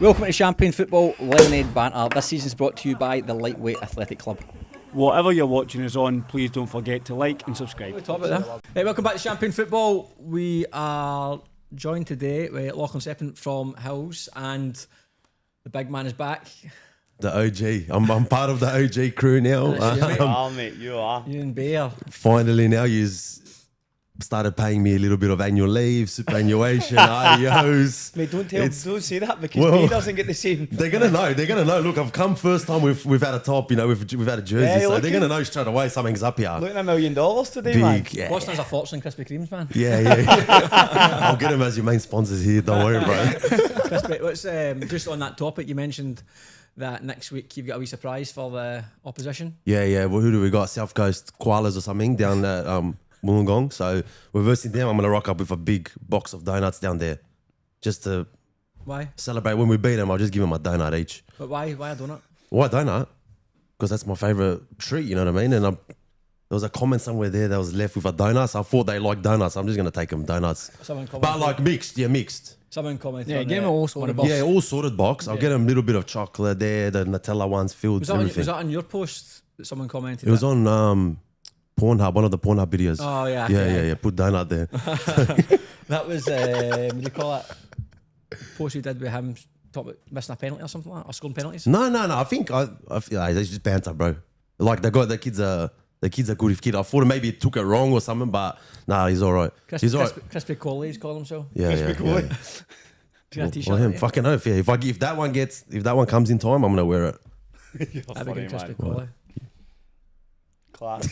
Welcome to Champagne Football Lemonade Banter. This season is brought to you by the Lightweight Athletic Club. Whatever you're watching us on, please don't forget to like and subscribe. Right, welcome back to Champagne Football. We are joined today with Lachlan Sepping from Hills, and the big man is back. The OG. I'm part of the OG crew now. Mate, you are. You and Bear. Finally, now you've started paying me a little bit of annual leave, superannuation, RDOs. Mate, don't say that because he doesn't get the same. They're gonna know. Look, I've come first time we've had a top. You know, we've had a jersey, so they're gonna know straight away something's up here. Looking at $1 million today, Big, man. yeah. Boston's a fortune, Krispy Kremes, man. Yeah. I'll get them as your main sponsors here. Don't worry, bro. Crispy, what's just on that topic? You mentioned that next week you've got a wee surprise for the opposition. Yeah. Well, who do we got? South Coast Koalas or something down at Wollongong. So we're versing them. I'm gonna rock up with a big box of donuts down there, just to celebrate when we beat them. I'll just give them a donut each. But why a donut? Why donut? Because that's my favourite treat, you know what I mean? And there was a comment somewhere there that was left with a donut, so I thought they like donuts. I'm just going to take them donuts. But like mixed. Someone commented. Yeah, give them all sorted box. Yeah, all sorted box. I'll get them a little bit of chocolate there, the Nutella ones filled, Was everything. that on your post that someone commented? It was on Pornhub, one of the Pornhub videos. Oh, yeah. Yeah. Put donut there. That was, what do you call it? Post you did with him talking about missing a penalty or something like that, or scoring penalties? No. I think it's just banter, bro. Like the kids are good if kid. I thought maybe he took it wrong or something, but nah, he's all right. He's all right. Crispy Coley, he's calling himself. Yeah. Do you have a t-shirt? Him, fucking oath, yeah. If that one comes in time, I'm gonna wear it. That'd be good, Crispy Coley. Class.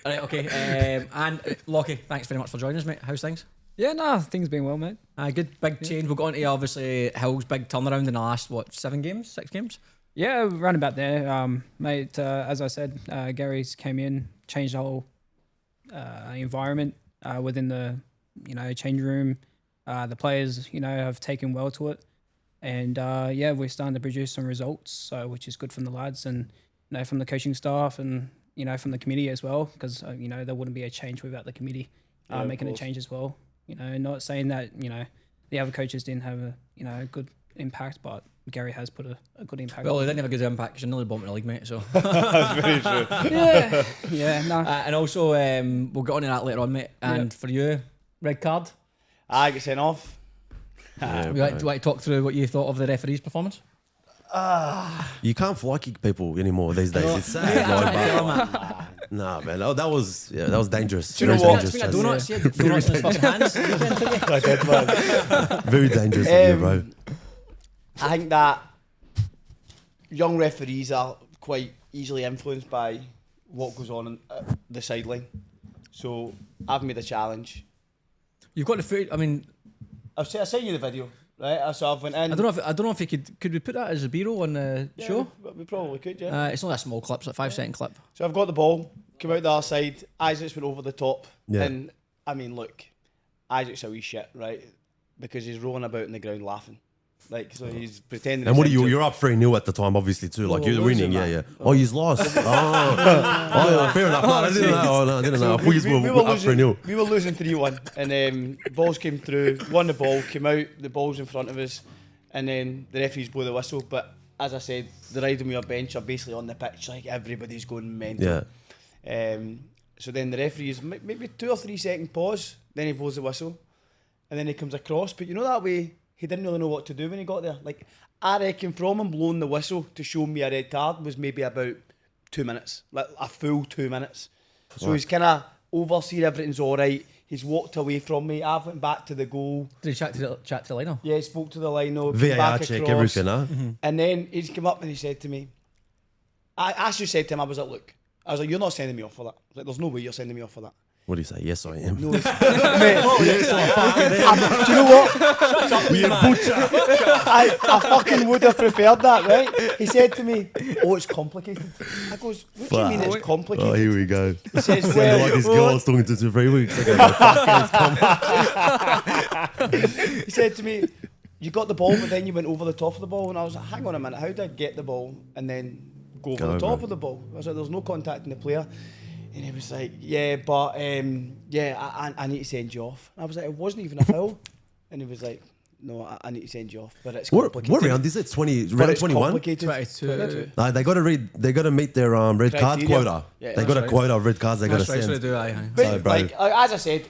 All right, okay. And Lockie, thanks very much for joining us, mate. How's things? Yeah, things been well, mate. Good, big change. We'll go on to obviously Hill's big turnaround in the last 6 games? Yeah, round about there, mate. As I said, Gary's came in, changed the whole environment within the change room. The players have taken well to it, and we're starting to produce some results, so which is good from the lads and from the coaching staff and from the committee as well, because there wouldn't be a change without the committee making a change as well. Not saying that the other coaches didn't have a good impact, but Gary has put a good impact. Well, he didn't have a good impact because you're nearly bumping the league, mate. So That's very true. Yeah, no. And also, we'll get on to that later on, mate. And for you, red card. I get sent off. Would you like to talk through what you thought of the referee's performance? You can't fly kick people anymore these days. It's sad. Nah, man, that was dangerous. Do you know what? Speaking of donuts, he had donuts in his fucking hands. I did, man. Very dangerous of you, bro. I think that young referees are quite easily influenced by what goes on the sideline. So I've made a challenge. You've got the foot. I mean, I sent you the video, right? So I went in. I don't know if you could we put that as a B-roll on the show? We probably could, yeah. It's only a small clip, it's like 5-second clip. So I've got the ball, come out the other side, Isaac's went over the top. Yeah. And I mean, look, Isaac's a wee shit, right? Because he's rolling about in the ground laughing. So he's pretending. And what are you? You're up 3-0 at the time, obviously too. Like you're winning, yeah. Oh, he's lost. Fair enough. No, I didn't know. I thought you were up 3-0. We were losing 3-1, and balls came through. Won the ball, came out. The ball's in front of us, and then the referees blew the whistle. But as I said, the ride and we are bench are basically on the pitch, like everybody's going mental. Yeah. So then the referees maybe 2 or 3 second pause. Then he blows the whistle, and then he comes across. But that way. He didn't really know what to do when he got there. Like, I reckon from him blowing the whistle to show me a red card was maybe about 2 minutes. Like, a full 2 minutes. So he's kind of overseen everything's all right. He's walked away from me. I went back to the goal. Did he chat to the liner? Yeah, he spoke to the liner. VAR check, across, everything, huh? Mm-hmm. And then he's come up and he said to me, I actually said to him, I was like, you're not sending me off for that. Like, there's no way you're sending me off for that. What do you say? Yes, I am. No, mate, do you know what? You butcher. I fucking would have preferred that, right? He said to me, "Oh, it's complicated." I goes, "What do you mean it's complicated?" Oh, here we go. He says, Sounded like this girl I was talking to 3 weeks ago. He said to me, "You got the ball, but then you went over the top of the ball." And I was like, "Hang on a minute, how did I get the ball and then go over the top of the ball?" I was like, "There's no contact in the player." And he was like, "Yeah, but I need to send you off." And I was like, "It wasn't even a foul." And he was like, no, I need to send you off. But it's What complicated. round is it? 20, But round it's 21? complicated. 22. No, they got to read. They got to meet their red card Criteria. quota. Yeah, they that's got a right. quota of red cards they got to That's right, so they send. do, aye. But So, bro. like as I said,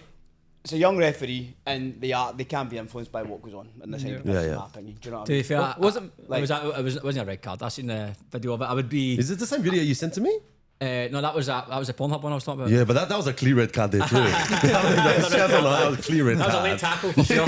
it's a young referee, and they can be influenced by what goes on in the side of Yeah, in yeah. my opinion. Do you know what To I be mean? fair, Like- it wasn't a red card. I seen the video of it. I would be. Is it the same video you sent to me? No, that was a Pornhub one I was talking about. Yeah, but that was a clear red card there too. that was a clear red That was a late card. tackle for sure.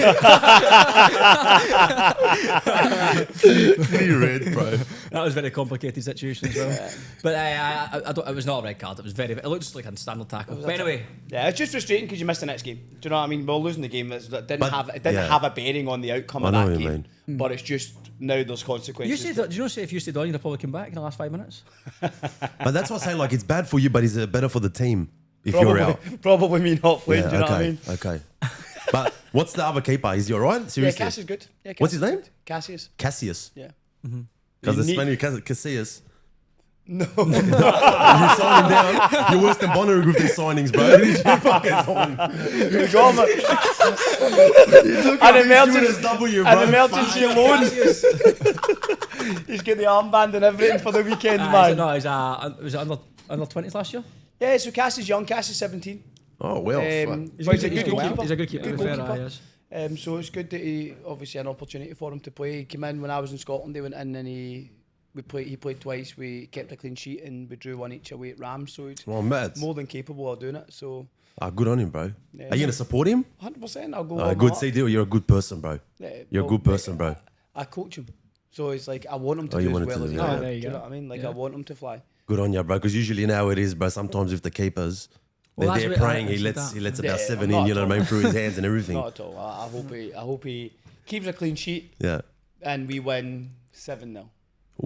Clear red, bro. That was a very complicated situation as well. But I don't, it was not a red card. It was it looked just like a standard tackle. But anyway, Yeah, it's just frustrating because you missed the next game. Do you know what I mean? We're losing the game. That didn't But- have yeah. have a bearing on the outcome I of know that what you game. But it's just now there's consequences. do you know say if you stayed on, you'd have probably come back in the last 5 minutes? But that's what I'm saying. Like, it's bad for you, but it's better for the team if you're out. Probably me not playing. Yeah, do you know okay, what I mean? okay. But what's the other keeper? Is he alright? Yeah, Seriously? Cass is good. Yeah, What's his Cass is name? good. Cassius. Cassius. Yeah. Because the You need- Spanish Cassius. No. You sign him down. You're worse than Bonnaroo with these signings, bro. Who did you fucking sign? You got him. An emergency. W, bro. An emergency loan. He's got the armband and everything for the weekend, man. No, was it under 20s last year? Yeah, so Cass is young. Cass is 17. Oh, well. fuck. He's a good goalkeeper. He's a good keeper. Good To be fair, goalkeeper. yes. So it's good that he obviously an opportunity for him to play. He came in when I was in Scotland. He went in and he played twice. We kept a clean sheet and we drew one each away at Rams. So he's Well, mad. more than capable of doing it. So Good on him, bro. Yeah. Are you going to support him? 100%, I'll go. warm him Good. up. See, deal. You're a good person, bro. Yeah, You're a well, good person, bro. I coach him, so it's like I want him to Oh, you do as want him well to as do he that. can. Oh, there you Do you go. know what I mean? Like Yeah. I want him to fly. Good on you, bro. Because usually now it is, bro. Sometimes with the keepers, Well, they're that's there what- praying. I He see lets that. about Yeah, 7 not in. You at know what I mean, through his hands and everything. Not at all. I hope he keeps a clean sheet Yeah. and we win 7-0.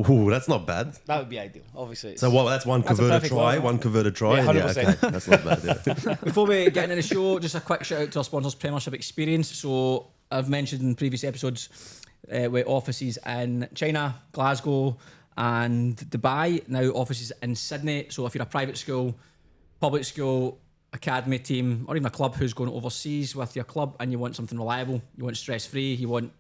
Ooh, that's not bad. That would be ideal. Obviously. So what? That's one That's a converted perfect try. goal. One converted try. Yeah, and 100%. okay. That's not bad. Yeah. Before we get into the show, just a quick shout out to our sponsors, Premiership Experience. So I've mentioned in previous episodes with offices in China, Glasgow, and Dubai. Now offices in Sydney. So if you're a private school, public school, academy team, or even a club who's going overseas with your club, and you want something reliable, you want stress free, you want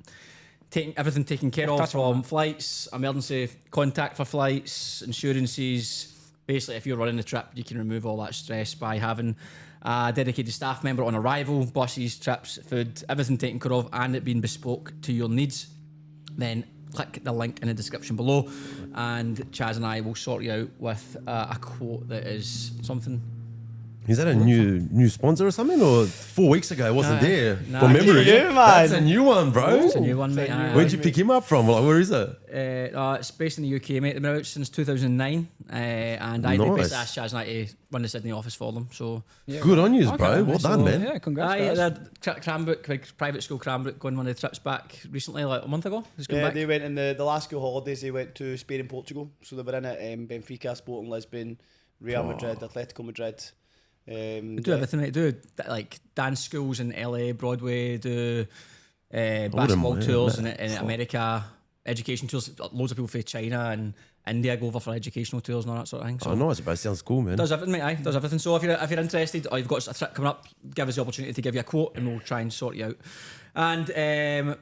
everything taken care of, Touch on from flights, emergency contact for flights, insurances. Basically, if you're running the trip, you can remove all that stress by having a dedicated staff member on arrival, buses, trips, food, everything taken care of, and it being bespoke to your needs. Then click the link in the description below, and Chaz and I will sort you out with a quote that is something. Is that a new sponsor or something? Or 4 weeks ago it wasn't Nah. there? Nah. From memory. You, man. That's a new one, bro. It's a new one, mate. Where'd you pick him up from? Like, where is it? It's based in the UK, mate. They've been out since 2009, and I Nice. basically asked Chaz and I to run the Sydney office for them. So, Good on you, bro. Okay, Well so, done, man. Yeah, congrats. aye, guys. the Cranbrook, like, private school Cranbrook, going on one of the trips back recently, like a month ago. He's come Yeah, back. they went in the last school holidays. They went to Spain and Portugal. So they were in it. Benfica, Sporting Lisbon, Real Madrid, Atletico Madrid. They do everything, mate. Do like dance schools in LA, Broadway, do basketball mind, tours in, yeah. America, education tours. Loads of people from China and India go over for educational tours and all that sort of thing. So Oh, nice, bro. Sounds cool, man. does everything, mate. Aye, does everything. So if you're interested, or you've got a trip coming up, give us the opportunity to give you a quote, and we'll try and sort you out. And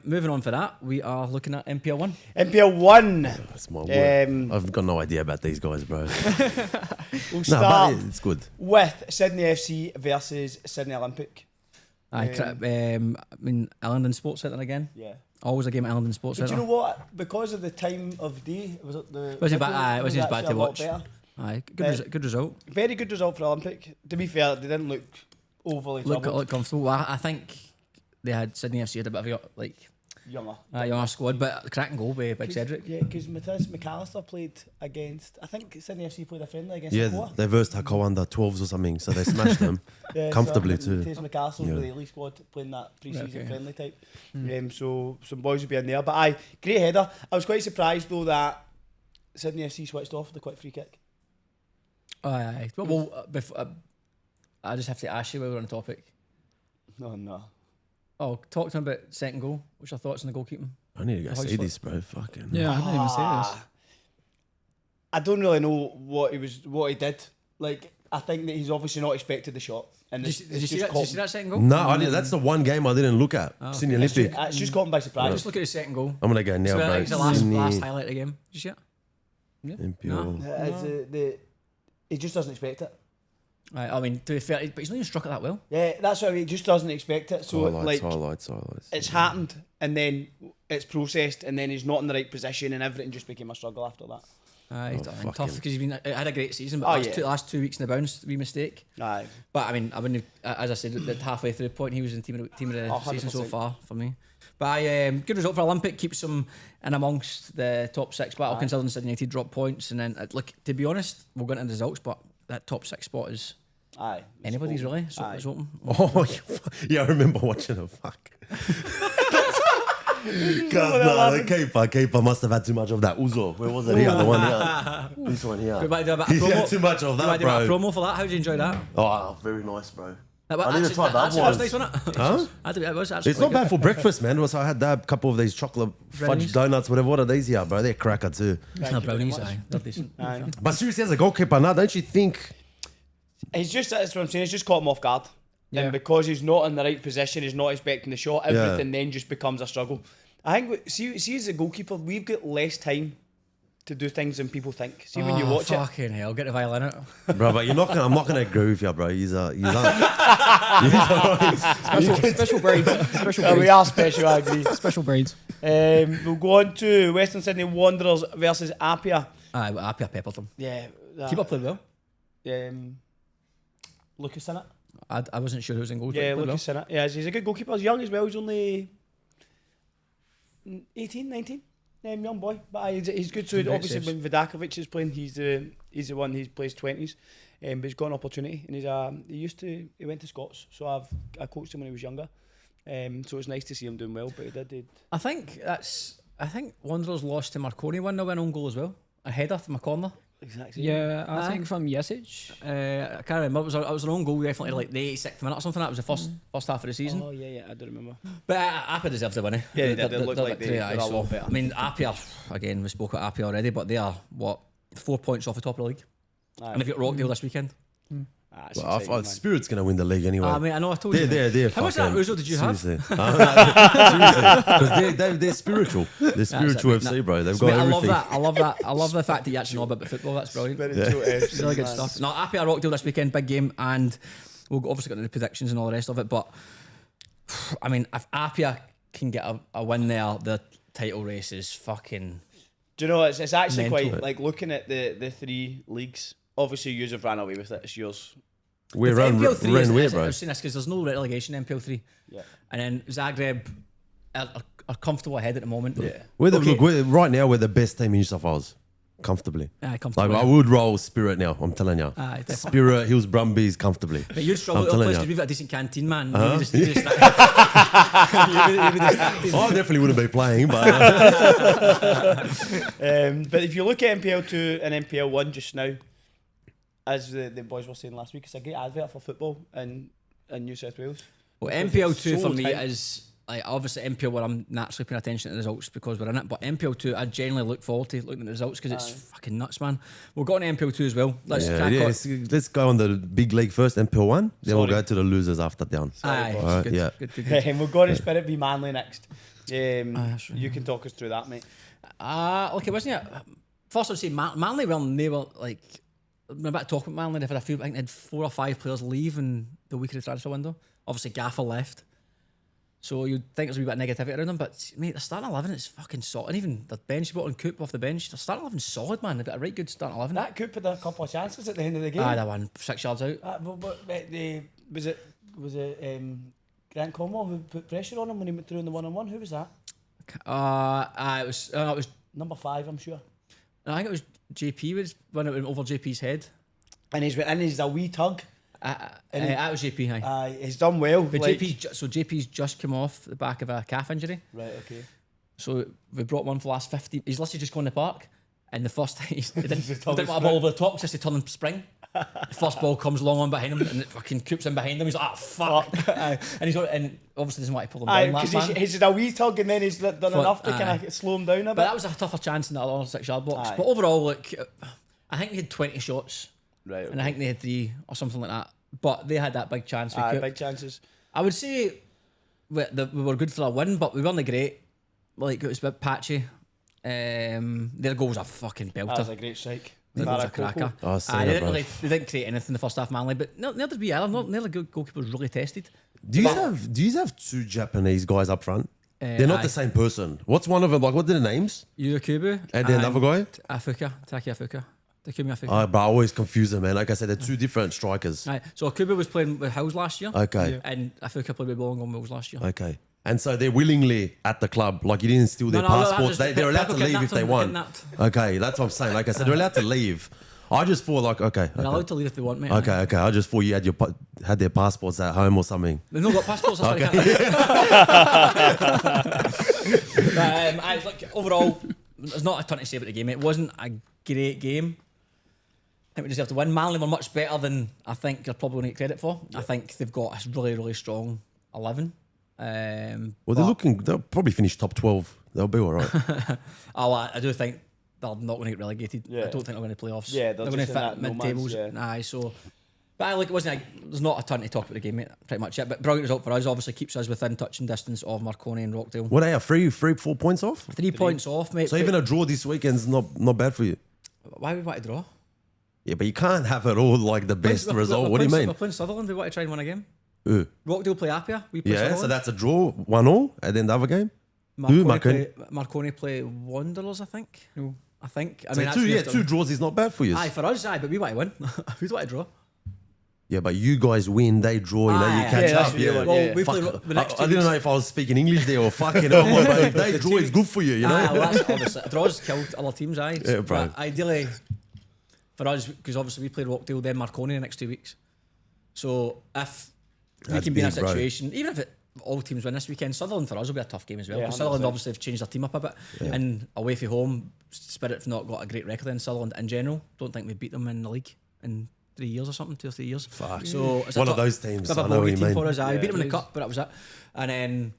moving on for that, we are looking at NPL 1. NPL 1. That's my word. Um, I've got no idea about these guys, bro. We'll No, start but it's good. with Sydney FC versus Sydney Olympic. Aye, I mean, Allendon Sports Centre again. Yeah. Always a game at Allendon Sports But do Centre. you know what? Because of the time of day, was it the? Was it bad? Liverpool Aye, it was just bad actually to a lot watch. better. Aye, Yeah. good result. Very good result for Olympic. To be fair, they didn't look overly troubled. Look comfortable. Well, I think they had Sydney FC had a bit of a like Younger. younger squad, but cracking goal by Big Cedric. Yeah, because Macarthur played against. I think Sydney FC played a friendly against Yeah, Nikola. they versed Hako under 12s or something, so they smashed them Yeah, comfortably so too. Macarthur Yeah. with the elite squad playing that pre-season Okay. friendly type. So some boys will be in there. But aye, great header. I was quite surprised though that Sydney FC switched off with a quick free kick. Aye. Well, I just have to ask you while we're on the topic. No. Oh, talk to him about second goal. What's your thoughts on the goalkeeping? I need to go How see you this, bro. Fucking. Yeah, I didn't even see this. I don't really know what he did. Like I think that he's obviously not expected the shot. And Did you see that second goal? No, I didn't. That's the one game I didn't look at. Sydney Olympic. It's just caught him by surprise. Just look at the second goal. I'm gonna go now, bro. It's the last highlight of the game. Did you see it? NPL. He just doesn't expect it. Right, I mean, to be fair, but he's not even struck it that well. Yeah, that's what I mean. He just doesn't expect it. So Highlights. it's happened, and then it's processed, and then he's not in the right position, and everything just became a struggle after that. He's tough because he had a great season, but last 2 weeks in the bounce, wee mistake. Aye. But I mean, I wouldn't. As I said, at halfway through the point, he was in team of the season so far for me. But good result for Olympic, keeps him in amongst the top 6 battle, considering Sydney United drop points. And then, look, to be honest, we'll go into the results, but that top 6 spot is anybody's really. So it's open. Oh, yeah, I remember watching it. Fuck. The keeper must have had too much of that Uzo. Where was it? Here, the one here. This one here. He had too much of that, bro. Promo for that? How did you enjoy that? Oh, very nice, bro. I need to try that one. That was nice, wasn't it? Huh? It was actually it's not bad for breakfast, man. I had that couple of these chocolate fudge donuts, whatever. What are these here, bro? They're cracker too. It's not brownies, they're decent. But seriously, as a goalkeeper now, don't you think? He's just, that's what I'm saying, he's just caught him off guard. Yeah. And because he's not in the right position, he's not expecting the shot, everything then just becomes a struggle. I think, see as a goalkeeper, we've got less time to do things than people think. See when you watch it. Fucking hell, get the violin out. Bro, but I'm not gonna agree with you, bro. He's special breeds. Special breeds. We are special, I agree. Special breeds. We'll go on to Western Sydney Wanderers versus Apia. Aye, but Apia peppered them. Yeah. Keeper played well. Lucas in it. I wasn't sure who was in goal. Yeah, Lucas in it. Yeah, he's a good goalkeeper. He's young as well. He's only 18, 19. Young boy, but he's good. So obviously when Vidakovic is playing, he's the one he plays 20s, but he's got an opportunity, and he went to Scots, so I coached him when he was younger, so it's nice to see him doing well. But he did. I think Wanderers lost to Marconi 1-0 own goal as well, a header from a corner. Exactly. Yeah, I think from Jesic. I can't remember. It was an own goal, definitely like the 86th minute or something. That was the first half of the season. Oh yeah, I do remember. But Apia deserves the win. Yeah, they look like they're a lot better. I mean, Apia again. We spoke about Apia already, but they are 4 points off the top of the league, and they've got Rockdale this weekend. Well, Spirit's going to win the league anyway. I mean, I know I told you. They're how much of that result did you have? Seriously. Because they're spiritual. They're spiritual FC, bro. They've got everything. I love that. I love the fact that you actually know about football. That's brilliant. It's really good stuff. Now, Apia Rockdale this weekend, big game, and we'll obviously get into the predictions and all the rest of it. But I mean, if Apia can get a win there, the title race is fucking. Do you know it's actually mental. Quite like looking at the 3 leagues. Obviously, you have ran away with it. It's yours. We ran where, bro? I've seen this because there's no relegation in NPL 3. Yeah. And then Zagreb are comfortable ahead at the moment. Yeah. Right now, we're the best team in New South Wales. Comfortably. Comfortably. Like, I would roll Spirit now, I'm telling you. Spirit, Hills, Brumbies, comfortably. But you'd struggle at other places because we've got a decent canteen, man. I definitely wouldn't be playing, but... but if you look at NPL 2 and NPL 1 just now, as the boys were saying last week, it's a great advert for football in New South Wales. Well, NPL 2 for me is... Like, obviously, NPL 1, I'm naturally paying attention to the results because we're in it. But NPL 2, I generally look forward to looking at the results because it's fucking nuts, man. We'll go on to NPL 2 as well. Let's go on the big league first, NPL 1. Then we'll go to the losers after down. Good. And we'll go on to Spirit v Manly next. You can talk us through that, mate. Okay, wasn't it? First, I'd say Manly, they were like... I'm about to talk about Manly. They've had I think they had 4 or 5 players leave in the week of the transfer window. Obviously, Gaffer left. So you'd think there's a wee bit of negativity around them, but mate, the starting 11 is fucking solid. And even the bench, brought on Coop off the bench. The starting 11 is solid, man. They've got a right good starting 11. That Coop had a couple of chances at the end of the game. That one 6 yards out. Was it Grant Conwell who put pressure on him when he went through in the 1-on-1? Who was that? It was number 5, I'm sure. I think it was JP when it went over JP's head. And he's a wee tug. That was JP, he's done well. But JP's just come off the back of a calf injury. Right, okay. So we brought one for the last 50. He's literally just gone in the park, and the first he didn't want a ball over the top, just to turn and spring. The first ball comes along on behind him, and it fucking Coops in behind him. He's like, fuck. And obviously doesn't want to pull him down. Because he's a wee tug, and then he's done enough to kind of slow him down a bit. But that was a tougher chance in that other 6 yard box. But overall, look, I think we had 20 shots. Right. And I think they had 3 or something like that. But they had that big chance. Big chances. I would say we were good for a win, but we weren't great. Like, it was a bit patchy. Their goal was a fucking belter. That was a great strike. Their goal was a cracker. They didn't create anything in the first half, Manly, but neither did we either. Neither goalkeeper was really tested. Do you have 2 Japanese guys up front? They're not the same person. What's one of them? Like, what are the names? Yurukubu. And then another guy? Taki Afuka. Takumi Afuka. Oh, but I always confuse them, man. Like I said, they're 2 different strikers. Right. So Akubu was playing with Hills last year. Okay. And Afuka played with Wollongong Mills last year. Okay. And so they're willingly at the club. Like, you didn't steal their passports. They're allowed to leave if they want. Okay, that's what I'm saying. Like I said, they're allowed to leave. I just thought, like, okay. They're allowed to leave if they want, mate. Okay. I just thought you had their passports at home or something. They've not got passports. That's Look, overall, there's not a ton to say about the game. It wasn't a great game. I think we deserve to win. Manly were much better than I think you're probably going to get credit for. I think they've got a really, really strong 11. They'll probably finish top 12. They'll be all right. I do think they're not going to get relegated. Yeah. I don't think they're going to playoffs. Yeah, they're going to fit mid-tables. But it wasn't. There's not a ton to talk about the game, mate. Pretty much it. But brilliant result for us. Obviously keeps us within touching distance of Marconi and Rockdale. What are you? 4 points off? 3 points off, mate. So even a draw this weekend's not bad for you. Why would we want to draw? Yeah, but you can't have it all like the best result. What do you mean? We're playing Sutherland. We want to try and win a game. Who? Rockdale play Apia. We play Sutherland. So that's a draw, 1-1, and then the other game. Marconi play Wanderers, I think. No, I think. I mean, 2 draws is not bad for you. Aye, for us, but we want to win. We want to draw. Yeah, but you guys win, they draw, you catch up. Yeah. Well, we play the next 2 I didn't know if I was speaking English there or fucking hell, but if they draw, it's good for you, you know? Well, that's obviously. Draws killed other teams, aye. Yeah, bro. But ideally, for us, because obviously we play Rockdale, then Marconi the next 2 weeks. So if we can be in a situation, even if all teams win this weekend, Sutherland for us will be a tough game as well. Because Sutherland obviously have changed their team up a bit. Yeah. And away from home, Spirit have not got a great record in Sutherland in general. Don't think we beat them in the league in 3 years or something, 2 or 3 years. Fuck. So it's one of those teams. It's a bogey team for us. We beat them in the cup, but that was it. And then,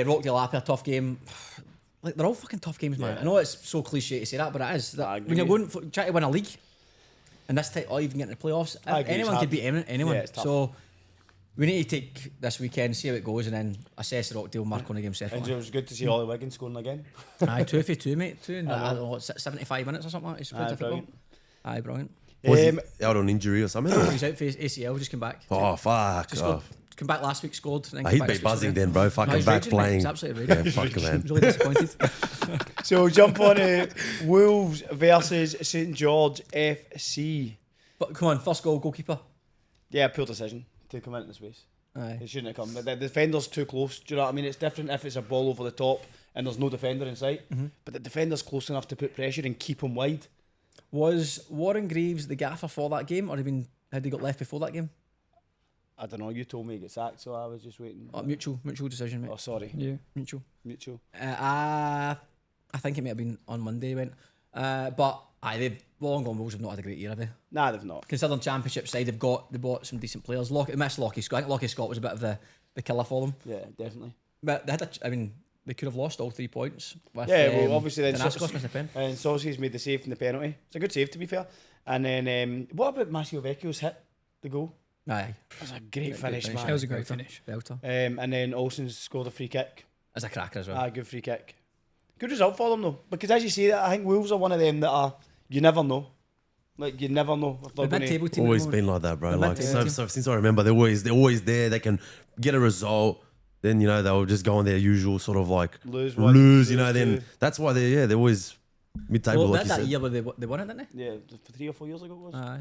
Rockdale Apia, tough game. Like, they're all fucking tough games, man. I know it's so cliche to say that, but it is. When you're going for trying to win a league, and this type, or even get in the playoffs, anyone could beat anyone. Yeah, so we need to take this weekend, see how it goes, and then assess the Rockdale Marconi game separately. And it was good to see Ollie Wiggins scoring again. Aye, 2 for 2, mate. 2 in 75 minutes or something like that. Brilliant. Aye, brilliant. Was he out on injury or something? He's out for his ACL, just came back. Oh, fuck. Come back last week, scored. He'd be buzzing then, bro. Fucking back playing. He's absolutely raging. Yeah, fuck man. Really disappointed. So jump on Wolves versus St George FC. But come on, first goalkeeper. Yeah, poor decision to come into the space. Aye. It shouldn't have come. But the defender's too close. Do you know what I mean? It's different if it's a ball over the top and there's no defender in sight. Mm-hmm. But the defender's close enough to put pressure and keep him wide. Was Warren Greaves the gaffer for that game, or had he got left before that game? I don't know. You told me he got sacked, so I was just waiting. Mutual decision, mate. Oh, sorry. Yeah, mutual. I think it may have been on Monday. He went, but they've Wollongong Wolves have not had a great year, have they? Nah, they've not. Considering Championship side, they bought some decent players. They missed Lockie Scott. I think Lockie Scott was a bit of the killer for them. Yeah, definitely. But they could have lost all 3 points. With, well, obviously then and Saucy's made the save from the penalty. It's a good save, to be fair. And then what about Massimo Vecchio's hit the goal? Aye, it was a great finish, man. That was a great finish. Belter. And then Olsen's scored a free kick. As a cracker as well. Good free kick. Good result for them though, because as you say that, I think Wolves are one of them that are you never know. Like you never know if they're going to. Always been like that, bro. Like so since I remember, they're always there. They can get a result. Then they'll just go on their usual sort of like lose. Then that's why they're always mid-table. Well, like that year where they won it, didn't they? Yeah, 3 or 4 years ago it was. Aye.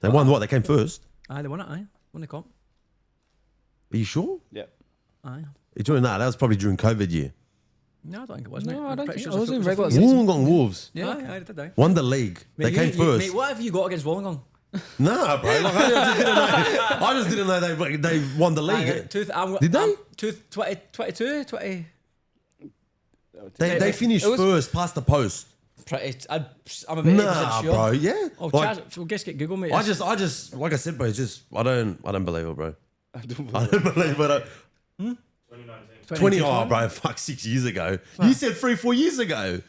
They won what? They came first. Aye, they won it. Aye, won the comp. Are you sure? Yeah. Aye. You're doing that? That was probably during COVID year. No, I don't think it was. No, mate. I don't think sure it was in regular Wollongong Wolves. Yeah, I did. I won the league. They came first. Mate, what have you got against Wollongong? Nah, bro. Like, I just didn't know they won the league. Did they? 22, 20. They finished first past the post. I'm a bit sure. Bro. Yeah. Oh, like, we'll just get Google, mate. I just like I said, bro. It's just I don't believe it, bro. I don't believe it. 20. Oh, bro. Fuck, 6 years ago. You said 3-4 years ago.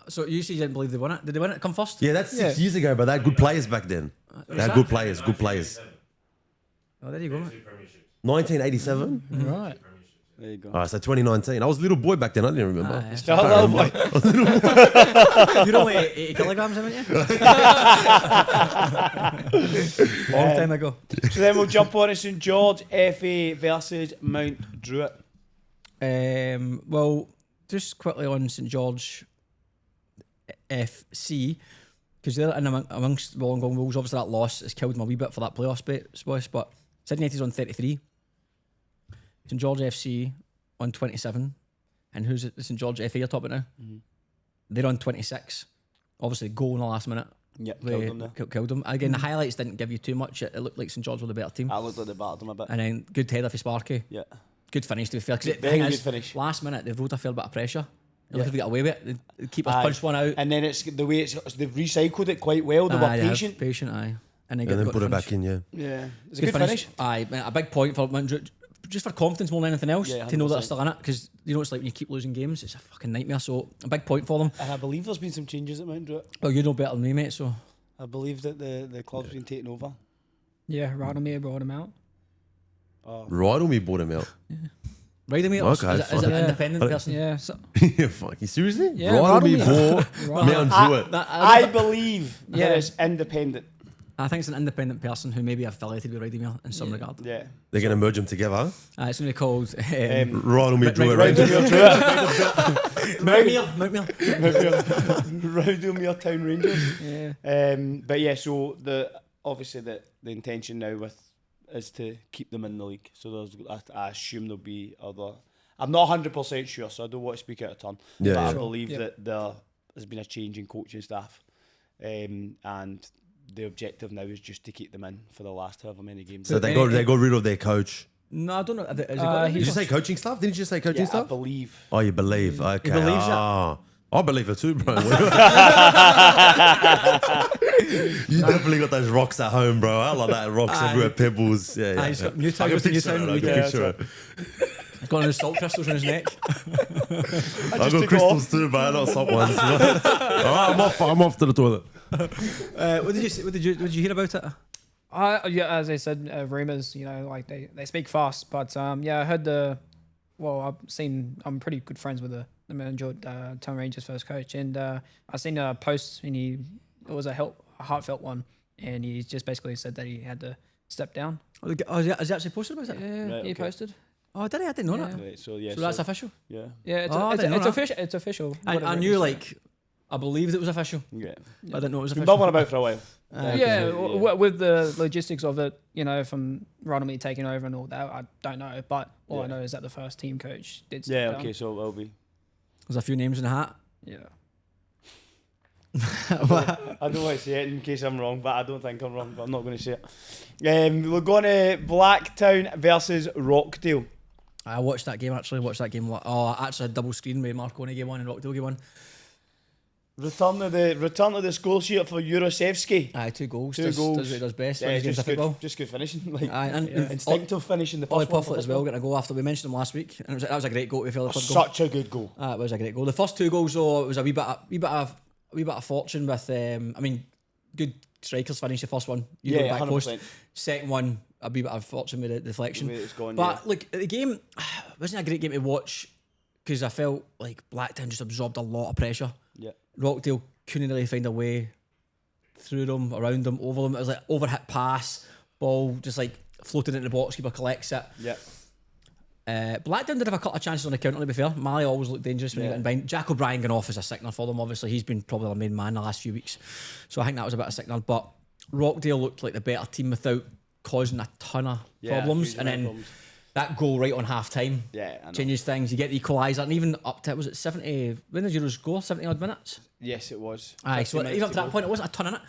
So you didn't believe they won it? Did they win it? Come first? Yeah, that's 6 years ago, but they had good players back then. They're good players. Good players. Oh, there you go. 1987. Right. There you go. All right, so 2019. I was a little boy back then. I didn't remember. Still a little boy. You're only 80 kilograms, haven't you? Long time ago. So then we'll jump on to St George FA versus Mount Druitt. Well, just quickly on St George FC, because they're in amongst the Wollongong Wolves. Obviously, that loss has killed them a wee bit for that playoff space, but Sydney United's on 33. St George FC on 27. And who's it? St George FA you're talking about now? They're on 26. Obviously, goal in the last minute. Yep, killed them there. Killed them. Again, the highlights didn't give you too much. It looked like St George were the better team. I looked like they battered them a bit. And then good header for Sparky. Yeah. Good finish, to be fair. 'Cause the Very thing good is, finish. last minute, they've rolled a fair bit of pressure. They Yeah. look to get away with it. The keeper's Aye. punched one out. And then it's the way they've recycled it quite well. They were Aye, they have patient. Patient, aye. And And then got put the it back finish. in, yeah. Yeah. It's a good finish. Aye, man, a big point for Madrid, just for confidence more than anything else, Yeah, to know that they're 100%. still in it. Because you know it's like when you keep losing games, it's a fucking nightmare. So a big point for them. And I believe there's been some changes at Mount Druitt. Well, you know better than me, mate. So I believe that the club's been taken over. Yeah, Radomir brought him out. Right on me, bought him out. right, mate. Okay, Is it an fine. independent person? Yeah. So, Yeah, fuck. You seriously? Yeah, right on me, Radomir. bought Mount Druitt. I believe Yeah. that it's independent. I think it's an independent person who may be affiliated with Rydymere in some regard. Yeah. They're going to merge them together. It's going to be called Right on me, Right- Druitt. right- Rangers. Mountmere. Rowdomere Town Rangers. yeah. But yeah, so obviously the intention now is to keep them in the league. So I assume there'll be other. I'm not 100% sure, so I don't want to speak out of turn. Yeah, but I yeah. believe Yep. that there has been a change in coaching staff, and the objective now is just to keep them in for the last however many games. So they got rid of their coach. No, I don't know. Has it he- got Did you say coaching staff? Didn't you just say coaching Yeah, I staff? believe. Oh, you believe? Okay. believes it? I believe it too, bro. You definitely got those rocks at home, bro. I like that. Rocks Aye. everywhere, pebbles. Yeah, yeah. he's got Newtown I can with the picture Newtown it. I can weekend. picture it. He's got those salt crystals on his neck. I just got took crystals too, but not salt ones. All right, I'm off to the toilet. What did you hear about it? Yeah, as I said, rumors. You know, like they speak fast. But yeah, I heard I'm pretty good friends with the manager, Town Rangers first coach, and I seen a post, and it was a heartfelt one, and he just basically said that he had to step down. Has he actually posted about it? Yeah, Right, he okay. posted. Oh, did he? I didn't know Yeah. that. Right, so yeah, So that's official. yeah, Yeah, it's, Oh, I it's, didn't know it's that. official. It's official. I Whatever knew, it is. like, I believed it was official. yeah. But I didn't know it was Been official. bubbling about for a while. Yeah, yeah. with the logistics of it, you know, from Radomir taking over and all that, I don't know. But all I Yeah. know is that the first team coach did step Yeah, down. okay, so it will be. There's a few names in the hat. Yeah. I don't want to say it in case I'm wrong, but I don't think I'm wrong, but I'm not going to say it. We're going to Blacktown versus Rockdale. I watched that game, actually. I actually had double screen with Marconi game 1 and Rockdale game 1. Return to the score sheet for Jurasevski. Aye, 2 goals. Two Does goals. what he does best when Yeah, he's games of just football. good finishing. Like, Aye, and instinctive finish in the Ollie first one. Pufflet as well, getting a goal after we mentioned him last week. And that was a great goal to fill the third goal. Such a good goal. It was a great goal. The first 2 goals, though, it was a wee bit of fortune with. Good strikers finish the first one. You go Yeah, back post. 100%. Second one, a wee bit of fortune with the deflection. The way it's gone, But look, the game wasn't a great game to watch because I felt like Blacktown just absorbed a lot of pressure. Yeah. Rockdale couldn't really find a way through them, around them, over them. It was like overhit pass, ball just like floated into the box, keeper collects it. Yeah. Blackdown did have a couple of chances on the counter, to be fair. Mali always looked dangerous when he got in behind. Jack O'Brien going off is a sickener for them, obviously. He's been probably the main man the last few weeks. So I think that was a bit of a sickener. But Rockdale looked like the better team without causing a ton of problems. huge And amount of then problems. that goal right on half time Yeah, I know. changes things. You get the equaliser, and even up to, was it 70? When did Euros go? 70 odd minutes? Yes, it was. Aye, 50 so minutes even up to to that go. point, it wasn't a ton in it.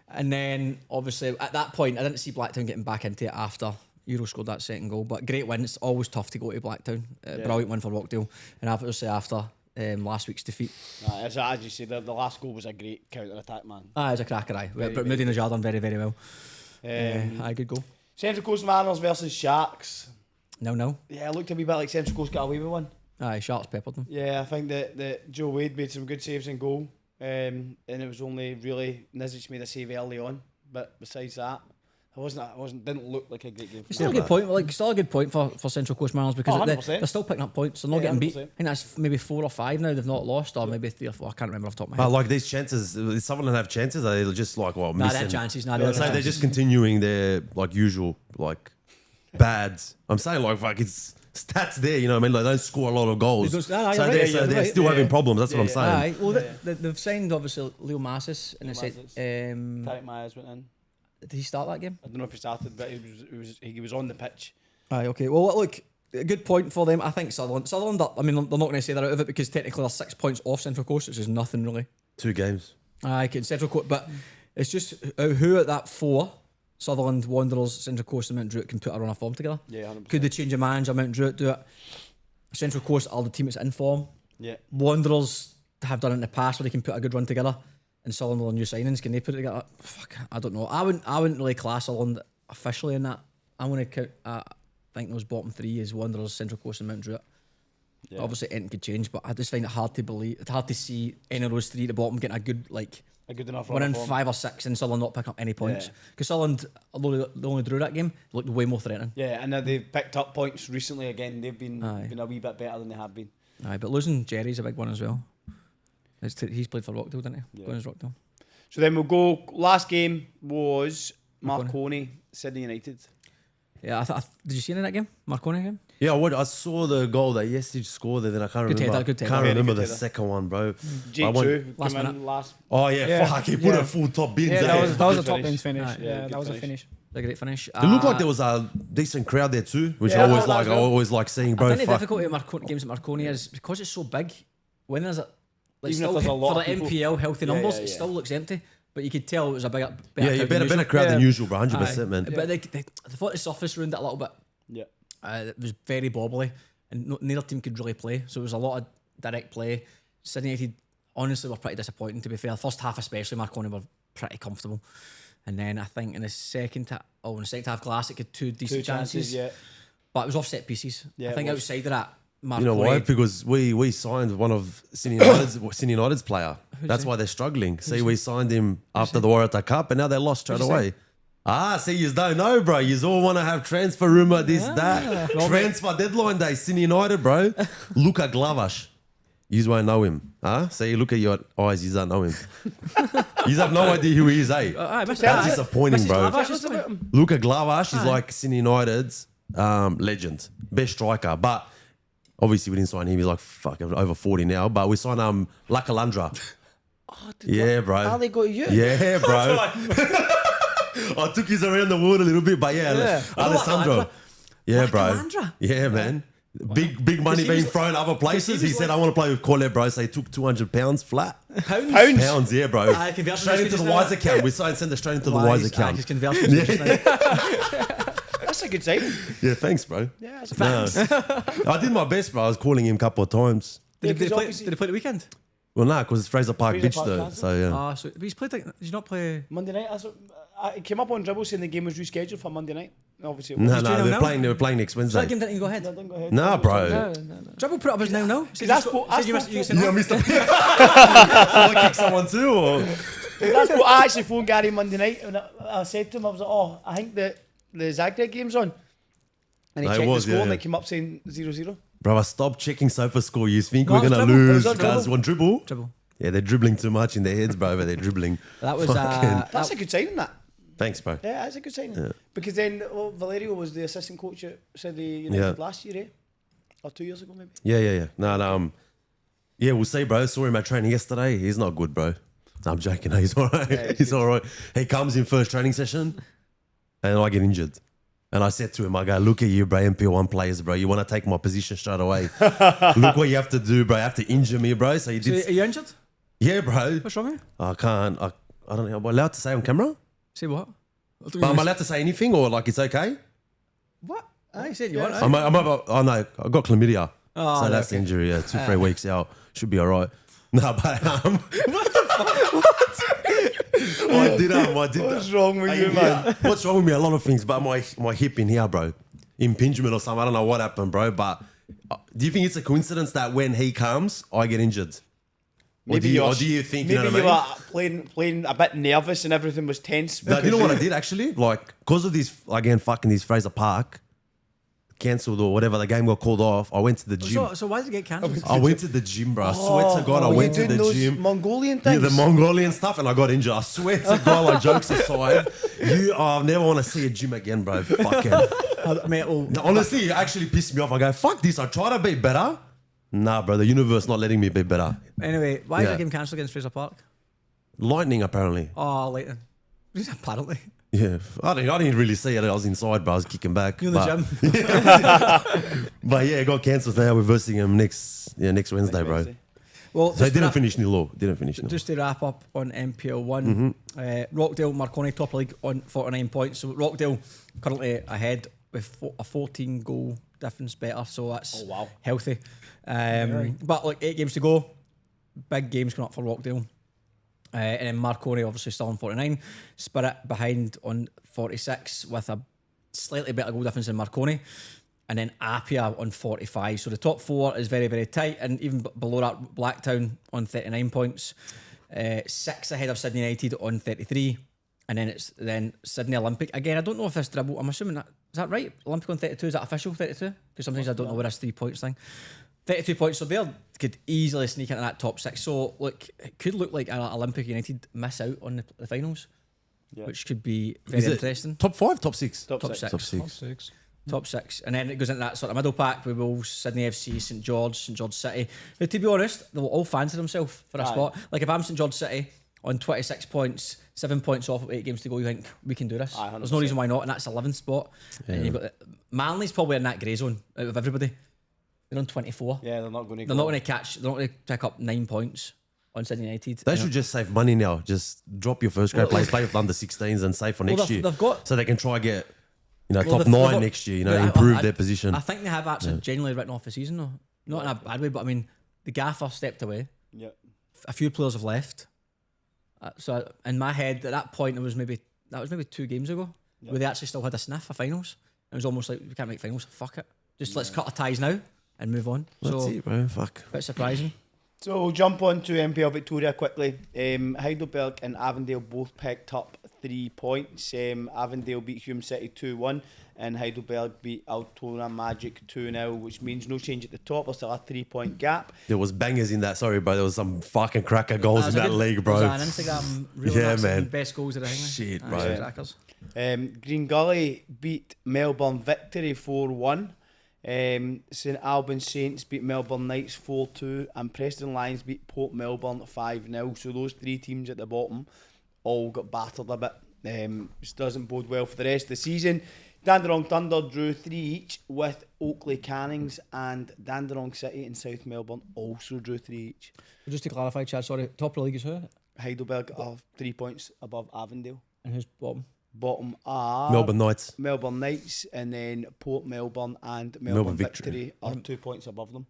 And then, obviously, at that point, I didn't see Blacktown getting back into it after Euro scored that second goal. But great win. It's always tough to go to Blacktown. Brilliant win for Rockdale. And obviously, after last week's defeat. As you say, the last goal was a great counter-attack, man. It was a cracker, aye. But very Moody and Najjar done very, very well. Um, Good goal. Central Coast Mariners versus Sharks. No. Yeah, it looked a wee bit like Central Coast got away with one. Aye, Sharks peppered them. Yeah, I think that Joe Wade made some good saves in goal. And it was only really Nizic made a save early on. But besides that, didn't look like a great game. It's still a good point. Like, still a good point for Central Coast Mariners because 100%. they're still picking up points. They're not getting beat. 100%. I think that's maybe 4 or 5 now. They've not lost, or maybe 3 or 4. I can't remember off the top of my But head. like these chances, if someone have chances, are they just like Nah, missing? they have chances. Nah, So they're just continuing their like usual like bad. I'm saying like fuck, it's stats there. You know what I mean? Like they don't score a lot of goals, They so don't- you're right, they're right. still having problems. That's what I'm saying. Aye, well, they've signed obviously Leo Massis, and Leo it's Tarek Myers went in. did he start that game? I don't know if he started, but he was on the pitch. Aye, okay. Well, look, a good point for them. I think Sutherland. I mean, they're not going to say they're out of it because technically they're 6 points off Central Coast, which is nothing really. 2 games. Aye, in Central Coast, but it's just who at that 4, Sutherland, Wanderers, Central Coast, and Mount Druitt can put a run of form together. Yeah, 100%. Could they change a manager? Mount Druitt do it. Central Coast are the team that's in form. Yeah. Wanderers have done it in the past where they can put a good run together. And Sutherland are new signings. Can they put it together? Fuck, I don't know. I wouldn't really class Sutherland officially in that. I'm going to count. I think those bottom 3 is Wanderers, Central Coast, and Mount Druitt. Yeah. Obviously, anything could change, but I just find it hard to believe. It's hard to see any of those 3 at the bottom getting a good A good enough winning run of form. 5 or 6 and Sutherland not picking up any points. Yeah. Because Sutherland, although they only drew that game, looked way more threatening. Yeah, and they've picked up points recently again. They've been Aye. a wee bit better than they have been. Aye, but losing Jerry's a big one as well. He's played for Rockdale, didn't he? Yeah. Going as Rockdale. So then we'll go. Last game was Marconi, Sydney United. Yeah, did you see any of that game? Marconi game? Yeah, I saw the goal that Yestage scored there, then I can't Good remember. header, good header. Can't Very remember good the header. second one, bro. J2 Last came in minute. last. Oh yeah, Yeah. fuck! He put Yeah. a full top bins Yeah, there. that was a Good top finish. ends finish. Aye. Yeah, Yeah, that good was a finish. finish. A great finish. It looked like there was a decent crowd there too, which Yeah, I always that like. was I good. always like seeing, I bro. think the Fuck. difficulty of games at Marconi is because it's so big. When there's a like Even if still there's a lot for of the people- NPL healthy Yeah, numbers, yeah, it yeah. still looks empty. But you could tell it was a bigger Yeah, you better than crowd than Yeah. usual, bro. 100%, man. But they thought the surface ruined it a little bit. Yeah. It was very bobbly, and neither team could really play. So it was a lot of direct play. Sydney United honestly were pretty disappointing, to be fair. First half especially, Marconi were pretty comfortable. And then I think in the second half, Classic had 2 decent chances. Yeah. But it was off set pieces. Yeah, I think it was. outside of that, You Marconi... know why? Because we signed one of Sydney United's player. That's why they're struggling. See, we signed him after the Waratah Cup, and now they lost straight away. See, you don't know, bro. You all want to have transfer rumour, this, that. Transfer deadline day, Sydney United, bro. Luka Glavash. You won't know him. See, look at your eyes. You don't know him. You have no idea who he is, eh? That's disappointing, bro. Luka Glavash is like Sydney United's legend, best striker. But obviously we didn't sign him. He's like over 40 now. But we signed Lakalandra. Yeah, bro. How they go to you? Yeah, bro. I took his around the world a little bit, but yeah. Alessandro. Yeah, bro. Lakalandra? Yeah, man. Big money being thrown other places. He said, I want to play with Corlet, bro. So he took £200 flat. Pounds, yeah, bro. conversion Straight into just the now. Wise account. We sent it straight into the Wise account. His conversion just now. That's a good sign. Yeah, thanks, bro. Yeah, that's No. I did my best, bro. I was calling him a couple of times. Did he obviously- play the weekend? Well, nah, because Fraser Park Fraser bitched Park it. cancelled. So, yeah. So he's played. Did you not play? Monday night. It came up on Dribble saying the game was rescheduled for Monday night. Obviously, it No, was. no, doing they now? were playing next So that Wednesday. game didn't even go ahead. No, don't go ahead. Nah, bro. Dribble put up his now. I spoke- I You spoke missed to- Yeah, Mr. P. I kick someone too, or? That's what I actually phoned Gary Monday night and I said to him, I was like, oh, I think the Zagreb game's on. And he No, it checked was, the score and yeah. it came up saying 0-0. Bro, I stopped checking Sofa score. You think No, we're it was going to dribble. It lose? was on Guys, dribble. one dribble? Dribble. Yeah, they're dribbling too much in their heads, bro, but they're dribbling. That was That's a good sign, that. Thanks, bro. Yeah, that's a good sign. Because then Valerio was the assistant coach at Sydney United Yeah. last year, eh? Or 2 years ago, maybe. Yeah. No, yeah, we'll see, bro. Saw him at training yesterday. He's not good, bro. No, I'm joking. No, he's all right. Yeah, he's all right. He comes in first training session and I get injured. And I said to him, I go, look at you, bro, NPL1 players, bro. You want to take my position straight away. Look what you have to do, bro. You have to injure me, bro. So you So did. are you injured? Yeah, bro. What's wrong with you? I can't. I don't know. Am I allowed to say on camera? Say what? But am I allowed to say anything or like it's okay? What? I said you what? I'm about, oh no, I got chlamydia. Oh, So that's the okay. injury, yeah. 2-3 weeks out. Should be all right. No, but I did What's wrong with Hey, you, man? What's wrong with me? A lot of things, but my hip in here, bro. Impingement or something. I don't know what happened, bro. But do you think it's a coincidence that when he comes, I get injured? Or do you think, maybe you know what I mean? were playing a bit nervous and everything was tense. No, you know what I did actually? Like, because of this, again, fucking this Fraser Park cancelled or whatever, the game got called off. I went to the gym. So why did it get cancelled? I went to the gym, bro. I swear to God, I went to the those gym. Mongolian things? Yeah, the Mongolian stuff, and I got injured. I swear to God, like, jokes aside, I never want to see a gym again, bro. Fucking. Mate, No, honestly, it actually pissed me off. I go, fuck this. I try to be better. Nah, bro, the universe not letting me be better. Anyway, why is the game cancelled against Fraser Park? Lightning, apparently. Oh, lightning. Apparently. Yeah, I didn't really see it. I was inside, but I was kicking back. You're in the gym. But yeah, it got cancelled. Now we're versing him next Wednesday, bro. Well, So it didn't finish nil. Didn't finish nil. Just to wrap up on NPL 1, Rockdale, Marconi, top of league on 49 points. So Rockdale currently ahead with a 14 goal difference better. So that's healthy. But like 8 games to go. Big games coming up for Rockdale. And then Marconi obviously still on 49. Spirit behind on 46 with a slightly better goal difference than Marconi. And then Apia on 45. So the top 4 is very, very tight. And even below that, Blacktown on 39 points. 6 ahead of Sydney United on 33. And then it's Sydney Olympic. Again, I don't know if this dribble, I'm assuming is that right? Olympic on 32, is that official 32? Because sometimes I don't know where this 3 points thing. 32 points, so they could easily sneak into that top 6. So look, it could look like Olympic United miss out on the finals, which could be very interesting. Top 5, top 6? Top six. Top 6. And then it goes into that sort of middle pack with Wolves, Sydney FC, St George City. Now, to be honest, they will all fancy themselves for a spot. Like if I'm St George City on 26 points, 7 points off with 8 games to go, you think we can do this? There's no reason why not, and that's 11th spot. Yeah. And you've got Manly's probably in that grey zone out of everybody. They're on 24. Yeah, they're not going to. They're not going to catch. They're not going to pick up 9 points on Sydney United. They should just save money now. Just drop your first grade players, play with under 16s, and save for next year. They've got, so they can try get top 9 next year. Improve their position. I think they have actually genuinely written off the season though. Not in a bad way, but I mean the gaffer stepped away. Yeah. A few players have left. So in my head, at that point, that was maybe 2 games ago, where they actually still had a sniff of finals. It was almost like we can't make finals. Fuck it. Just let's cut our ties now and move on. That's it, bro. Fuck. Bit surprising. So we'll jump on to NPL Victoria quickly. Heidelberg and Avondale both picked up 3 points. Avondale beat Hume City 2-1 and Heidelberg beat Altona Magic 2-0, which means no change at the top. There's still a 3-point gap. There was bangers in that. Sorry, bro. There was some fucking cracker goals in that league, bro. On Instagram, really man. Best goals of the thing. Shit, bro. Green Gully beat Melbourne Victory 4-1. St Albans Saints beat Melbourne Knights 4-2 and Preston Lions beat Port Melbourne 5-0. So those 3 teams at the bottom all got battered a bit, which doesn't bode well for the rest of the season. Dandenong Thunder drew 3 each with Oakley Cannings, and Dandenong City and South Melbourne also drew 3 each. Just to clarify, Chad, sorry, top of the league is who? Heidelberg are 3 points above Avondale. And who's bottom? Bottom are Melbourne Knights, and then Port Melbourne and Melbourne Victory are 2 points above them.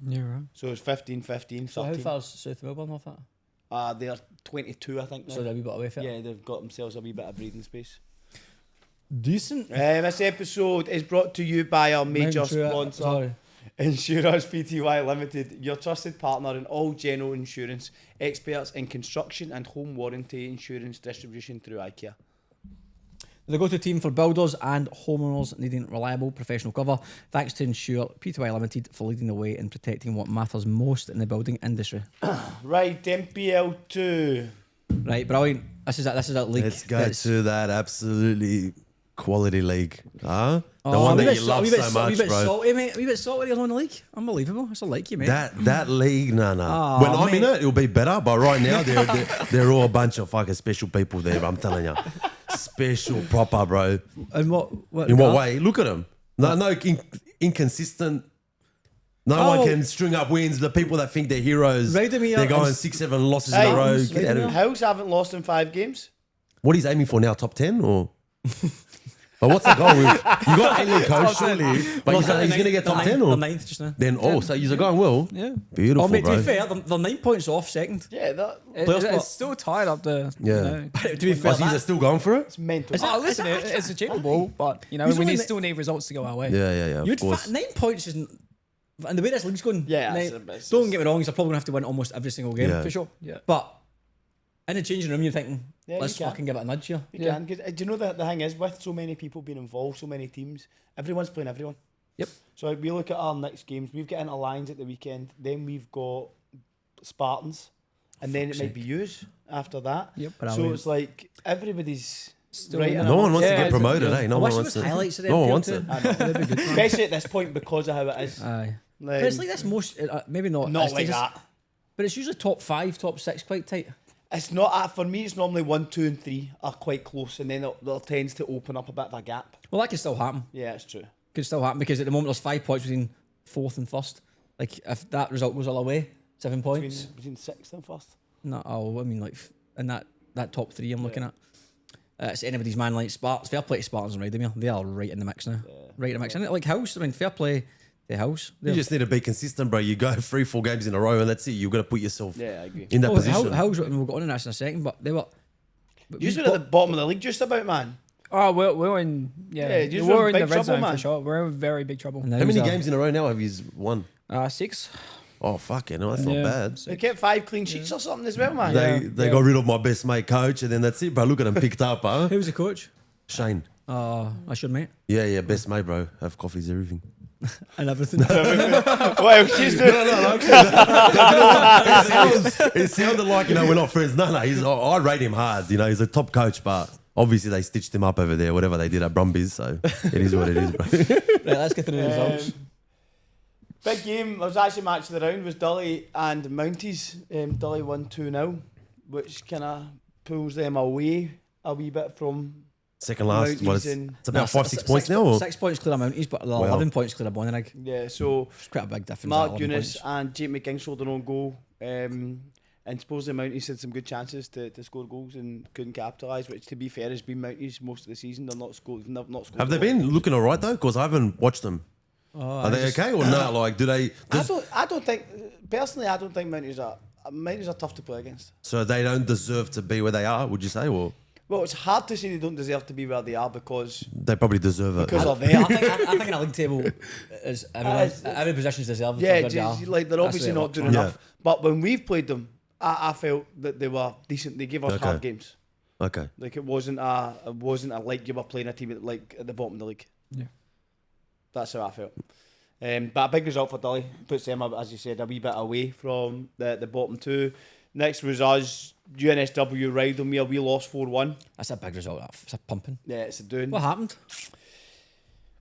Yeah, right. So it's 15-15, 13. So how far's South Melbourne off that? They're 22, I think now. So they're a wee bit away from it? Yeah, they've got themselves a wee bit of breathing space. Decent. This episode is brought to you by our major sponsor, Insurance Pty Limited, your trusted partner in all general insurance, experts in construction and home warranty insurance distribution through IKEA. The go-to team for builders and homeowners needing reliable professional cover. Thanks to Insure Pty Limited for leading the way in protecting what matters most in the building industry. Right, NPL 2. Right, brilliant. This is that league. Let's go to that absolutely quality league. The one that you love so much, bro. Salty, mate. A wee bit salty along the league. Unbelievable. I still like you, mate. That league, nah. When I'm in it, it'll be better. But right now, they're all a bunch of fucking special people there. I'm telling you, special, proper, bro. In what way? Look at them. No, inconsistent. No one can string up wins. The people that think they're heroes, they're going 6-7 losses in a row. Get out of here. House haven't lost in 5 games. What he's aiming for now? Top 10 or? But what's the goal? You got alien coach surely, but he's going to get top 10 or? The 9th just now. Then so you're going well. Yeah, beautiful. Mate, to be fair, they're 9 points off second. Yeah, it's still tied up there. Yeah. To be fair, he's still going for it. It's mental. Listen, it's achievable, but we still need results to go our way. Yeah. Of course. 9 points isn't. And the way this league's going, Yeah, don't get me wrong, he's probably going to have to win almost every single game. Yeah. For sure. Yeah. But in the changing room, you're thinking, Yeah, let's you can. fucking give it a nudge here. You can, 'cause, do you know that the thing is, with so many people being involved, so many teams, everyone's playing everyone. Yep. So we look at our next games, we've got into Lions at the weekend, then we've got Spartans, and then it might be yous after that. Yep. So Brilliant. it's like everybody's Still right in in No one wants to Yeah, get promoted, yeah. eh? No I one wish there wants was to. highlights of the No one NPL wants too. it. That'd be good. especially at this point because of how it is. Aye. Like, But it's like this most, maybe not. not it's like just- that. But it's usually top 5, top 6 quite tight. It's not for me. It's normally 1, 2, and 3 are quite close, and then there tends to open up a bit of a gap. Well, that could still happen. Yeah, it's true. Could still happen because at the moment there's 5 points between 4th and 1st. Like if that result goes all away, 7 points. Between 6th and 1st. No, I mean like in that top 3 I'm looking at. It's anybody's man like Spartans. Fair play to Spartans and Rydamere. They are right in the mix now. Right in the mix. And like House, I mean, fair play to House. You just need to be consistent, bro. You go 3-4 games in a row, and that's it. You've got to put yourself Yeah, I agree. in that position. House, we'll go on to that in a second, but they were. You've been at the bottom of the league just about, man. Oh, we're in. Yeah, Yeah, you're we're in in the big red trouble, zone man. for sure. We're in very big trouble. And now How many he's, games in a row now have you won? 6. Oh, fuck it. No, that's not Yeah. bad. They kept 5 clean sheets or something as well, man. They got rid of my best mate coach, and then that's it, bro. Look at them picked up, huh? Who was the coach? Shane. I should, mate. Yeah, best mate, bro. Have coffees, everything. And everything. What else she's doing? It sounded like, we're not friends. No, I rate him hard. He's a top coach, but obviously they stitched him up over there, whatever they did at Brumbies, so it is what it is, bro. Right, let's get through the results. Big game. I was actually match of the round was Dully and Mounties. Dully won 2-0, which kind of pulls them away a wee bit from Second last, Mounties it's about 5-6 points now? Or? 6 points clear of Mounties, but Wow. 11 points clear of Bonnerig. yeah. So It's quite a big difference. Mark that 11 Eunice points. and Jake McGinn scored their own goal. And suppose the Mounties had some good chances to score goals and couldn't capitalise, which to be fair has been Mounties most of the season. They're not scored. Not scored. Have they been looking all right, though? Because I haven't watched them. Are they okay or not? Like, do they... I don't think personally. I don't think Mounties are tough to play against. So they don't deserve to be where they are, would you say? Or Well, it's hard to say they don't deserve to be where they are because they probably deserve it? because of I them. think in a league table, is every position's deserved. Yeah, for where they are. like they're That's obviously the way it not doing works. enough. But when we've played them, I felt that they were decent. They gave us Okay. hard games. Okay. Like it wasn't a like you were playing a team at the bottom of the league. Yeah. That's how I felt. But a big result for Dully puts them, as you said, a wee bit away from the bottom two. Next was us, UNSW Rydamere. We lost 4-1. That's a big result. It's a pumping. Yeah, it's a doing. What happened?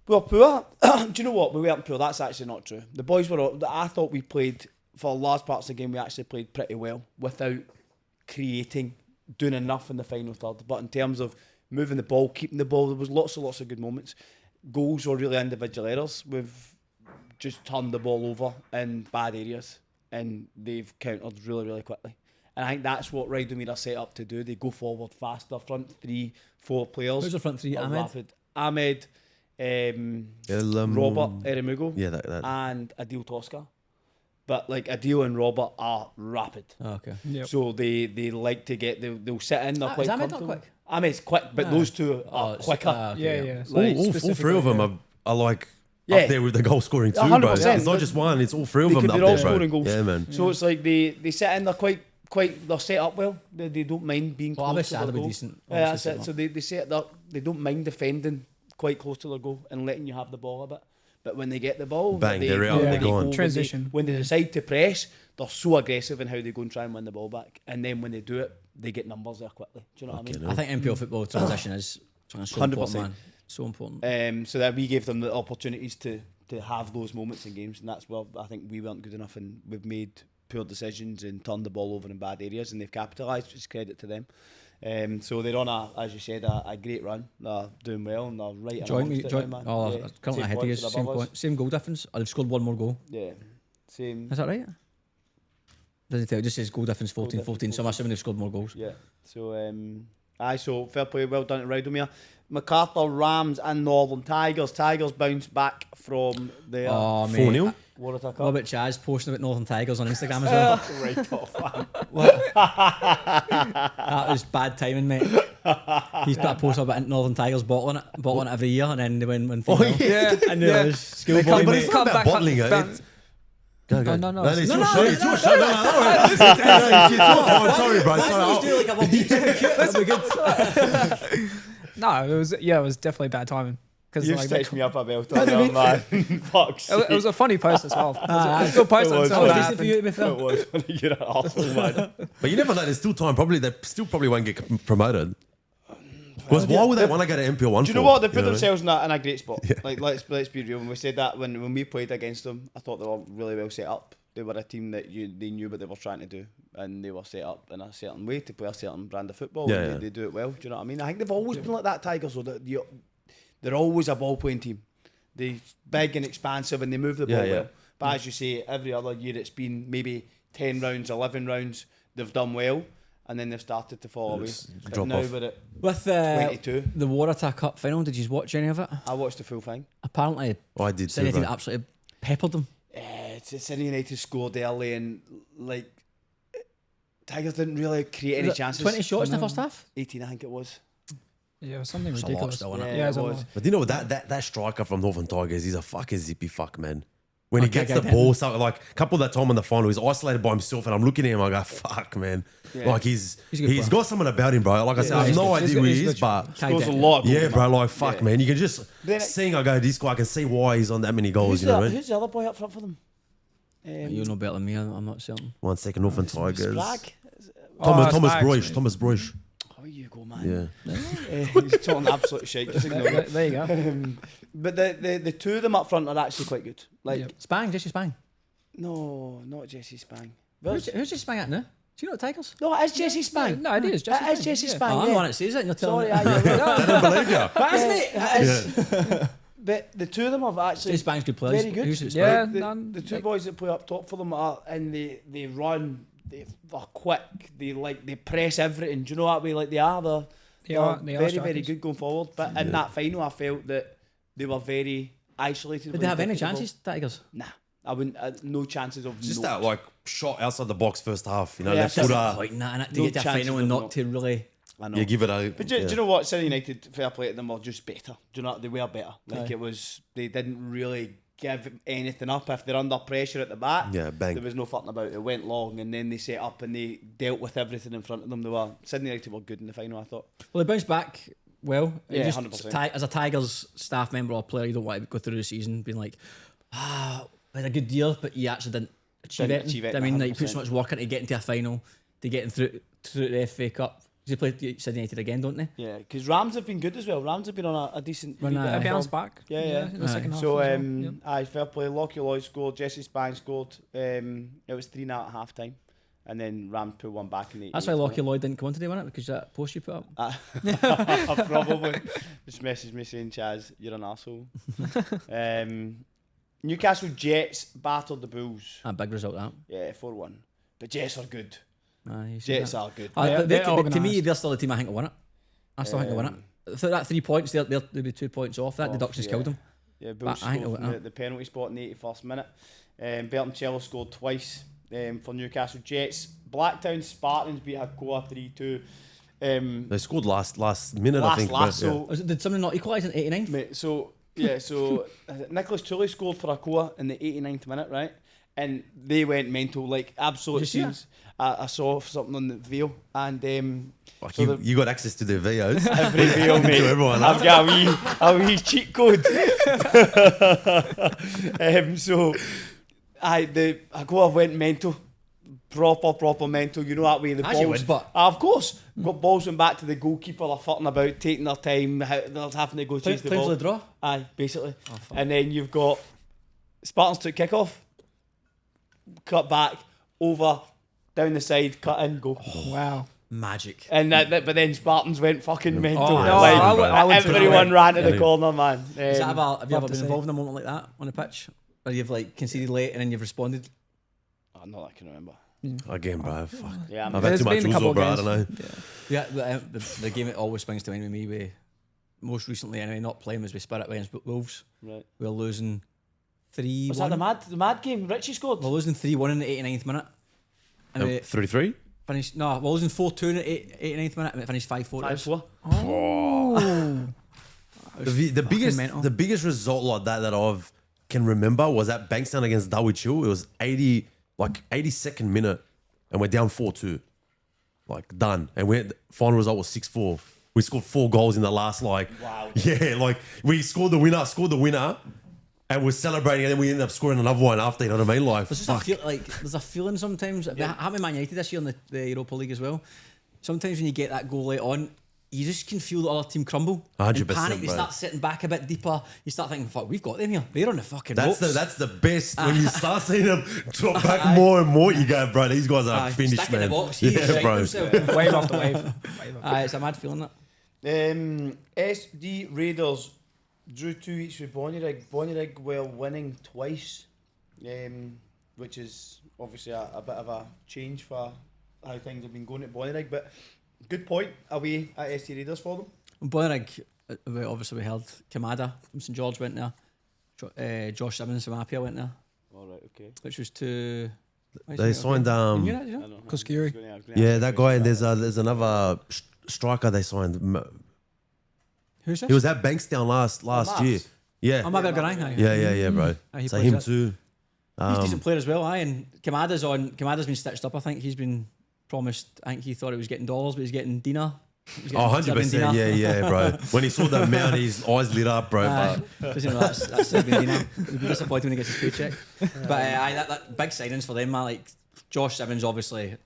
We were poor. Do you know what? We weren't poor. That's actually not true. The boys were. I thought we played for large parts of the game. We actually played pretty well without creating, doing enough in the final third. But in terms of moving the ball, keeping the ball, there was lots of good moments. Goals were really individual errors. We've just turned the ball over in bad areas, and they've countered really quickly. And I think that's what Rydamere are set up to do. They go forward faster, front 3-4 players. Who's the front three? are Ahmed? rapid. Ahmed, Robert Erimugo, Yeah, that. and Adil Tosca. But like Adil and Robert are rapid. Oh, okay. Yep. So they like to get, they'll sit in, they're quite is Ahmed not comfortable. quick? Ahmed's quick, but Ah. those two Oh, are it's- quicker. okay, Yeah. Like, all 3 of them are like Yeah. up there with the goal scoring too, 100%. bro. It's not just one; it's all 3 of They them could- up they're all there, bro. scoring goals. Yeah, man. So it's like they sit in, they're quite they're set up well. They don't mind being Well, I'll be close to sad their to be goal. decent. Yeah, Obviously, that's it. So they set up. They don't mind defending quite close to their goal and letting you have the ball a bit. But when they get the ball, Bang, they're out, they're gone. Transition. When they decide to press, they're so aggressive in how they go and try and win the ball back. And then when they do it, they get numbers there quickly. Do you know what I mean? Fucking I think NPL football transition is something so 100%. important, man. So important. So that we gave them the opportunities to have those moments in games, and that's where I think we weren't good enough, and we've made poor decisions and turned the ball over in bad areas, and they've capitalised, which is credit to them. So they're on as you said, a great run. They're doing well, and they're right Join me, amongst it join. now, man. Oh, Yeah. currently Same ahead of points you. as Same above us. point, same goal difference. Or they've scored one more goal. Yeah, same. Is that right? Does it tell? It just says goal difference 14-14. So I'm assuming they've scored more goals. Yeah. So so fair play, well done to Rydamere. Macarthur, Rams, and Northern Tigers. Tigers bounced back from their Oh, mate. 4-0. Waratah Cup. What about Chaz posting about Northern Tigers on Instagram as well? Right off, man. That was bad timing, mate. He's put a post about Northern Tigers bottling it every year, and then they win 3-0. Yeah. And there was schoolboy, But mate. it's not Come about back, bottling come it. back. Go. No. It's your show. It's your show. No. Sorry, bro. Sorry. That'd be good. No, it was definitely bad timing. Because You've stitched me up a belt on there, man. Fuck's it was a funny post as well. It was a good post It was. until It that was decent for you to be fair. It was. You're an arsehole, man. But you never know. There's still time. Probably they still probably won't get promoted. Because why would they want to go to NPL 1? Do you know what? They put themselves in a great spot. Yeah. Like let's be real. When we said that when we played against them, I thought they were really well set up. They were a team that they knew what they were trying to do, and they were set up in a certain way to play a certain brand of football. Yeah, They do it well. Do you know what I mean? I think they've always been like that, Tigers. So that they're always a ball playing team. They're big and expansive, and they move the ball well. But as you say, every other year it's been maybe 10 rounds, 11 rounds. They've done well. And then they've started to fall away. But now we're at With 22. the Waratah Cup final, did you watch any of it? I watched the full thing. Apparently, I did too. City Bro. absolutely peppered them. City United scored early and like Tigers didn't really create any chances. 20 shots in the first half? 18, I think it was. Yeah, it was something It's a lot ridiculous. still, isn't it? Yeah, it was. But you know that striker from Northern Tigers, he's a fucking zippy fuck, man. When he Okay, gets the ball, so like a couple of that time in the final, he's isolated by himself, and I'm looking at him, I go, "Fuck, man!" Yeah. Like he's a good player. got something about him, bro. Like I said, I have no idea who he is, but Scores a lot of goals, yeah, bro. man. Like fuck, man. You can just Then seeing I go, this guy, I can see why he's on that many goals. You know what I mean? Who's the other boy up front for them? You know better than me, I'm not certain. 1 second, Northern Tigers. Bragg? Thomas Spags. Broish. Thomas Broish. Oh, you go, man. Yeah. He's talking absolute shit. Just ignore it. There you go. But the two of them up front are actually quite good. Like, Yep. Spang, Jesse Spang. no, not Jesse Spang. Who's Jesse Spang at now? Do you know the Tigers? No, it's Jesse Spang. No, it is. It is Jesse Oh, Spang. I'm the yeah. one that says it and you're telling Sorry, me. you're right. I don't believe you. But isn't it? It is. But the two of them have actually Jesse Spang's good players. very good. Who's Yeah, The two boys that play up top for them are, and they run, they're quick, they press everything. Do you know that way? Like they are They are very strikers. good going forward. But in that final, I felt that they were very isolated. Did they have any chances, Tigers? Nah, I wouldn't. No chances of Just note. that like shot outside the box first half. You know, Yeah, left just footer. Like nah, to No get to a chances final of and not. not to really. I know. Yeah, give it a. But do you know what? City United, fair play to them, were just better. Do you know what? They were better. Like Aye. it was, they didn't really give anything up. If they're under pressure at the back, Yeah, bang. there was no fucking about it. It went long, and then they set up and they dealt with everything in front of them. Sydney United were good in the final, I thought. Well, they bounced back well. It Yeah, just, 100%. As a Tigers staff member or player, you don't want to go through the season being like, we had a good year, but you actually didn't achieve Didn't it. achieve it, I mean, like, you put 100%. so much work into getting to a final, to getting through the FA Cup. They play Sydney United again, don't they? Yeah, because Rams have been good as well. Rams have been on a decent Run, wee bit aye. of They bounced form. back. Yeah. In the second half. So, as well. Yeah. aye, fair play. Lockie Lloyd scored. Jesse Spang scored. It was 3-0 at half time. And then Rams pulled one back in the 88th That's why Lockie minute. Lloyd didn't come on today, wasn't it? Because of that post you put up. Probably. Just messaged me saying, Chaz, you're an arsehole. Newcastle Jets battered the Bulls. A big result, that. Yeah, 4-1. The Jets are good. Aye, you see Jets that. are good. But They're to me, organised. they're still the team I think will win it. I still think they'll win it. For that 3 points, they'll be 2 points off. That deduction's killed them. Yeah, Bulls I think scored they'll from the penalty spot in the 81st minute. Bertoncello scored twice for Newcastle Jets. Blacktown Spartans beat Hakoah 3-2. They scored last minute, I think. but, So, Did somebody not equalise in 89th? mate, so Nicholas Tully scored for Hakoah in the 89th minute, right? And they went mental, like absolute Did you see scenes. I saw something on the Veil, and Like so you got access to their VOs. every Veil, mate. To everyone, I've got a wee cheat code. So, the Hakoah went mental. Proper mental. You know that way. The As you balls, would, but- of course, got balls went back to the goalkeeper. They're fucking about, taking their time. They're having to go chase the Playing ball. for the draw? Aye, basically. Oh, fuck. And then you've got Spartans took kick off, cut back, over, down the side, cut in, go. Wow. Magic. And but then Spartans went fucking mental. Oh, No, Like, I would everyone ran to the Yeah. corner, man. Have you ever love been to see. involved in a moment like that on the pitch? Where you've like conceded late and then you've responded? Oh, not that I can remember. Again, bro. Fuck. Yeah, I've had There's too much been a couple Uzo, of bro. I games. don't know. Yeah, the game that always springs to mind with me, we most recently anyway, not playing was with Spirit against Wolves. right. We were losing 3-1. Was that the mad game? Richie scored. We were losing 3-1 in the 89th minute. And we 3-3? finished, no, we were losing 4-2 in the 89th minute and we finished 5-4. 5-4. Oh. The biggest mental. the biggest result like that I've can remember was that Bankstown against Darwin Chill. It was 82nd minute, and we're down 4-2, like done. And final result was 6-4. We scored 4 goals in the last we scored the winner, and we're celebrating, and then we ended up scoring another one after. You know what I mean? Like, there's just there's a feeling sometimes. Happened Man United this year in the Europa League as well. Sometimes when you get that goal late on, you just can feel the other team crumble. 100%. Panic. They start sitting back a bit deeper. You start thinking, "Fuck, we've got them here. They're on the fucking ropes." That's the best when you start seeing them drop back more and more. You go, bro, these guys are finished, stuck man. in the box. Yeah, bro. Wave after wave. It's a mad feeling that. SD Raiders drew 2 weeks with Bonnyrigg. Bonnyrigg were winning twice, which is obviously a bit of a change for how things have been going at Bonnyrigg. But good point away at SD Raiders for them. Bonnyrigg, obviously we held Kamada from St George went there. Josh Simmons from Apia went there. All right, okay. Which was to... They signed Koskiri. Yeah, that guy. And there's another striker they signed. Who's this? He was at Bankstown last year. Yeah. Oh, my bad, Garang. Yeah, bro. He So plays him that. too. He's a decent player as well, and Kamada's been stitched up. I think he's been promised. I think he thought he was getting dollars, but he's getting dinar. 100%. Yeah, bro. When he saw the amount, his eyes lit up, bro. Because that's Serbian dinar. He'll be disappointed when he gets his paycheck. But that big signings for them, man. Like Josh Simmons, obviously,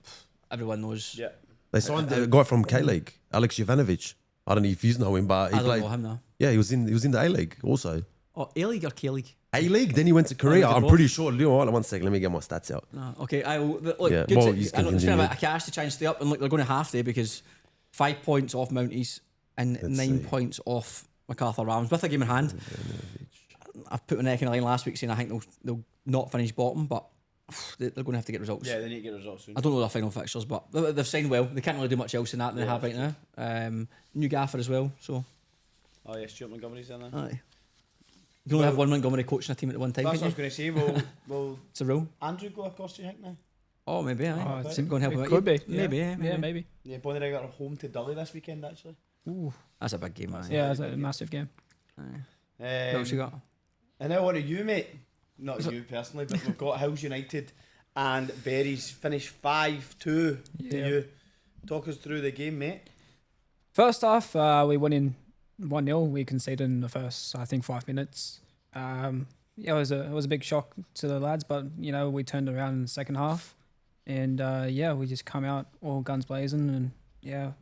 everyone knows. Yeah. They signed a guy from K-League, Alex Jovanovic. I don't know if you know him, but he I played. don't know him now. Yeah, he was in the A-League also. Oh, A-League or K-League? A-League, then he went to Korea. went to I'm both. pretty sure. You know what? 1 second, let me get my stats out. No, okay. Look, Yeah, good well, to, you can I know it's been continue. a bit of cash to try and stay up, and look, they're going to half day because 5 points off Mounties and Let's 9 see. points off Macarthur Rams with a game in hand. I've put my neck in the line last week saying I think they'll not finish bottom, but they're going to have to get results. Yeah, they need to get results soon. I don't know their final fixtures, but they've signed well. They can't really do much else than that than they have right now. New gaffer as well, so. Oh yeah, Stuart Montgomery's in there. Aye. You can only have one Montgomery coaching a team at one time, That's can't what I was you? going to say. Will It's a rule. Andrew go across, do you think now? Oh, maybe, aye. Oh, it's- Go and help him It out. could be. Maybe, yeah. Yeah, maybe. Yeah, Bonnyrigg are home to Dully this weekend actually. Ooh. That's a big game, aye. Yeah, it's a massive game. Aye. What else you got? And now on to you, mate. Not you personally, but we've got Hills United and Berries finished 5-2 to Yeah. you. Talk us through the game, mate. First off, we went in 1-0. We conceded in the first, I think, 5 minutes. It was a big shock to the lads, but we turned around in the second half, and we just come out all guns blazing, and the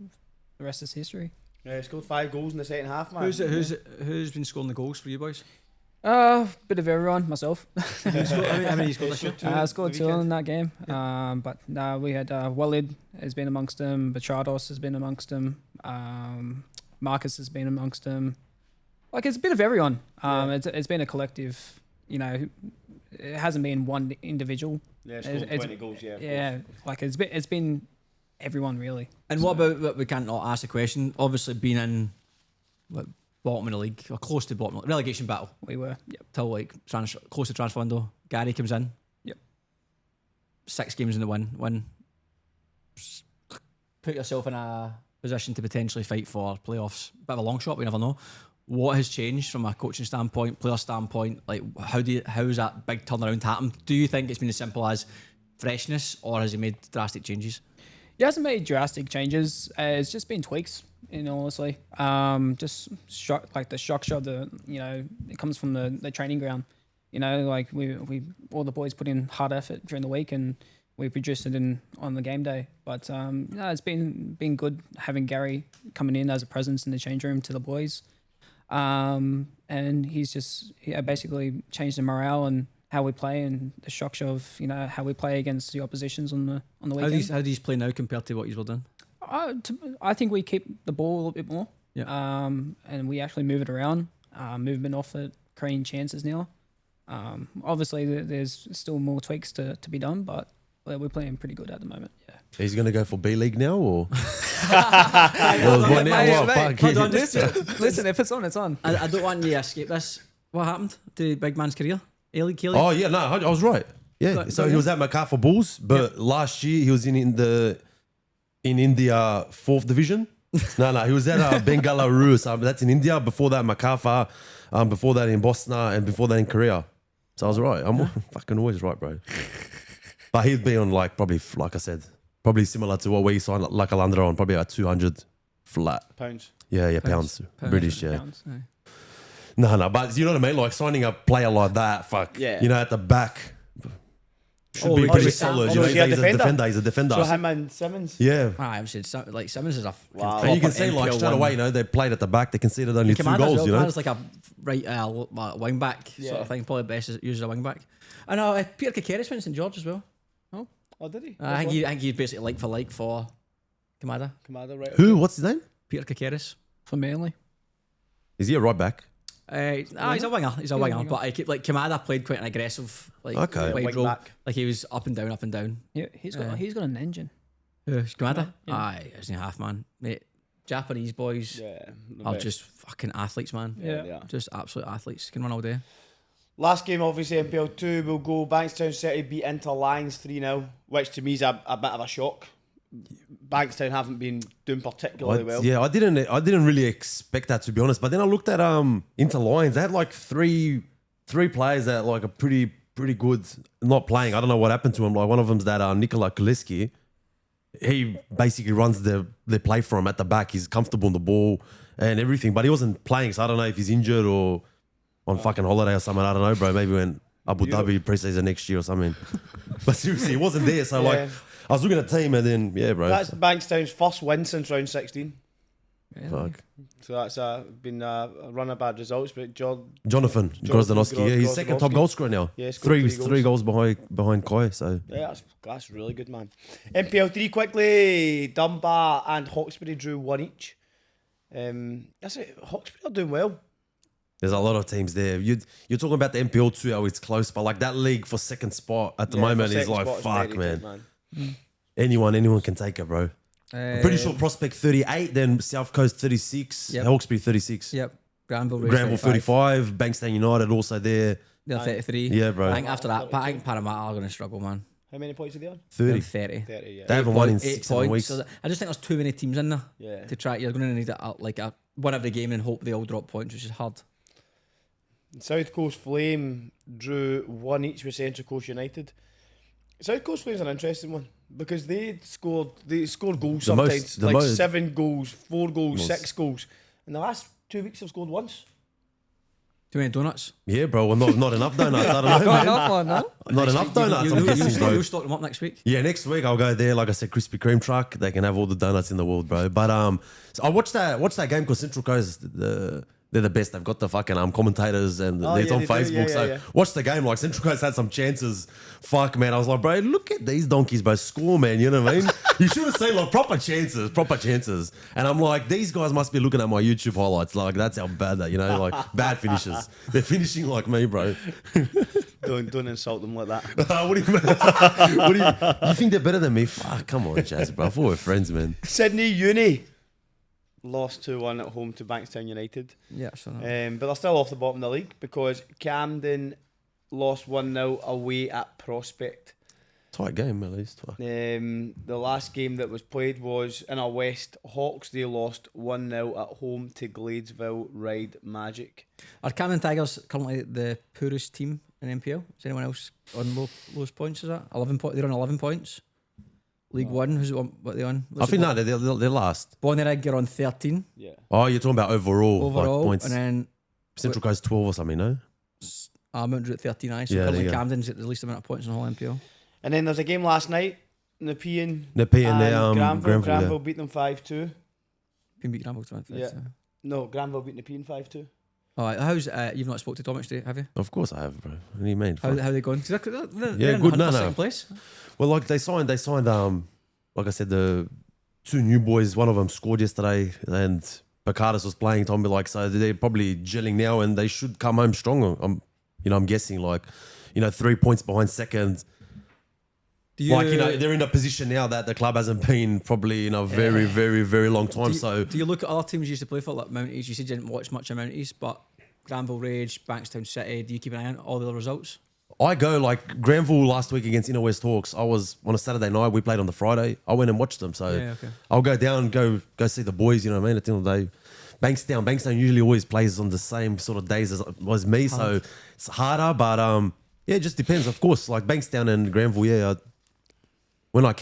rest is history. Scored 5 goals in the second half, man. Who's been scoring the goals for you boys? Bit of everyone, myself. How many you scored this year? I scored the 2 weekend. in that game, but we had Walid has been amongst them, Bachados has been amongst them, Marcus has been amongst them. Like, it's a bit of everyone. It's been a collective. It hasn't been one individual. Yeah, scored 20 goals, yeah. Yeah, like it's been everyone really. And what about, we can't not ask the question, obviously being in bottom of the league, or close to bottom, relegation battle, We were. Yep. till close to transfer window, Gary comes in. Yep. 6 games in the win. Put yourself in a position to potentially fight for playoffs. Bit of a long shot, we never know. What has changed from a coaching standpoint, player standpoint? Like, how's that big turnaround happened? Do you think it's been as simple as freshness, or has he made drastic changes? He hasn't made drastic changes. It's just been tweaks, honestly. Just the structure of it comes from the training ground. Like we all the boys put in hard effort during the week, and we produced it on the game day. But it's been good having Gary coming in as a presence in the change room to the boys. And he's basically changed the morale and how we play and the structure of how we play against the oppositions on the weekend. How do you play now compared to what you were doing? I think we keep the ball a little bit more. Yeah. And we actually move it around, movement off it, creating chances now. Obviously, there's still more tweaks to be done, but we're playing pretty good at the moment. Yeah. He's going to go for B League now, or? Fuck. Listen, if it's on, it's on. I don't want you to escape this. What happened to big man's career? A-League, K-League? Oh yeah, no, I was right. Yeah, so he was at Macarthur Bulls, but last year he was in India 4th division. No, he was at Bengaluru. So that's in India. Before that, Macarthur. Before that, in Bosnia, and before that, in Korea. So I was right. I'm fucking always right, bro. But he'd be on like probably, like I said, probably similar to what we signed like Alandra on, probably about 200 flat. Pounds. Yeah, pounds. British, yeah. Pounds. No, but you know what I mean? Like signing a player like that, fuck. Yeah. You know, at the back should be pretty solid. You know, he's a defender. So him and Simmons. Yeah. I'm saying like Simmons is a Wow. And you can see NPL like straight one. away, you know, they played at the back. They conceded only 2 Kamada's goals, you know. Kamada's like a right wing back sort of thing. Probably best used as a wing back. I know Peter Kakeris went to St George as well. Oh, did he? I think he's basically like for Kamada. Kamada, right? Who? What's his name? Peter Kakeris. For Manly. Is he a right back? He's a winger. He's a winger. But I keep like Kamada played quite an aggressive Okay. wide wing role. back. Like he was up and down, up and down. Yeah, he's got an engine. Kamada? Yeah. Aye, isn't he half man? Mate, Japanese boys Yeah. are just fucking athletes, man. Yeah. Yeah. Just absolute athletes. Can run all day. Last game, obviously, NPL 2 will go. Bankstown City beat Inter Lions 3-0, which to me is a bit of a shock. Bankstown haven't been doing particularly well. Yeah, I didn't really expect that, to be honest. But then I looked at Inter Lions. They had like three players that like are pretty good not playing. I don't know what happened to them. Like one of them's that Nikola Todoroski. He basically runs their play for him at the back. He's comfortable on the ball and everything, but he wasn't playing. So I don't know if he's injured or on fucking holiday or something. I don't know, bro. Maybe when Abu Dhabi preseason next year or something. But seriously, he wasn't there. So like, I was looking at the team and then, yeah, bro. That's Bankstown's first win since round 16. Fuck. So that's been a run of bad results. But Jonathan Grozdanowski. Yeah, he's second top goal scorer now. Yeah, scored three goals behind Koi. So yeah, that's really good, man. NPL 3 quickly. Dunbar and Hawkesbury drew 1 each. That's it. Hawkesbury are doing well. there's a lot of teams there. You're talking about the NPL 2, how it's close, but like that league for second spot at the moment is like, fuck, man. Anyone can take it, bro. I'm pretty sure Prospect 38, then South Coast 36, Hawkesbury 36. Yep. Granville 35, Bankstown United also there. They're 33. Yeah, bro. I think after that, I think Parramatta are going to struggle, man. How many points are they on? 30. 30. 30, yeah. They haven't won in 8 6 points. weeks. So I just think there's too many teams in there To try. You're going to need a one every game and hope they all drop points, which is hard. South Coast Flame drew 1 each with Central Coast United. South Coast Flame's an interesting one because they scored goals sometimes, 7 goals, 4 goals, 6 goals. In the last 2 weeks, they've scored once. Too many donuts? Yeah, bro. Well, not enough donuts. I don't know, man. Not enough donuts. I'm guessing, bro. You'll stock them up next week. Yeah, next week I'll go there. Like I said, Krispy Kreme truck. They can have all the donuts in the world, bro. But so I watched that game because Central Coast. They're the best. They've got the fucking commentators and it's on Facebook. Watch the game. Like Central Coast had some chances. Fuck, man. I was like, bro, look at these donkeys, bro. Score, man. You know what I mean? You should have seen like proper chances. And I'm like, these guys must be looking at my YouTube highlights. Like that's how bad that, like bad finishes. They're finishing like me, bro. Don't insult them like that. What do you mean? You think they're better than me? Fuck, come on, Chaz, bro. I thought we're friends, man. Sydney Uni lost 2-1 at home to Bankstown United. Yeah, so but they're still off the bottom of the league because Camden lost 1-0 away at Prospect. Tight game, at least. The last game that was played was in our West Hawks. They lost 1-0 at home to Gladesville Ride Magic. Are Camden Tigers currently the poorest team in NPL? Is anyone else on lowest points? Is that 11 points? They're on 11 points. League One, who's what are they on? I think they're last. Bonnyrigg are on 13. Yeah. Oh, you're talking about overall like, points. And then Central Coast 12 or something, no? Mount at 39. So Yeah, currently Camden's at the least amount of points in the whole NPL. And then there's a game last night. Nepan and Granville beat them 5-2. Can beat Granville 5-2. Yeah. No, Granville beat Nepan 5-2. All right, how's you've not spoke to Dominic today, have you? Of course I have, bro. What do you mean? How they going? They're Yeah, good. No. Second place. Well, like they signed. Like I said, the 2 new boys. One of them scored yesterday, and Macarthur was playing. Told me like, so they're probably gelling now, and they should come home stronger. I'm guessing 3 points behind second. They're in a position now that the club hasn't been probably in a very, very, very long time. Do you look at other teams you used to play for, like Mounties? You said you didn't watch much of Mounties, but Granville Rage, Bankstown City. Do you keep an eye on all the other results? I go like Granville last week against Inner West Hawks. I was on a Saturday night. We played on the Friday. I went and watched them. So I'll go down, go see the boys. You know what I mean? At the end of the day, Bankstown usually always plays on the same sort of days as me. So it's harder, but Yeah, it just depends. Of course, like Bankstown and Granville. Yeah, when I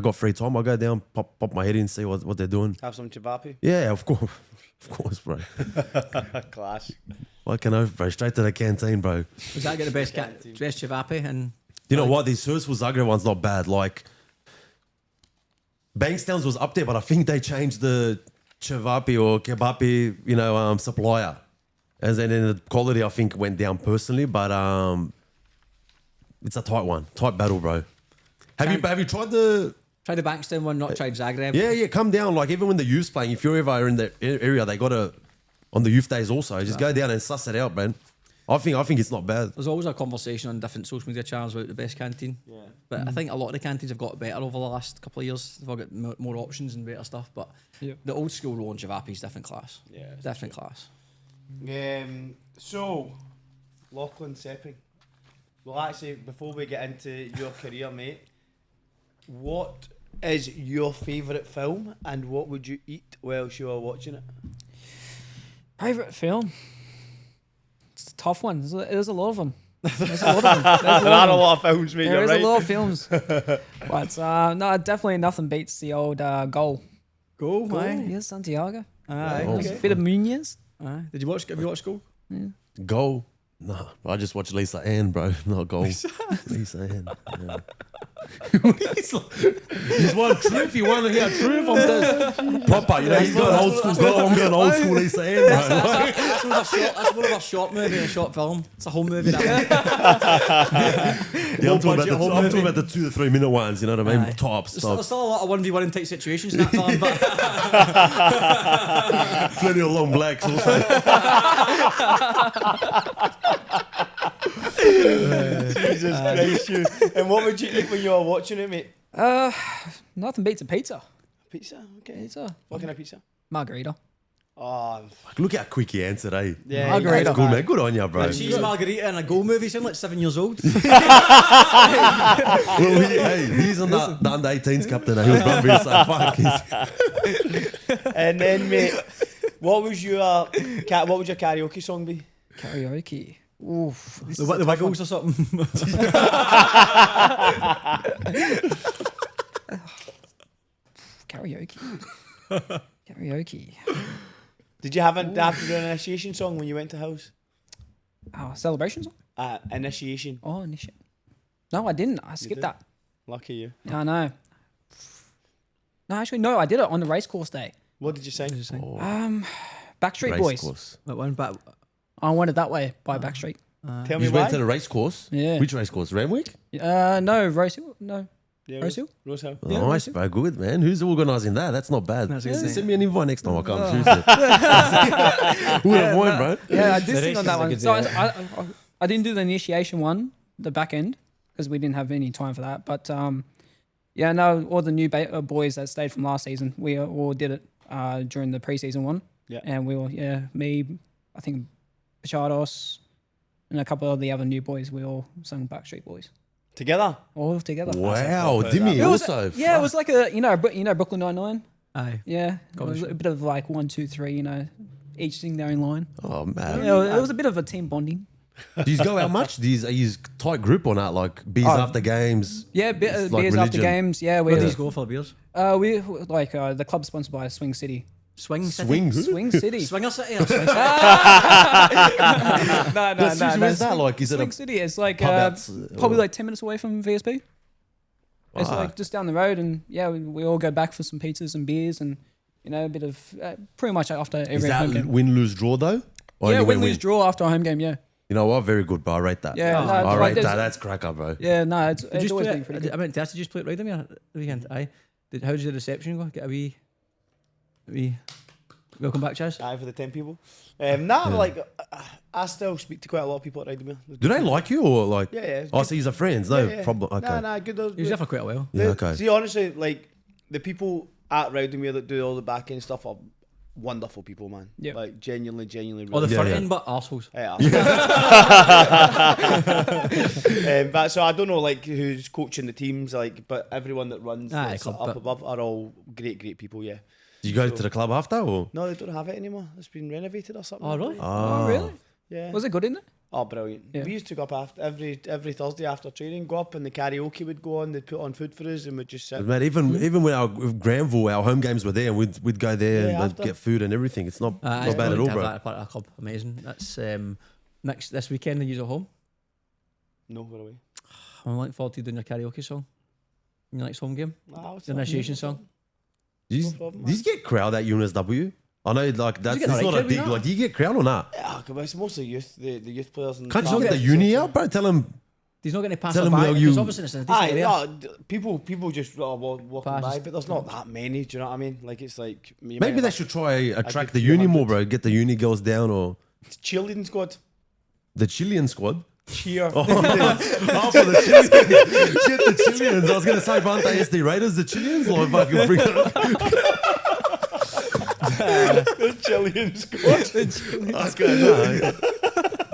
got free time, I go down, pop my head in, see what they're doing. Have some chivapi. Yeah, of course, bro. Class. Fucking oath, bro. Straight to the canteen, bro. Was that get the best chivapi? And You know what? This Hurstville Zagreb one's not bad. Like Bankstown's was up there, but I think they changed the chivapi or kebapi, supplier. And then the quality, I think, went down personally, but it's a tight battle, bro. Have you tried the? Try the Bankstown one, not tried Zagreb. Yeah, come down. Like even when the youth's playing, if you're ever in the area, they got on the youth days also. Just go down and suss it out, man. I think it's not bad. There's always a conversation on different social media channels about the best canteen. Yeah. But I think a lot of the canteens have got better over the last couple of years. They've all got more options and better stuff. But the old school roll and chivapi is different class. Yeah, different class. So, Lachlan Sepping. Well, actually, before we get into your career, mate, what is your favourite film and what would you eat whilst you are watching it? Favourite film? It's a tough one. There's a lot of them. There's a lot of them. There are a lot of films, mate. There is right. a lot of films. But no, definitely nothing beats the old goal. Goal? Aye. Yes, Santiago. Aye. Okay. Bit of Muniz. Aye. Have you watched Goal? Yeah. Goal? No, I just watched Lisa Ann, bro. Not Goal. Lisa Ann. Yeah. He's one truth. He won here. Truth. I'm the proper. He's going old school. I'm going old school. Lisa Ann, bro. That's more of a short movie and a short film. It's a whole movie. That I'm talking about the 2 to 3 minute ones. You know what I mean? Top stuff. There's still a lot of 1v1 type situations in that film, but plenty of long blacks also. Jesus Christ, you. And what would you eat when you were watching it, mate? Nothing beats a pizza. Pizza? Okay. Pizza. What kind of pizza? Margarita. Oh, Look how quick he answered, eh? yeah. Margarita. That's good, man. Good on you, bro. a cheese margarita in a Goal movie sound like 7 years old. Well, he's on the under 18s captain. He was Brumby, so fuck. And then, mate, what would your karaoke song be? Karaoke. Oof. The Wiggles or something. Karaoke. Did you have to do an initiation song when you went to house? Celebrations? Initiation. Oh, initiation. No, I didn't. I skipped that. Lucky you. I know. No, actually, no. I did it on the race course day. What did you sing? Backstreet Boys. Course. That one, but I wanted that way by Backstreet. Tell me You why. went to the race course? Yeah. Which race course? Ramwick? No, Rose Hill. No. Yeah, Rose Hill? Rose Hill. Yeah, Nice, bro. Good, man. Who's organising that? That's not bad. That's a good Send me an invite next time I come. Oh. Seriously. Wouldn't mind, bro. Yeah, I did The sing on that one. races So are good, I didn't do the initiation one, the back end, because we didn't have any time for that. But yeah, no, all the new boys that stayed from last season, we all did it during the preseason one. Yeah. And we all, me, I think Pichados, and a couple of the other new boys, we all sung Backstreet Boys. Together? All together. Wow, Dimmy It was, also. yeah, it was like a, Brooklyn Nine-Nine. aye. Yeah. It was a bit of like 1, 2, 3, each sing their own line. Oh, man. Yeah, it was a bit of a team bonding. Do you go out much? Are you tight group or not? Like beers after games? Yeah, It's beers like after religion. games. Yeah, Where we do these go for the beers? we like the club's sponsored by Swing City. Swing City? Swing who? Swing City. Swinger City or Swing City? No. Where's that like? Is it Swing a City. It's like pub outs- probably like 10 minutes away from VSP. It's Ah. like just down the road, and yeah, we all go back for some pizzas and beers, and a bit of pretty much after Is every that home game. win, lose, draw though? Or Yeah, only win, lose, draw after a home game. Yeah, You know what? Very good, bro. I rate that. Yeah, no, I like rate there's- that. That's cracker, bro. yeah. No, it's Did you always play been pretty it? good. I mean, did you just play it right on the weekend? Aye. How did the reception go? Get a wee welcome back, Chaz. Aye, for the 10 people. Like, I still speak to quite a lot of people at Rydemere. Do they like you or like? Yeah, yeah. Oh, so you're friends? No Yeah. problem. Okay. Nah, good. He was there for quite a while. Yeah. Okay. See, honestly, like, the people at Rydemere that do all the back end stuff are wonderful people, man. Yeah. Like, genuinely, Or really. the Yeah, front yeah. end, but arseholes. Yeah. But so I don't know like who's coaching the teams, like, but everyone that runs Aye, that's club, up but- above are all great people. Yeah. Do you go to the club after or? No, they don't have it anymore. It's been renovated or something. Oh, really? Oh, really? Yeah. Was it good in there? Oh, brilliant. Yeah. We used to go up after every Thursday after training, go up and the karaoke would go on, they'd put on food for us and we'd just sit. Mate, even when with Granville, our home games were there, and we'd go there Yeah, and after. get food and everything. It's not It's bad at all, brilliant to have bro. that part of our club. Amazing. That's this weekend. Are you at home? No, we're away. I'm looking forward to doing your karaoke song. In your next home game, What's your that? initiation song. Do you, No problem, do you get crowd at UNSW? I know, like that's get it's alright not a crowd, big. you know? Like, do you get crowd or not? Yeah, it's mostly youth, the youth players. And Can't you not get the uni out, bro? Tell them. He's not going to pass Tell it him by how because you- obviously it's a decent area. People just walking Passes. by, but there's not that many. Do you know what I mean? Like it's like Maybe they should try attract good the uni 200. more, bro. Get the uni girls down or cheerleading squad. the Chilean squad. Cheer. Oh, for the Chileans. Shit, the Chileans. I was going to say Banter SD Raiders, the Chileans. Or fucking bring it up. The Chilean squad. That's good.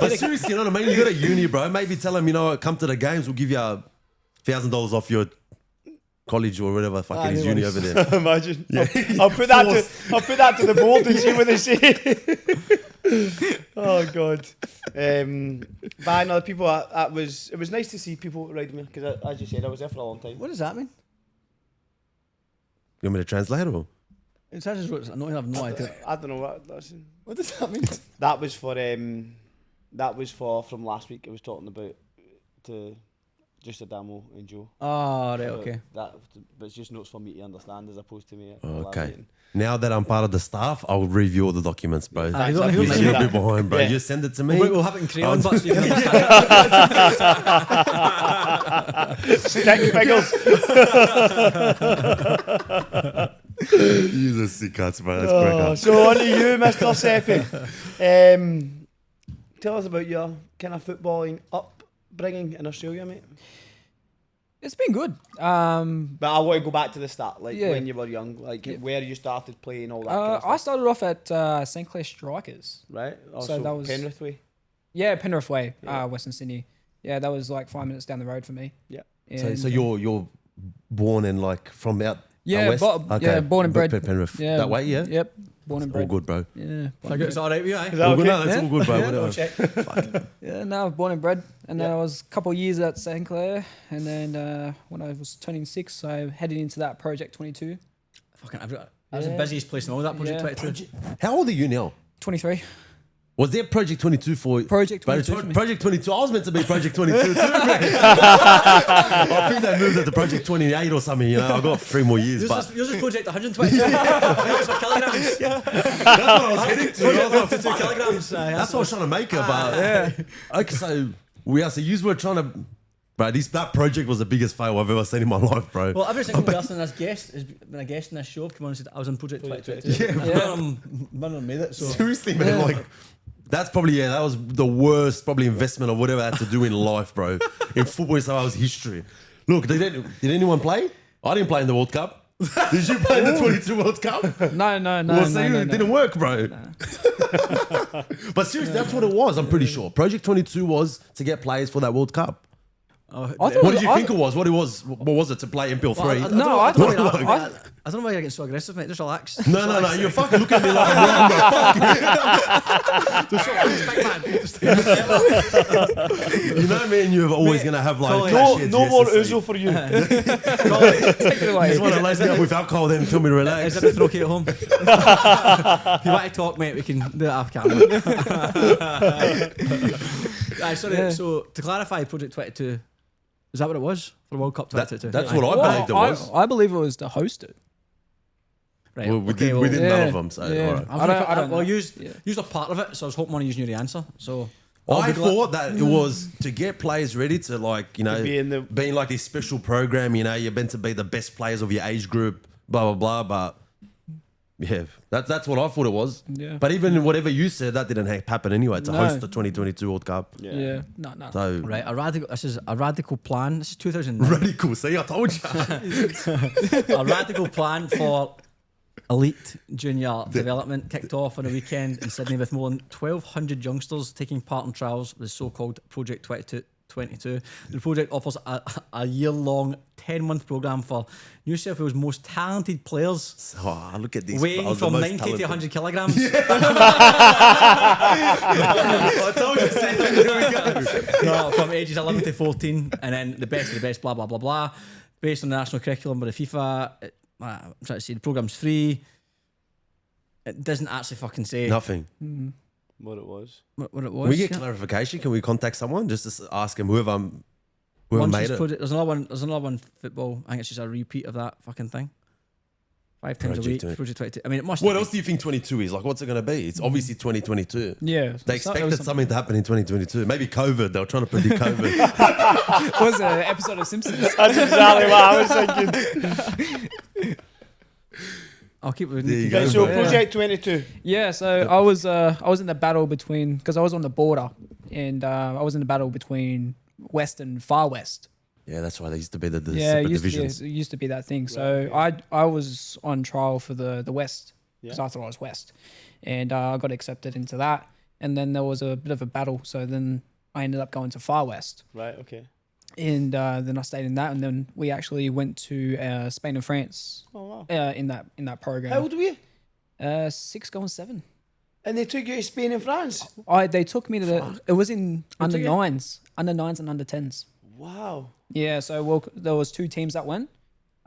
But seriously, you know what I mean? You got a uni, bro. Maybe tell them, you know what, come to the games. We'll give you $1,000 off your college or whatever fucking is uni over there. Imagine. I'll put that to the board and see what they say. Oh God. But no, people. It was nice to see people riding me because, as you said, I was there for a long time. What does that mean? You want me to translate or? It's just I have no idea. I don't know what that's. What does that mean? That was for from last week. I was talking about to just Adamo and Joe. Oh, right, So okay. But it's just notes for me to understand as opposed to me. Okay. elaborating. Now that I'm part of the staff, I'll review all the documents, bro. Thanks, you don't- I you You're don't appreciate a that. bit behind, bro. Yeah. Just send it to me. We'll have it in crayon, but so you can understand. Stick figures. Use a sick cuts, bro. That's quicker. So on to you, Mr. Sepping. Tell us about your kind of footballing upbringing in Australia, mate. It's been good. But I want to go back to the start, like Yeah. when you were young, like where you started playing, all that kind of I stuff. started off at St Clair Strikers. Right? So Also, that was- Penrith way. Yeah, Penrith Way, Yeah. Western Sydney. Yeah, that was like 5 minutes down the road for me. Yeah. So you're born in like from out Yeah, west? yeah, born and bred. Penrith. Yeah, That way, yeah? Yep, born and All bred. good, bro. Yeah, It's all right with you, eh? Is that All good, okay? no, that's all good, bro. I'll Whatever. check. yeah. No, born and bred, and then Yeah. I was a couple of years at St Clair, and then when I was turning 6, I headed into that Project 22. Fucking, that's the Yeah. busiest place in all that project. Yeah. 22. How old are you now? 23. Was there Project 22 for Project Bro, 22 for me. Project 22. I was meant to be Project 22 too, man. I think they moved it to Project 28 or something. You know, I've got 3 more years, but Yours is project 122. Yours for kilograms. that's what I was heading to. I was like, 52 kilograms. that's what I was trying to make it, but okay, so you were trying to. Bro, that project was the biggest fail I've ever seen in my life, bro. Well, every single person that's guest has been a guest in this show. Come on and said I was in project 22. Yeah, None of them made it. So Seriously, man, like that's probably that was the worst probably investment of whatever I had to do in life, bro. In football, so I was history. Look, did anyone play? I didn't play in the World Cup. Did you play in the 22 World Cup? No. Well, so it didn't work, bro. But seriously, that's what it was. I'm pretty sure. Project 22 was to get players for that World Cup. I thought What did you I- think it was? What was it to play MPL 3? I don't know why you're getting so aggressive, mate. Just relax. No. You're fucking looking at me like I'm wrong, bro. Fuck you. You know, me and you are always going to have like... No more Uzo for you. Take it You away. just want to lace me up with alcohol then tell me to relax. Is everything okay at home? If you want to talk, mate, we can do that off camera. Sorry, Yeah. so to clarify, Project 22, is that what it was for World Cup 2022? That's what I believed it was. I believe it was to host it. Right. Well, we okay, did well, none yeah, of them, so yeah. all right. I don't well, know. used Yeah. a part of it, so I was hoping one of you knew the answer. So I thought that it was to get players ready to like, you know, be in the- being like this special program, you know, you're meant to be the best players of your age group, blah, blah, blah. But yeah, that's what I thought it was. Yeah. But even whatever you said, that didn't happen anyway to No. host the 2022 World Cup. Yeah. No. So right, this is a radical plan. This is 2009. radical. See, I told you. A radical plan for elite junior development kicked off on a weekend in Sydney with more than 1,200 youngsters taking part in trials with the so-called Project 22 22. The project offers a year-long 10-month programme for New South Wales' most talented players. Oh, look at these. Weighing from 90 to 100 kilograms. I told you. Here we go. No, from ages 11 to 14, and then the best of the best, blah, blah, blah, blah. Based on the national curriculum by the FIFA. I'm trying to say the programme's free. It doesn't actually fucking say Nothing. What it was. what it was. Can we get clarification? Can we contact someone just to ask him whoever made it? There's another one football. I think it's just a repeat of that fucking thing. 5 times a week. Project 22. I mean, it must. What else do you think 22 is? Like, what's it going to be? It's obviously 2022. Yeah. They expected something to happen in 2022. Maybe COVID. They were trying to predict COVID. What was an episode of Simpsons? That's exactly what I was thinking. I'll keep it. There you go. So Yeah. Project 22. Yeah, so I was in the battle between, because I was on the border, and I was in the battle between West and Far West. Yeah, that's why they used to be the Yeah, separate divisions. it used to be that thing. So Right, I was on trial for the West because Yeah. I thought I was West, and I got accepted into that. And then there was a bit of a battle. So then I ended up going to Far West, Right, okay. and then I stayed in that. And then we actually went to Spain and France Oh, wow. in that program. How old were you? 6 going 7. And they took you to Spain and France? They took me to it was in under took you? 9s and under 10s. Wow. Yeah, so there was 2 teams that went.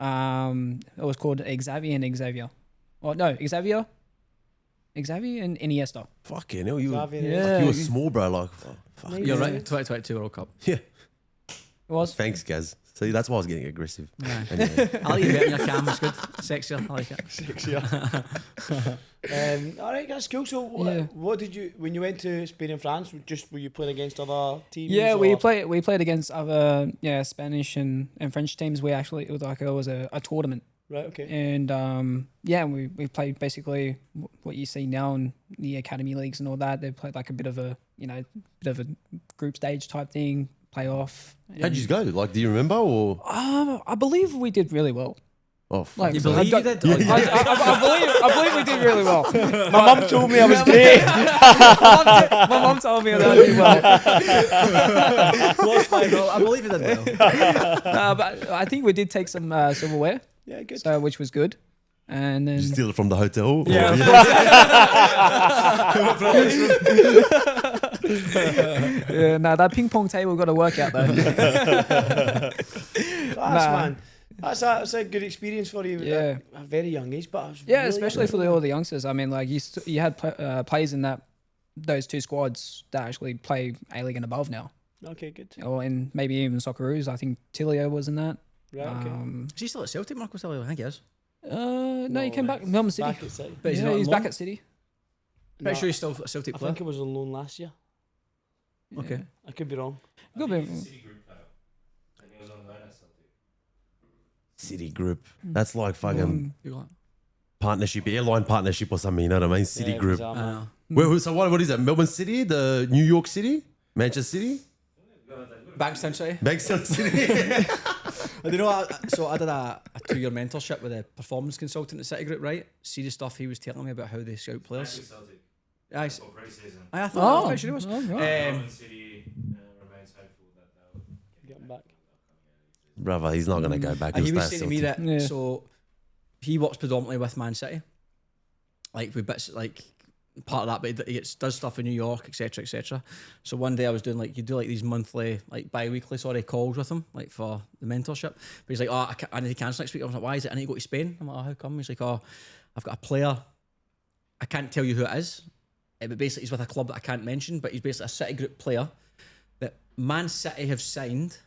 It was called Xavier and Xavier. Oh no, Xavier and Iniesta. Fucking hell, you Yeah. were small, bro. Like, oh, fuck. You're right. 2022 World Cup. Yeah. It was. Thanks, Gaz. See, that's why I was getting aggressive. Yeah. Anyway. I like you better in your cam. It's good. Sexier. I like it. All right, that's cool. So, what did you, when you went to Spain and France, were you playing against other teams? Yeah, or? we played against other Spanish and French teams. We actually it was a tournament. Right, okay. And we played basically what you see now in the academy leagues and all that. They played like a bit of a group stage type thing, playoff. How'd you go? Like, do you remember or? I believe we did really well. Oh, fuck. Like, You believe you did? I believe we did really well. My mum told me I was great. My mom told me that I did well. Lost 5-0. I believe you did well. But I think we did take some silverware, Yeah, good. so which was good. And then Did you steal it from the hotel? Yeah, Or- that ping pong table got to work out though. Man. That's a good experience for you Yeah. at a very young age. But I was Yeah, really especially for all the youngsters. I mean, like you had players in those 2 squads that actually play A-League and above now, Okay, good. or in maybe even Socceroos. I think Tilio was in that. Right, okay. Is he still at Celtic, Marco Celio? I think he is. No, he came back Melbourne City. Back at City. But he's Yeah, not he's on loan? back at City. Pretty No, sure he's still a Celtic I player. think it was on loan last year. Okay. I could be wrong. Good bit. City Group. That's like fucking You got partnership, airline partnership or something. You know what I mean? City Yeah, Group. bizarre, man. So what is that? Melbourne City, the New York City, Manchester City, Bankstown City. Bankstown City. Do you know what? So I did a 2-year mentorship with a performance consultant at City Group, right? See the stuff he was telling me about how they scout players. I thought I'm sure he was. Oh, right. Getting back. Brother, he's not gonna go back. And he He'll was stay saying to me Celtic. that Yeah. so he works predominantly with Man City, like with bits like part of that, but he does stuff in New York, etc., etc. So one day I was doing like you do like these monthly, like bi-weekly, calls with him, like for the mentorship. But he's like, oh, I need to cancel next week. I was like, why is it? I need to go to Spain. I'm like, oh, how come? He's like, oh, I've got a player. I can't tell you who it is, but basically he's with a club that I can't mention. But he's basically a City Group player that Man City have signed.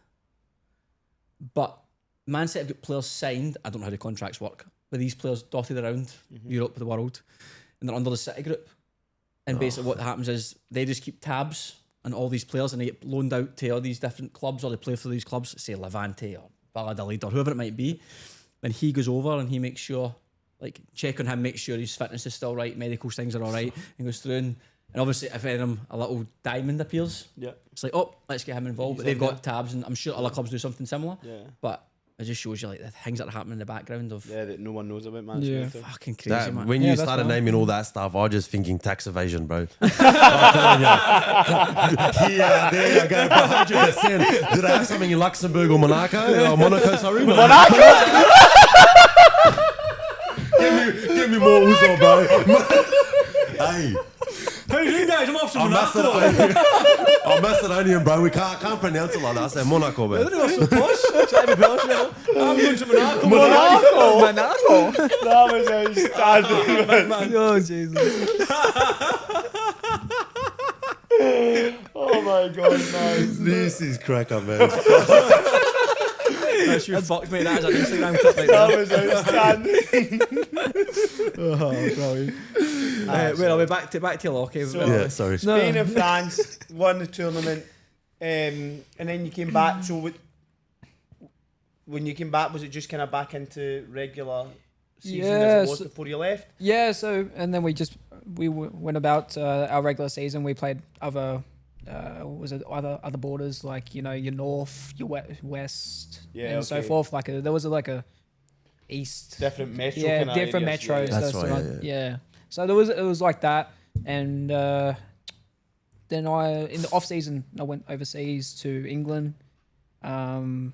But Man City have got players signed. I don't know how the contracts work, but these players dotted around Europe, the world, and they're under the City Group. And basically, what happens is they just keep tabs on all these players, and they get loaned out to all these different clubs, or they play for these clubs, say Levante or Valladolid or whoever it might be. Then he goes over and he makes sure, like, check on him, make sure his fitness is still right, medical things are all right, and goes through. And obviously, if any of them, a little diamond appears, Yeah. it's like, oh, let's get him involved. But they've got tabs, and I'm sure other clubs do something similar. Yeah. But It just shows you like the things that are happening in the background of that no one knows about, man. Yeah. It's mental. fucking crazy, That, man. when Yeah, you that's started fine. naming all that stuff, I was just thinking tax evasion, bro. I'm telling you. Yeah, there you go, 100%. Did I have something in Luxembourg or Monaco? Monaco, sorry. Monaco. give me more Uzo, bro. Hey. How you doing, guys? I'm off to I'm Monaco. Macedonian. I'm Macedonian, bro. We can't pronounce it like that. I say Monaco, man. They're so posh. Try to be posh, you know. I'm going to Monaco. Monaco. That was outstanding. Oh Jesus. Oh my god, man. This is cracker, man. That's you fucked me. That is an Instagram clip like that. That was outstanding. Oh, brilliant. Well, I'll be back to Lockie. So- Yeah, sorry. Spain and France won the tournament, and then you came back. So when you came back, was it just kind of back into regular season as it was Yes. before you left? Yeah. So and then we went about our regular season. We played other. Other borders like your north, your west, and so okay. forth. There was a east, Different metro. yeah, kinda different areas, metros. That's so right, yeah. So it was like that, and then in the off season I went overseas to England. Trained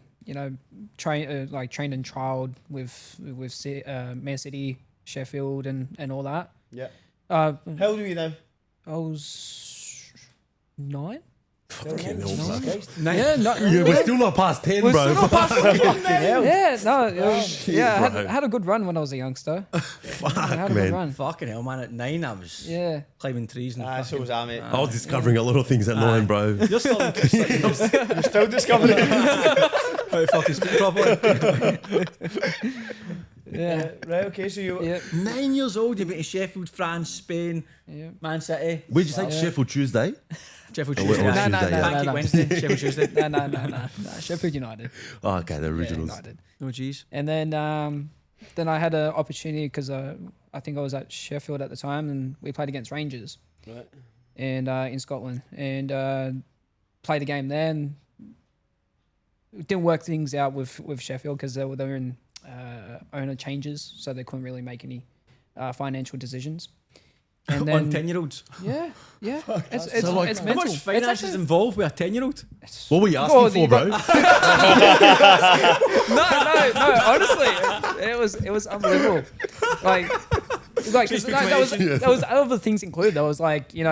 and trialed with Man City, Sheffield, and all that. Yeah. How How old are you now? I was 9. Fucking hell, bro. Yeah, no, Yeah, we're still not past 10, We're bro. still not past hell. yeah, no, it was, yeah. I bro. had a good run when I was a youngster. I Fuck, had a good man. run. Fucking hell, man. At 9, I was Yeah, climbing trees and So fucking... was I, mate. I was discovering a lot of things at 9, bro. You're still You're still discovering it. how to fucking speak properly. yeah, Right, okay, so you... yeah, 9 years old, you've been to Sheffield, France, Spain, yeah. Man City. Where'd you say Yeah. Sheffield Tuesday? Sheffield Oh, Tuesday. wait, aye. no, no, no, Pancake no. Wednesday, Sheffield Tuesday. No. Sheffield United. Oh, okay, the Yeah, originals. United. Oh, jeez. And then I had an opportunity because I think I was at Sheffield at the time, and we played against Rangers, Right. and in Scotland, and played a game there. And didn't work things out with Sheffield because they were in owner changes, so they couldn't really make any financial decisions. And then On 10-year-olds. yeah, it's So, like, it's How mental. much It's finances actually- involved with a 10-year-old? What were you asking Well, for, you bro? No. Honestly, it was unbelievable. Like 'cause, there was other things included. There was like you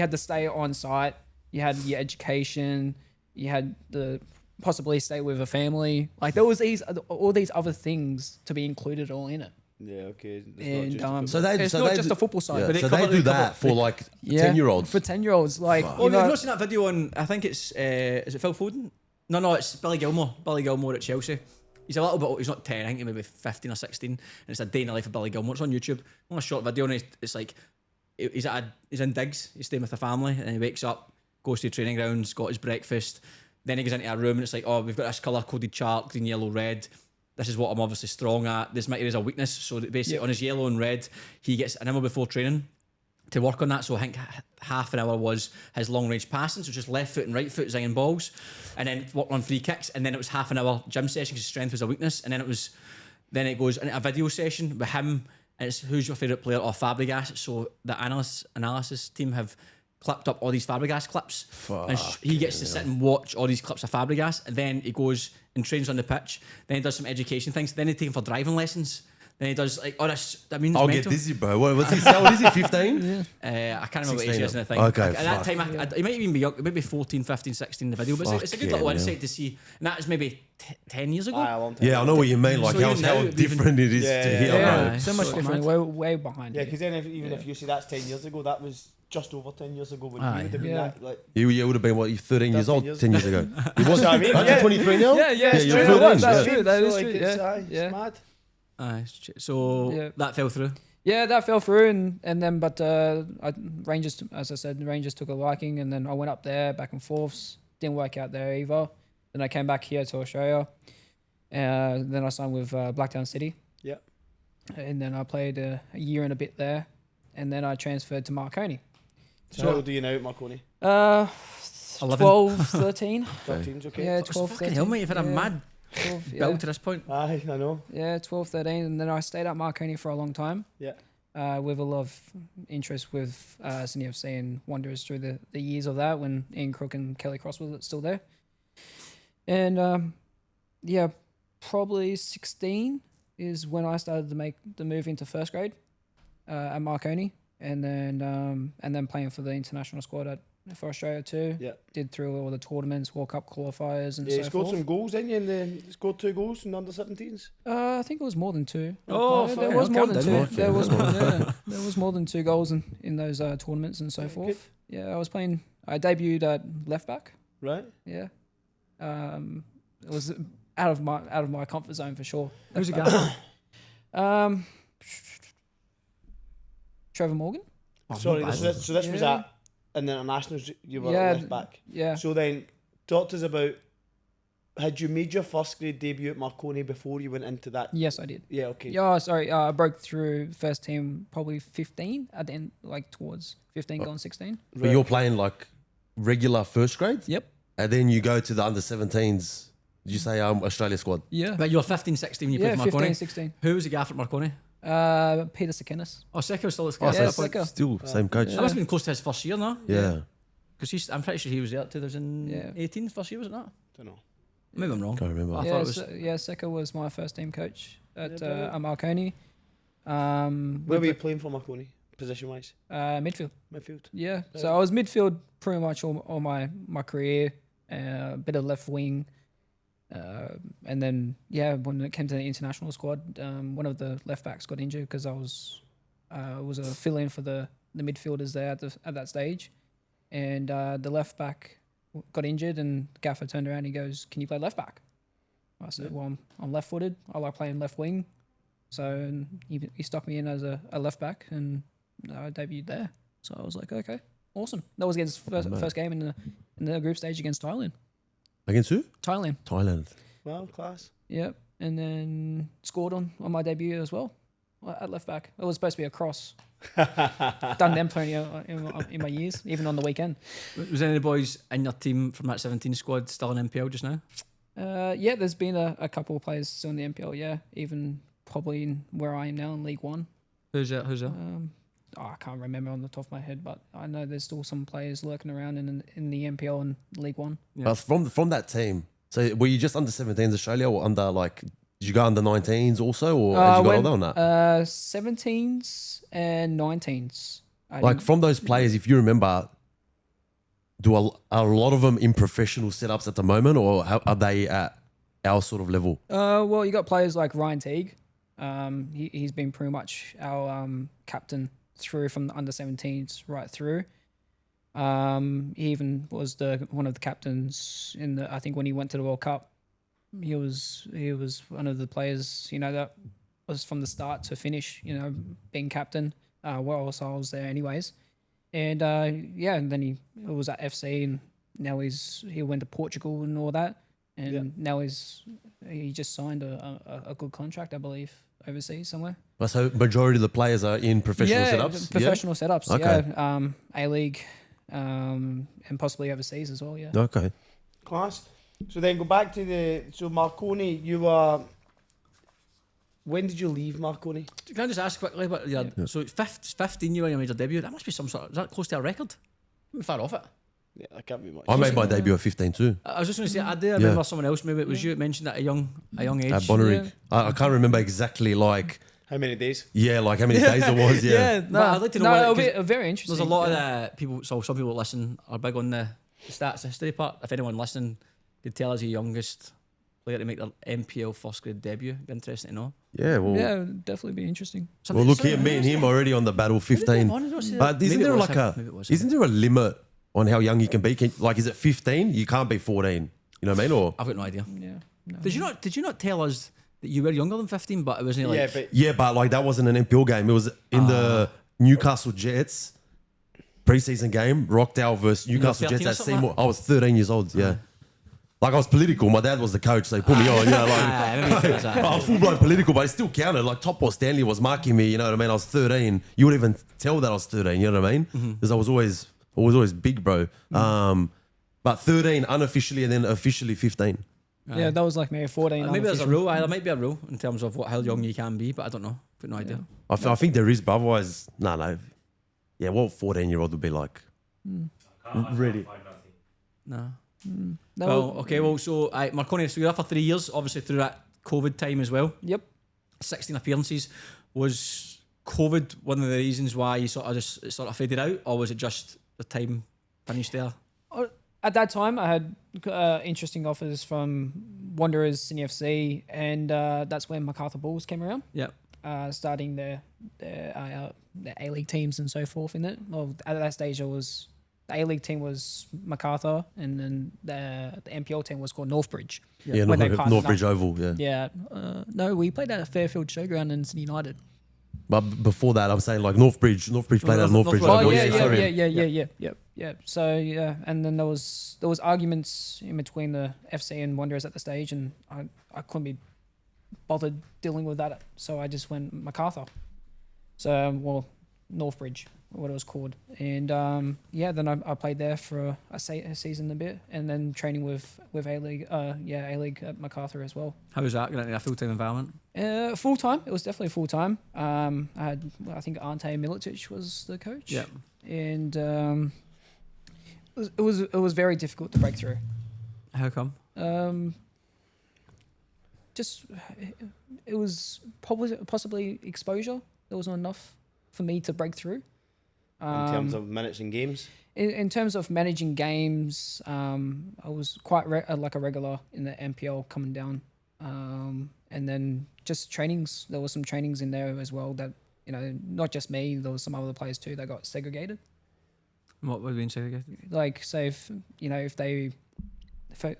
had to stay on site, you had your education, you had the possibly stay with a family. Like there was all these other things to be included all in it. Yeah, okay. It's And not just So they, it's so not they just do- a football side. Yeah, But they so cover- they do they cover- that for like Yeah, 10-year-olds. for 10-year-olds. Like Oh, you you've know, not seen that video on, I think it's, is it Phil Foden? No, it's Billy Gilmore. Billy Gilmore at Chelsea. He's a little bit, he's not 10, I think he's maybe 15 or 16. And it's a day in the life of Billy Gilmore. It's on YouTube. On a short video, and it's like, he's in digs, he's staying with the family, and he wakes up, goes to the training grounds, got his breakfast. Then he goes into a room, and it's like, oh, we've got this colour-coded chart, green, yellow, red. This is what I'm obviously strong at. This might is a weakness. So that basically on his yellow and red, he gets an hour before training to work on that. So I think half an hour was his long range passing, so just left foot and right foot zinging balls, and then working on free kicks. And then it was half an hour gym session because strength was a weakness. And then it goes into a video session with him, and it's who's your favourite player or Fabregas. So the analysis team have clipped up all these Fabregas clips, and he gets to sit and watch all these clips of Fabregas, and then he goes and trains on the pitch. Then he does some education things. Then they take him for driving lessons. Then he does like, that means I'll mental. get dizzy, bro. What's he? How old is he? 15? I can't remember what age he 16 is in the thing. Okay, At that fuck. time, he might even be young, maybe 14, 15, 16 in the video, but it's a good little Fucking insight to see. And that was maybe 10 years ago. Aye, a long time. Yeah, I know what you mean. Like So how even now, even- different it is Yeah, to yeah, hear, yeah, bro. so much So different. mad. Way behind. Yeah, it. because then if you say that's 10 years ago, that was just over 10 years ago when Aye. you would have been Yeah. that, like... You would have been, what, you're 13 years 13 old years 10 years ago. You was, That's what I mean, aren't yeah. you 23 now? Yeah, you're true. 13, That's yeah. true. That is So, true. like, it's, Yeah, it's yeah. mad. So Yeah. that fell through. Yeah, that fell through, and then Rangers, as I said, Rangers took a liking, and then I went up there back and forths. Didn't work out there either. Then I came back here to Australia. Then I signed with Blacktown City. Yeah. And then I played a year and a bit there, and then I transferred to Marconi. So how old are you now, Marconi? 11. 12, 13. 13's okay. Yeah, It's 12, fucking 13. hell, mate. You've had a Yeah. mad 12, yeah. built to this point. Aye, I know. Yeah, 12, 13. And then I stayed at Marconi for a long time. Yeah. With a lot of interest with Sydney FC and Wanderers through the years of that when Ian Crook and Kelly Cross was still there. And yeah, probably 16 is when I started to make the move into first grade at Marconi, and then playing for the international squad for Australia too. Yeah. Did through all the tournaments, World Cup qualifiers, and Yeah, so you scored forth. some goals, didn't you? You scored 2 goals in the under-17s. I think it was more than 2. Oh, there fucking was hell, more than calm 2. down. There was there was more than 2 goals in those tournaments and so Yeah, forth. Yeah, I was playing. I debuted at left back. Right. Yeah, it was out of my comfort zone for sure. Who's the guy? Trevor Morgan. Sorry, not so bad. this was Yeah. at in the internationals. You were Yeah, left back. Yeah. So then, talk to us about. Had you made your first grade debut at Marconi before you went into that? Yes, I did. Yeah. Okay. Yeah, sorry. I broke through first team probably 15 at the end, like towards 15 going 16. But you're playing like regular first grade, Yep. and then you go to the under-17s. Did you say Australia squad? Yeah. But you were 15, 16 when you Yeah, played for Marconi. 15, 16. Who was the gaffer at Marconi? Peter Sekenis. Oh, Secco was still the Yeah, gaffer at that point. Secco. Still same coach. That Yeah. must have been close to his first year, no? Yeah. Because I'm pretty sure he was there 2018, first year, was it not? Don't know. Maybe I'm wrong. Can't remember. I Yeah, thought it was. Secco was my first team coach at brilliant. Marconi. Where With were you playing for Marconi, position-wise? midfield. Midfield. Yeah, so I was midfield pretty much all my career. A bit of left wing, and then when it came to the international squad, one of the left backs got injured because I was a fill-in for the midfielders there at that stage, and the left back got injured, and Gaffer turned around and he goes, "Can you play left back?" I said, "Well, I'm left-footed. I like playing left wing," so he stuck me in as a left back, and I debuted there. So I was like, "Okay, awesome." That was against first game in the group stage against Thailand. Against who? Thailand. Wow, class. Yep. And then scored on my debut as well at left back. It was supposed to be a cross. Done them plenty in my years, even on the weekend. Was any of the boys in your team from that 17 squad still in NPL just now? Yeah, there's been a couple of players still in the NPL, yeah. Even probably in where I am now in League One. Who's that? I can't remember on the top of my head, but I know there's still some players lurking around in the NPL and League One. Yeah. But from that team, so were you just under 17s Australia, or under like? Did you go under 19s also, or did you go older on that? 17s and 19s. Like from those players, if you remember, are a lot of them in professional setups at the moment, or are they at our sort of level? Well, you got players like Ryan Teague. He's been pretty much our captain through from the under 17s right through. He even was one of the captains I think when he went to the World Cup. He was one of the players, that was from the start to finish, being captain. Well, so I was there anyways. And and then he was at FC, and now he went to Portugal and all that. And now he just signed a good contract, I believe, overseas somewhere. So majority of the players are in professional setups? Professional setups, Okay. A-League, and possibly overseas as well, yeah. Okay. Class. So then go back to Marconi. You were. When did you leave Marconi? Can I just ask quickly about so 15 you when you made your debut? That must be some sort of, is that close to a record? I'm far off it. Yeah, that can't be much. I made my debut at 15 too. I was just going to say, I do remember someone else, maybe it was you, mentioned at a young age. At Bonnerick. I can't remember exactly How many days? like how many days it was. Yeah. But I'd like to know it'll what, be 'cause very interesting. there's a lot of people, so some people listen are big on the stats history part. If anyone listening could tell us the youngest player to make their NPL first grade debut, it'd be interesting to know. Yeah, well, Yeah, it'd definitely be interesting. well look here, me and him already on the battle 15. But isn't there like isn't there a limit on how young you can be? Is it 15? You can't be 14. You know what I mean? Or I've got no idea. Yeah. No. Did you not tell us that you were younger than 15, but it wasn't like... but like that wasn't an NPL game. It was in the Newcastle Jets preseason game, Rockdale versus Newcastle Jets 13 or at something Seymour. I was 13 years old. Yeah. Like I was political. My dad was the coach, so he put me on. I was full blown political, but it still counted. Like Top Boy Stanley was marking me. You know what I mean? I was 13. You wouldn't even tell that I was 13. You know what I mean? Because I was always big, bro. But 13 unofficially, and then officially 15. Yeah, that was like maybe 14. Maybe there's a unofficial. rule. There might be a rule in terms of how young you can be, but I don't know. Got no idea. I think there is, but otherwise, no. Yeah, what 14-year-old would be like? Really? No. No. Well, okay. Well, so Marconi, so you're there for 3 years, obviously through that COVID time as well. Yep. 16 appearances. Was COVID one of the reasons why you sort of faded out, or was it just the time finished there? At that time, I had interesting offers from Wanderers, Sydney FC, and that's when Macarthur Bulls came around. Yeah. Starting their A-League teams and so forth in it. Well, at that stage, the A-League team was Macarthur, and then the NPL team was called Northbridge. Yeah, When they partnered Northbridge up. Oval, yeah. Yeah. No, we played at Fairfield Showground in Sydney United. But before that, I'm saying like Northbridge played at Northbridge Northbridge. Oval. Oh yeah, sorry. yeah. So yeah, and then there was arguments in between the FC and Wanderers at the stage, and I couldn't be bothered dealing with that, so I just went Macarthur. So Northbridge, what it was called, and then I played there for a season and a bit, and then training with A-League, A-League at Macarthur as well. How was that getting in a full-time environment? Full time. It was definitely full time. I think Ante Militic was the coach. Yeah. And it was very difficult to break through. How come? Just it was possibly exposure. There wasn't enough for me to break through. In terms of minutes and games? In terms of managing games, I was quite like a regular in the NPL coming down. And then just trainings, there were some trainings in there as well that, not just me, there was some other players too that got segregated. What would mean segregated? Like, say, if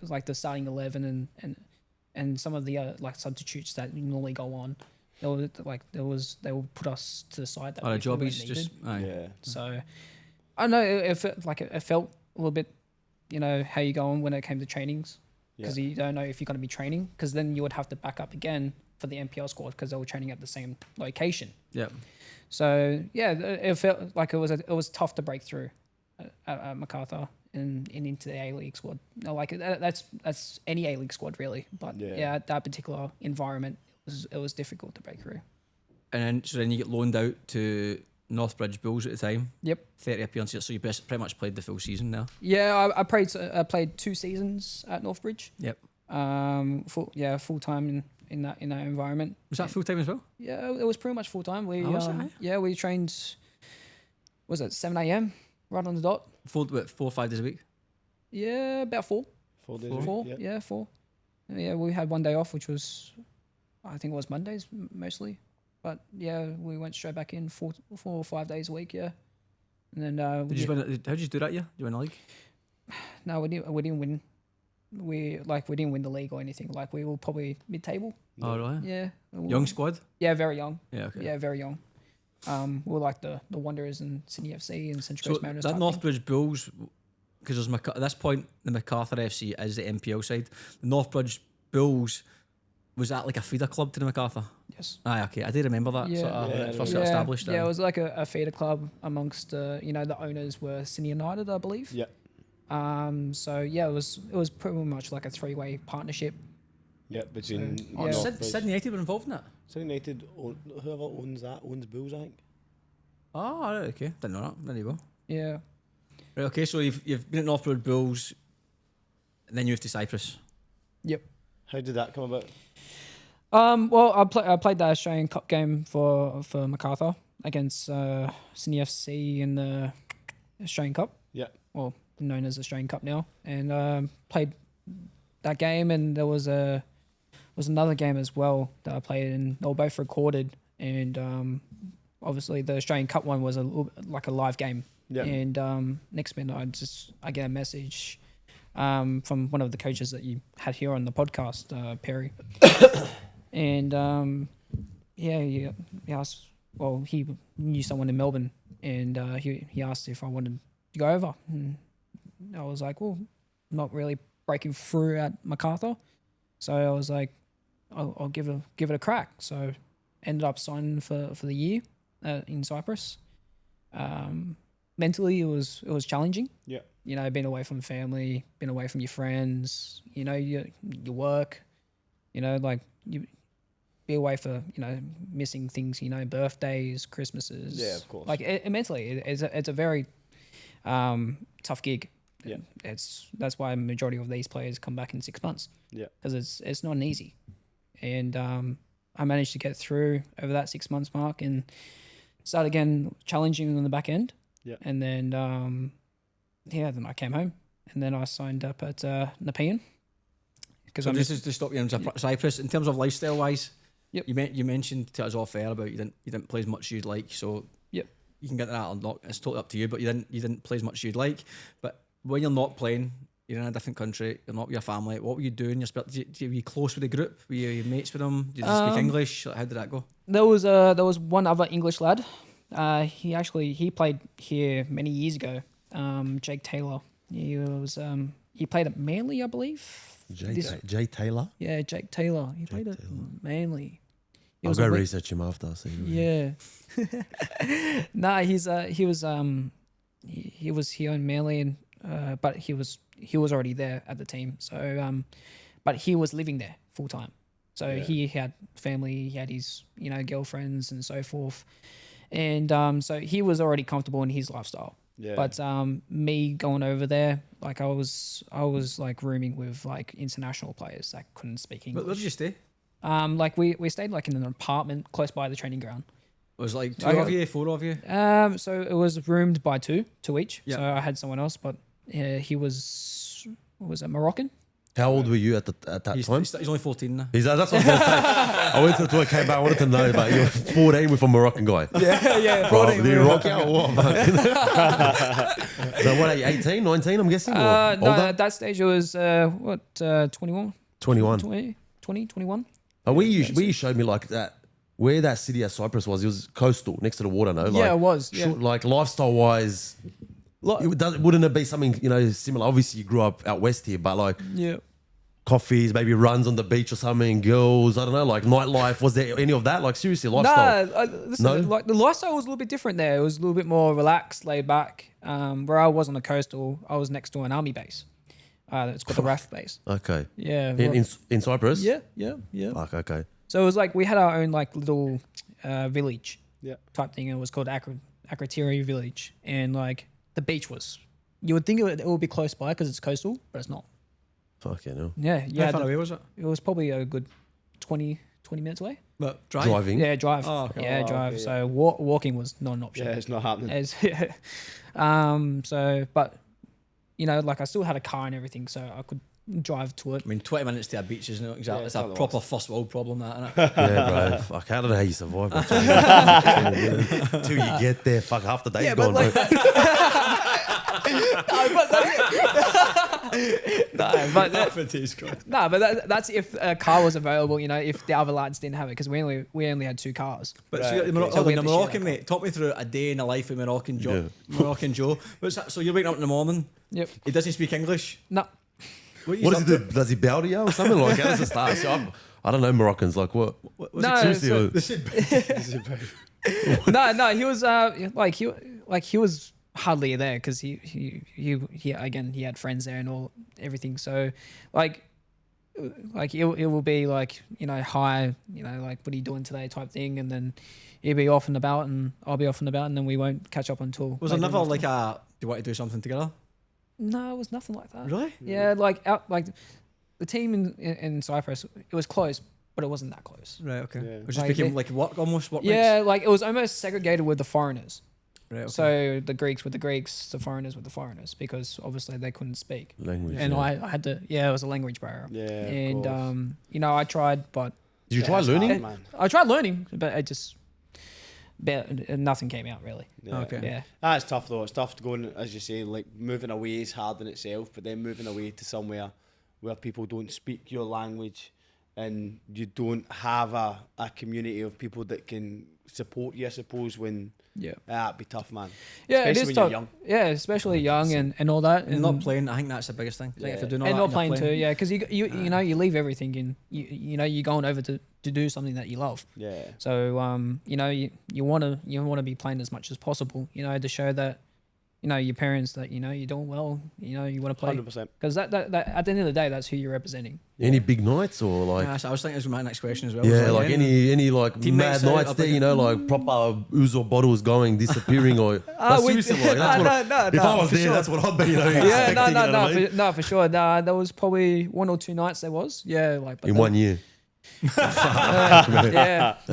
like the starting 11 and some of the like substitutes that normally go on, they will put us to the side. That the jobbies needed. just... Yeah. So, I don't know, it felt a little bit, how you going when it came to trainings. Because you don't know if you're going to be training, because then you would have to back up again for the NPL squad because they were training at the same location. Yeah. So yeah, it felt like it was tough to break through at Macarthur and into the A-League squad. That's any A-League squad really, but that particular environment it was difficult to break through. And then you get loaned out to Northbridge Bulls at the time. Yep. 30 appearances, so you pretty much played the full season now. Yeah, I played 2 seasons at Northbridge. Yep. Full time in that environment. Was that full time as well? Yeah, it was pretty much full time. We we trained. Was it 7 a.m. right on the dot? 4 or 5 days a week. Yeah, about 4. 4 days. 4. Yeah, 4. Yeah, we had one day off, which was, I think it was Mondays mostly. But yeah, we went straight back in 4 or 5 days a week. Yeah, and then how did you do that? Yeah, you win the league? No, we didn't win. We didn't win the league or anything. Like, we were probably mid-table. Oh really? Yeah. Young squad. Yeah, very young. Yeah, okay. Yeah, very young. We were like the Wanderers and Sydney FC and Central Coast Mariners. That Northbridge Bulls, because at this point the Macarthur FC is the NPL side. The Northbridge Bulls, was that like a feeder club to the Macarthur? Yes. Okay. I do remember that. First established. Yeah, it was like a feeder club amongst the owners were Sydney United, I believe. Yeah. So yeah, it was pretty much like a 3-way partnership. Yeah, between Sydney United were involved in that. Sydney United, whoever owns Bulls, I think. Oh, right, okay. Didn't know that. There you go. Yeah. Right, okay, so you've been at Northbridge Bulls, and then you moved to Cyprus. Yep. How did that come about? Well, I played that Australian Cup game for Macarthur against Sydney FC in the Australian Cup. Yeah. Well, known as Australian Cup now, and played that game, and there was another game as well that I played, and they were both recorded, and obviously the Australian Cup one was like a live game. Yeah. And next minute I get a message from one of the coaches that you had here on the podcast, Perry. And he asked, well, he knew someone in Melbourne, and he asked if I wanted to go over, and I was like, well, not really breaking through at Macarthur, so I was like, I'll give it a crack. So ended up signing for the year in Cyprus. mentally it was challenging. Yeah. You know, being away from family, being away from your friends, you know, your work, you know, like you be away for, you know, missing things, you know, birthdays, Christmases. Yeah, of course. Like mentally, it's a very tough gig. Yeah. That's why a majority of these players come back in 6 months. Yeah. Because it's not an easy. And I managed to get through over that 6 months mark and start again challenging on the back end. Yeah. And then then I came home and then I signed up at Nepan. So this is to stop you in Cyprus. In terms of lifestyle wise, Yep. you mentioned to us off air about you didn't play as much as you'd like. So Yep. you can get that or not. It's totally up to you. But you didn't play as much as you'd like. But when you're not playing, you're in a different country. You're not with your family. What were you doing? Were you close with the group? Were you mates with them? Did you speak English? How did that go? There was one other English lad. He played here many years ago. Jake Taylor. He played at Manly, I believe. Jay Taylor. Yeah, Jake Taylor. He played at Manly. I'll go research him after. See. Yeah. Nah, he was here in Manly, and but he was already there at the team. So but he was living there full time. So he had family, he had his girlfriends and so forth, and so he was already comfortable in his lifestyle. Yeah. But me going over there, like I was like rooming with like international players that couldn't speak English. Where did you stay? Like we stayed like in an apartment close by the training ground. It was like 2 of you, 4 of you? So it was roomed by two each. Yeah. So I had someone else, but he was a Moroccan. How old were you at that time? He's only 14 now. That's what I was going to say. I went to the tour, came back, I wanted to know, but you're 14 with a Moroccan guy. Yeah. Bro, did he rock you or what? So what are you, 18, 19, I'm guessing? Or No, older? at that stage it was 21? 21. 20, 21. But where you showed me like that, where that city of Cyprus was, it was coastal, next to the water, no? Like, Yeah, it was. Yeah. Like lifestyle-wise, wouldn't it be something, similar? Obviously, you grew up out west here, but like coffees, maybe runs on the beach or something, girls, I don't know, like nightlife. Was there any of that? Like seriously, lifestyle? Listen, like the lifestyle was a little bit different there. It was a little bit more relaxed, laid back. Where I was on the coastal, I was next to an army base. It's called the RAF base. Okay. Yeah. In Cyprus? Yeah. Fuck, okay. So it was like we had our own like little village type thing. It was called Acrotiri Village, and like the beach was. You would think it would be close by because it's coastal, but it's not. Fuck yeah, no. Yeah. How far away was it? It was probably a good 20 minutes away. But drive? Driving? Yeah, drive. Oh, okay. Yeah, drive. okay, So walking was not an option. Yeah, it's not happening. But like I still had a car and everything, so I could drive to it. I mean, 20 minutes to a beach isn't exactly. Yeah, It's it's a not the proper worst. first world problem, that, isn't it? Yeah, bro. Fuck, I don't know how you survive. Till you get there, fuck, half the day's gone, bro. But that's if a car was available. If the other lads didn't have it, because we only had 2 cars. But Right, so okay. the So we had to share Moroccan that mate, talk me through a day in the life of Moroccan Joe. Moroccan Joe. So you're waking up in the morning. Yep. He doesn't speak English. No. What does he do? Does he bow to you or something? Like, how does it start? So I don't know Moroccans. Like, what? No, Seriously, No. He was he was hardly there because he had friends there and everything. So like it will be like hi, like what are you doing today type thing, and then he'll be off and about and I'll be off and about, and then we won't catch up until. Was there later never on. like do you want to do something together? No, it was nothing like that. Really? Yeah, like the team in Cyprus, it was close, but it wasn't that close. Right, okay. Yeah. It just Like, became like work mates? Yeah, like it was almost segregated with the foreigners. Right, okay. So the Greeks with the Greeks, the foreigners with the foreigners, because obviously they couldn't speak. language. And yeah. I had to, it was a language barrier. Yeah, of And course. I tried, but Did you try it's learning? hard, man. I tried learning, but it just nothing came out really. Yeah. Okay. Yeah. That's tough though. It's tough to go in, as you say, like moving away is hard in itself, but then moving away to somewhere where people don't speak your language and you don't have a community of people that can support you, I suppose, when that'd be tough, man. Yeah, Especially it is when tough. you're young. Yeah, especially young and all that. And not playing, I think that's the biggest thing. I think if you're doing all And that not and you're playing too, yeah, because you leave everything and you're going over to do something that you love. Yeah. So you want to be playing as much as possible, to show that your parents that you're doing well, you want to play 100%. because that at the end of the day, that's who you're representing. Any big nights or like? Yeah, so I was thinking this was my next question as well. Yeah, So, like any like Teammates mad out nights of there, like- like proper ouzo bottles going, disappearing, or like, seriously, like, that's what if I was for there, sure. that's what I'd be, Yeah, expecting, you know what I mean? for sure. There was probably 1 or 2 nights there was. Yeah, like but In the- 1 year. yeah, That should have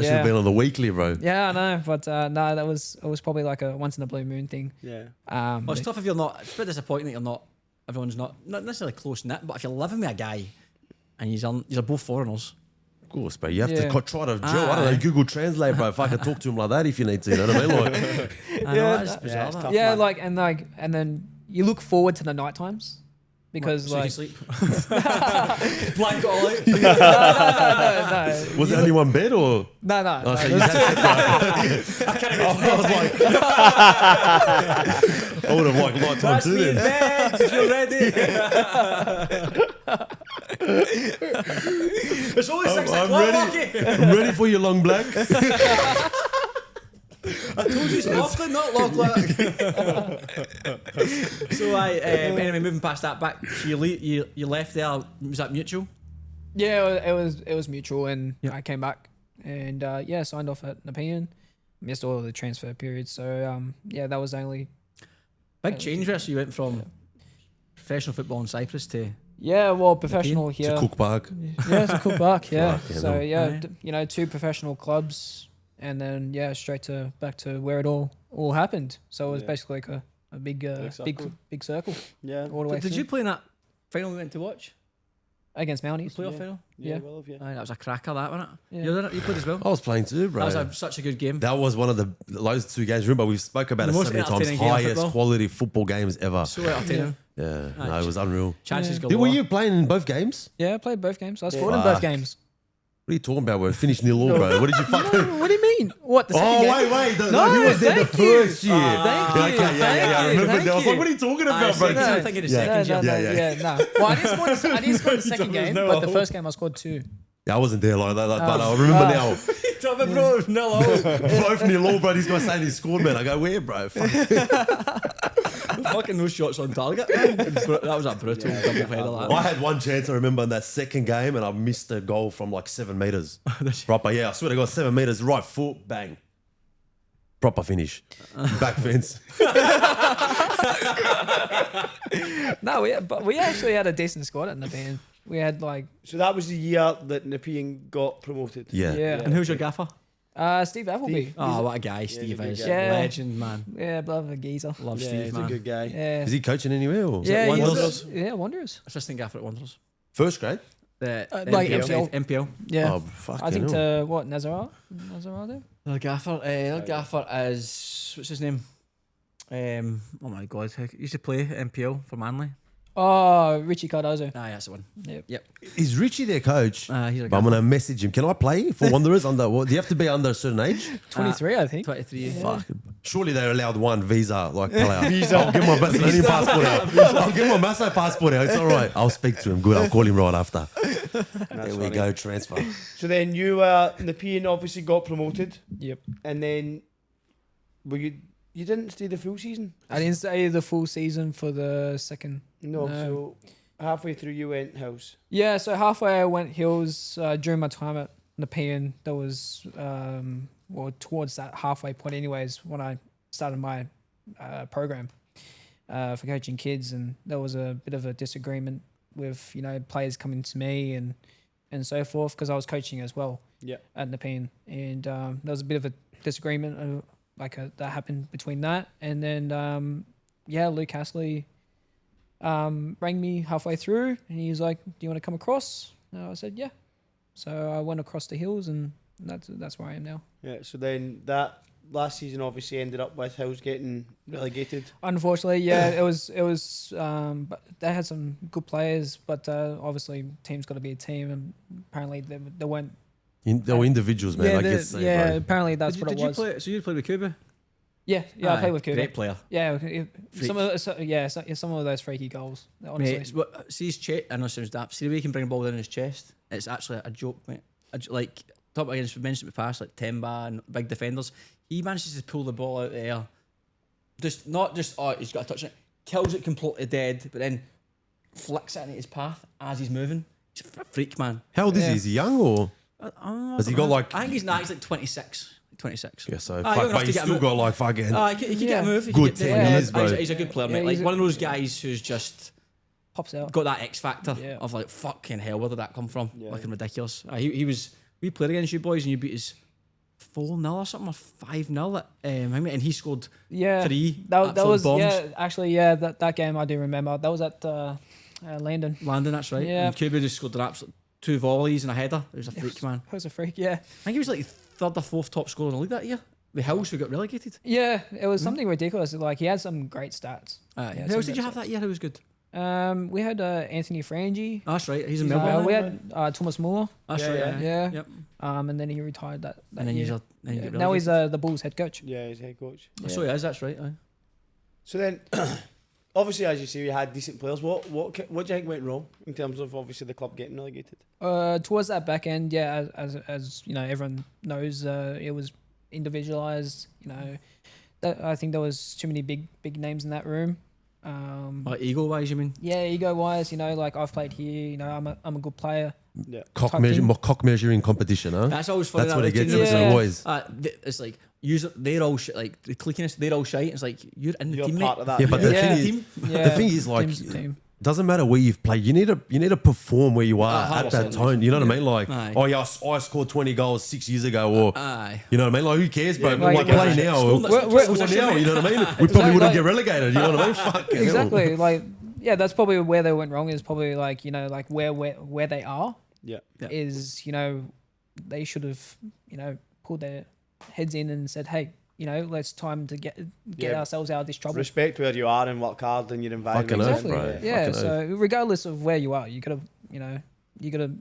yeah. been on the weekly, bro. Yeah, I know, but no, it was probably like a once in a blue moon thing. Yeah. Well, it's tough if you're not. It's a bit disappointing that you're not. Everyone's not necessarily close knit, but if you're living with a guy and you're both foreigners, Of course, bro. You have Yeah. to try to gel. I don't know, Google Translate, bro. If I can talk to him like that if you need to, you know what I mean? Like, I know that's bizarre. it's that. tough. Yeah, man. and then you look forward to the night times because So you like can sleep. Blanket all out. no. was it only one bed or? No. Oh, so no, you had I would have liked light time That's too me in then. bed. If you're ready. It's only 6 I'm o'clock. ready. Lucky. I'm ready for you, long black. I told you it's Lachlan, not Lachlan. So anyway, moving past that back, so you left there. Was that mutual? Yeah, it was mutual, and I came back and signed off at Nepan. Missed all of the transfer periods, so that was only Big change there. So you went from professional football in Cyprus to professional here. To Cook Park. Yeah, to Cook Park. Yeah, Fucking so hell. 2 professional clubs, and then straight back to where it all happened. So it was basically like a big big circle Yeah. all the way Did through. you play in that final we went to watch? Against Mounties? Playoff final? Yeah. Yeah. Well, yeah. Aye, that was a cracker, that wasn't it? Yeah. You did it? You played as well. I was playing too, bro. That was such a good game. That was one of those 2 games. Remember, we've spoke about The it most so many times. entertaining game of Highest football. quality football games ever. So entertaining. Yeah, Aye. no, it was unreal. Chances Yeah. galore. Were you playing in both games? Yeah, I played both games. I Yeah. scored in both Fuck. games. What are you talking about? We're finished 0-0, bro. What did you fucking? What do you mean? What the second Oh, game? wait. No, He was there the thank you. first year. Thank you. Okay, yeah. I Thank remember you. that. I was like, what are you talking about, bro? I'm thinking the Yeah. second year. Yeah. no. Well, I didn't score the second game, but the first game I scored 2. Yeah, I wasn't there like that, but I remember now. Tell me, bro, no. Both 0-0, bro. These guys saying he scored, man. I go, where, bro? Fuck. Fucking no shots on target. That was a brutal double header. I had one chance, I remember, in that second game, and I missed a goal from like 7 meters. Proper, yeah. I swear to God, 7 meters, right foot, bang. Proper finish. Back fence. No, we actually had a decent squad in the band. We had like So that was the year that Nepean got promoted. Yeah. And who's your gaffer? Steve Appleby. Steve. Oh, what a guy Steve he's a good is. guy. Yeah. Legend, man. Yeah, love a geezer. Love Yeah, Steve, he's man. a good guy. Yeah, Is he coaching anywhere? Or? yeah, Wanderers? Wanderers. Assistant gaffer at Wanderers. First grade? The Like MPL. MPL. MPL. Yeah, Oh, fuck. I think to what Nazarah there. The gaffer is what's his name? Oh my god, he used to play MPL for Manly. Oh, Richie Cardozo. Ah, that's the one. Yep. Is Richie their coach? He's a But I'm gaffer. going to message him. Can I play for Wanderers? Under what? Do you have to be under a certain age? 23, I think. 23. Fuck. Surely they're allowed one visa, like player. I'll give my Macedonian passport out. I'll give my Maso passport out. It's all right. I'll speak to him. Good. I'll call him right after. There we go. Transfer. So then Nepean obviously got promoted, Yep. and then you didn't stay the full season? I didn't stay the full season for the second. No. No. So halfway through you went house. Yeah, so halfway I went hills during my time at Nepean. That was towards that halfway point, anyways, when I started my program for coaching kids, and there was a bit of a disagreement with players coming to me and so forth because I was coaching as well. Yeah. At Nepan, and there was a bit of a disagreement that happened between that, and then Luke Hasley rang me halfway through, and he was like, "Do you want to come across?" And I said, "Yeah." So I went across the hills, and that's where I am now. Yeah. So then that last season obviously ended up with Hills getting relegated. Unfortunately, yeah, it was. But they had some good players, but obviously, team's got to be a team, and apparently they weren't. They were individuals, man. Yeah, I guess. apparently that's what Did it you was. play? So you played with Cuba? Yeah, I played with Kuba. Great player. Yeah, Freak. some of those freaky goals. Honestly, Mate, see his chest. I know it sounds daft. See the way he can bring a ball down in his chest. It's actually a joke, mate. Like top against we mentioned in the past, like Temba and big defenders. He manages to pull the ball out of the air Just not just he's got a touch on it, kills it completely dead, but then flicks it into his path as he's moving. He's a freak, man. How old is he? Is he young or has he got like? I think he's like 26. 26. Yeah, so but he's still got like fucking he can get a move. He good can 10 years, bro. He's a good player, mate. Like one of those guys who's just pops out. got that X factor of like fucking hell. Where did that come from? Looking ridiculous. He was. We played against you boys and you beat us 4-0 or something, or 5-0 and he scored 3. That was bombs. that game I do remember. That was at Landon. That's right. Yeah. And Cuba just scored an absolute 2 volleys and a header. It was a freak, man. It was a freak, yeah. I think he was like 3rd or 4th top scorer in the league that year. The Hills who got relegated. Yeah, it was something ridiculous. Like he had some great stats. Who else did you have that year who was good? We had Anthony Frangi. Oh, that's right. He's in Melbourne. We had Thomas Muller. That's right. Yeah. Yep. And then he retired that And then year. now He's the Bulls head coach. Yeah, he's head coach. Yeah. So he is. That's right. So then, obviously, as you say, we had decent players. What do you think went wrong in terms of obviously the club getting relegated? Towards that back end, as you know, everyone knows, it was individualized. You know, I think there was too many big names in that room. Like ego wise, you mean? Yeah, ego wise, you know, like I've played here. You know, I'm a good player. Yeah. Cock measuring competition, huh? That's always funny. That's what it gets Yeah. into the boys. It's like they're all like the cliquiness. They're all shite. It's like you're in the You're team, part mate. of that. Yeah, but the Yeah. thing is, Yeah. the thing is like. Team's a team. Doesn't matter where you've played. You need to perform where you are at 100%. that time. You know what I mean? Like, Aye. oh yeah, I scored 20 goals 6 years ago, or Aye. you know what I mean? Like, who cares, bro? Yeah, But like, like, play yeah. now. Scoring We're that's now. You know what I mean? We probably Exactly, wouldn't like- get relegated. You know what I mean? Fucking hell. Exactly. Like, yeah, that's probably where they went wrong. Is probably like, you know, like where they are Yeah. Yeah. is, you know, they should have, you know, pulled their heads in and said, hey, you know, let's time to get Yeah. ourselves out of this trouble. Respect where you are and work hard in your environment. Fucking oath, Exactly. bro. Yeah. Fucking So regardless of where you are, you gotta, you know, you gotta